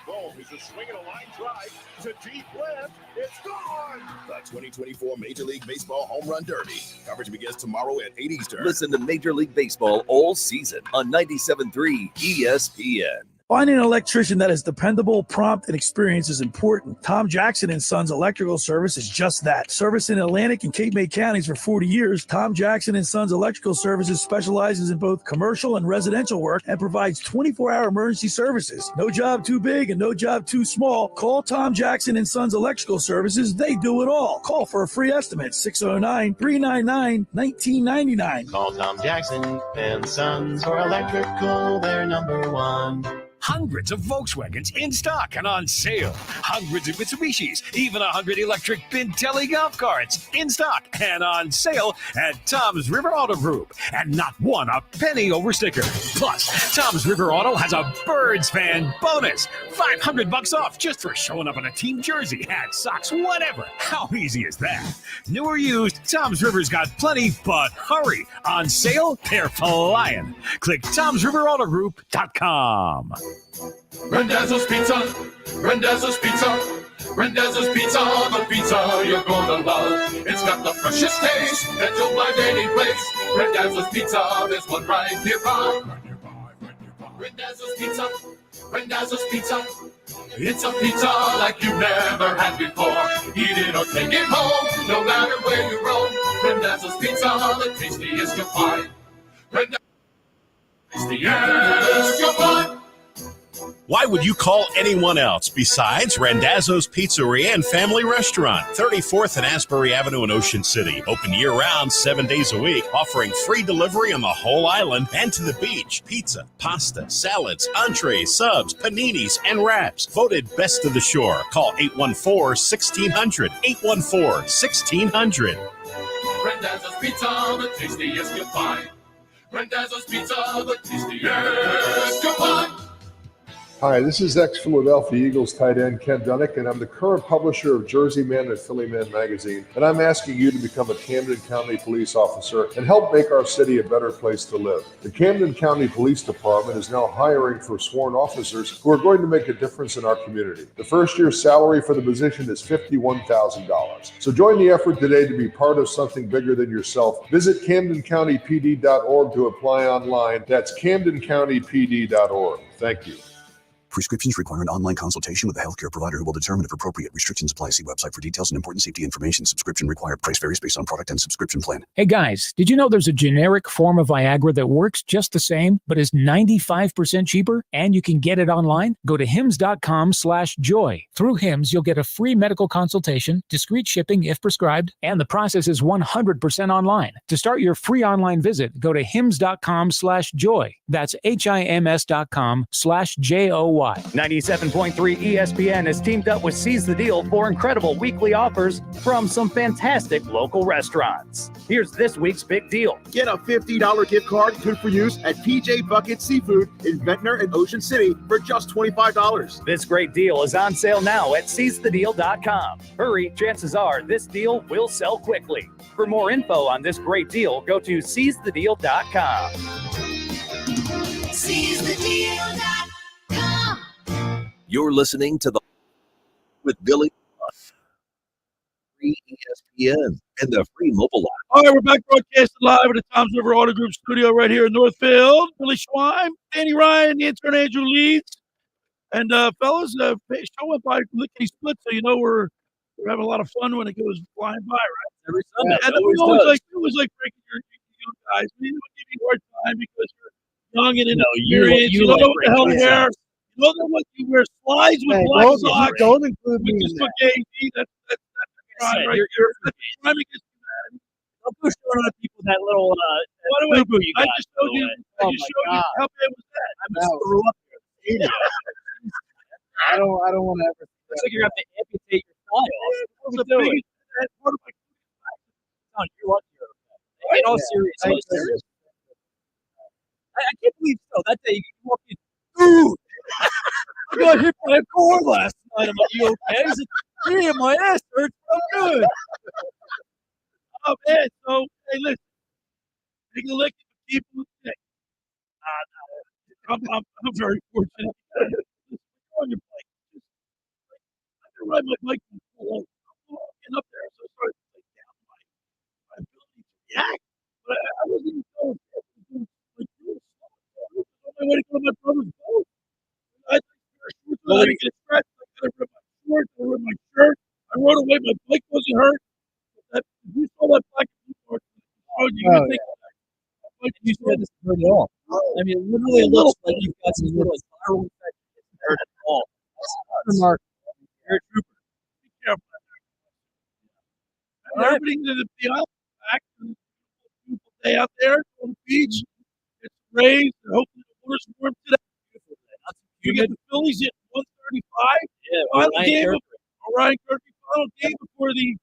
Boom is a swing and a line drive to deep left. It's gone. The 2024 Major League Baseball Home Run Derby. Coverage begins tomorrow at 8 Eastern. Listen to Major League Baseball all season on 97.3 ESPN. Finding an electrician that is dependable, prompt, and experienced is important. Tom Jackson & Sons Electrical Service is just that. Service in Atlantic and Cape May counties for 40 years, Tom Jackson & Sons Electrical Services specializes in both commercial and residential work and provides 24-hour emergency services. No job too big and no job too small. Call Tom Jackson & Sons Electrical Services. They do it all. Call for a free estimate, 609-399-1999. Call Tom Jackson and Sons for electrical, they're number one. Hundreds of Volkswagens in stock and on sale. Hundreds of Mitsubishis, even 100 electric Bintelli golf carts in stock and on sale at Tom's River Auto Group. And not one a penny over sticker. Plus, Tom's River Auto has a Birds fan bonus. $500 off just for showing up in a team jersey, hat, socks, whatever. How easy is that? New or used, Tom's River's got plenty, but hurry. On sale, they're flying. Click Tom'sRiverAutoGroup.com. Randazzo's Pizza, Randazzo's Pizza, Randazzo's Pizza, the pizza you're gonna love. It's got the freshest taste that you'll find any place. Randazzo's Pizza, there's one right nearby. Randazzo's Pizza, Randazzo's Pizza. It's a pizza like you've never had before. Eat it or take it home, no matter where you roam. Randazzo's Pizza, the tastiest you'll find. Randazzo's tastiest you'll find. Why would you call anyone else besides Randazzo's Pizzeria and Family Restaurant, 34th and Asbury Avenue in Ocean City. Open year-round, 7 days a week, offering free delivery on the whole island and to the beach. Pizza, pasta, salads, entrees, subs, paninis, and wraps. Voted best of the shore. Call 814-1600. 814-1600. Randazzo's Pizza, the tastiest you'll find. Randazzo's Pizza, the tastiest you'll find. Hi, this is ex-Philadelphia Eagles tight end Ken Dunnick, and I'm the current publisher of Jersey Man and Philly Man magazine, and I'm asking you to become a Camden County police officer and help make our city a better place to live. The Camden County Police Department is now hiring for sworn officers who are going to make a difference in our community. The first year's salary for the position is $51,000. So join the effort today to be part of something bigger than yourself. Visit CamdenCountyPD.org to apply online. That's CamdenCountyPD.org. Thank you. Prescriptions require an online consultation with a healthcare provider who will determine if appropriate. Restrictions apply. See website for details and important safety information. Subscription required. Price varies based on product and subscription plan. Hey guys, did you know there's a generic form of Viagra that works just the same, but is 95% cheaper, and you can get it online? Go to hims.com/joy. Through Hims, you'll get a free medical consultation, discreet shipping if prescribed, and the process is 100% online. To start your free online visit, go to hims.com/joy. That's HIMS.com/JOY. 97.3 ESPN has teamed up with Seize the Deal for incredible weekly offers from some fantastic local restaurants. Here's this week's big deal. Get a $50 gift card good for use at PJ Bucket Seafood in Ventnor and Ocean City for just $25. This great deal is on sale now at seizethedeal.com. Hurry, chances are this deal will sell quickly. For more info on this great deal, go to seizethedeal.com. SeizeTheDeal.com. You're listening to the with Billy free ESPN and the free mobile app. All right, we're back broadcasting live at the Tom's River Auto Group studio right here in Northfield. Billy Schweim, Danny Ryan, the intern Andrew Leeds. And fellas, show went by lickety split, so you know we're having a lot of fun when it goes flying by, right? Every Sunday. And it was like breaking your young guys. We don't give you a hard time because you're young and inexperienced. You don't know what the hell to wear. You know what you wear slides with black socks. Don't include me. Just for KD, that's right. You're trying to get humanity. Don't push on people that little boo-boo you got. I just showed you. I just showed you how bad was that? I just threw up here. I don't want to ever. Looks like you're going to have to amputate your thigh off. The biggest part of my you're lucky. In all seriousness. I can't believe so. That day you walk in, dude. I got hit by a car last night. I'm like, you okay? He said, yeah, my ass hurts. I'm good. Oh, man. So, hey, listen. Take a look at the people who say, I'm very fortunate. On your bike. I can ride my bike from full. I'm walking up there, so I started to take down my ability to react. But I wasn't even going to on my way to go to my brother's boat. I didn't get scratched. I got to rip my shorts. I ripped my shirt. I rode away. My bike wasn't hurt. If you saw that black you're going to think like you said, this hurt at all. I mean, it literally looks like you've got some little viral infection. It doesn't hurt at all. That's remarkable. You're a trooper. Be careful. Everything's in the island. Back to the beautiful day out there on the beach. It's raised. Hopefully the water's warm today. You get the Phillies at 1:35. Yeah, final game. Ryan Kirby final game before the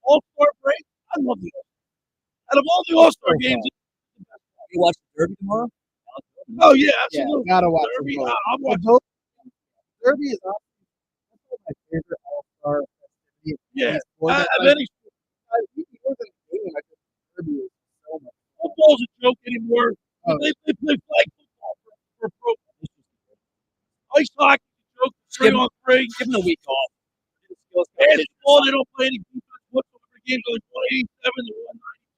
All-Star break. I love the All-Star. Out of all the All-Star games, you watch the Derby tomorrow? Oh yeah, absolutely. Yeah, gotta watch Derby. the I'm watching. Derby is my favorite All-Star festivities. Yeah, More than any more than gaming, I think Derby is so much. Football's a joke anymore. They play flag football for pro. Ice hockey is a joke. 3-on-3. Give them a week off. Basketball, they don't play any defense whatsoever. Games are like 187 to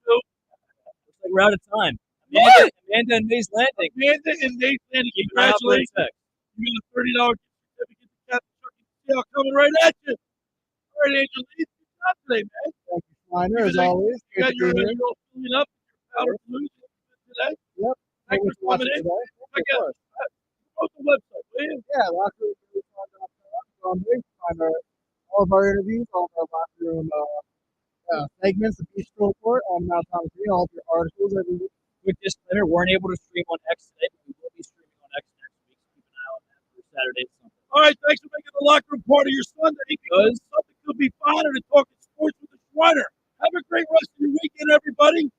192. Looks like we're out of time. Amanda and Mays Landing. Amanda and Mays Landing. Congratulations. You get a $30 certificate to Captain Chuck and Sale coming right at you. All right, Angel. Good job today, man. Thank you, Schweiner, as always. You got your all filling up. Your powder blues today. Yep. Thanks for coming in. Check out the website, will you? Yeah, lockerroom.com. Find all of our interviews, all of our locker room segments, the Bistro Report on Mount Tommy Greene, all of your articles every week. Quick disclaimer, weren't able to stream on X today, but we will be streaming on X next week. Keep an eye on that for Saturday. All right, thanks for making the locker room part of your Sunday. Because something could be finer than talking sports with the Schweiner. Have a great rest of your weekend, everybody.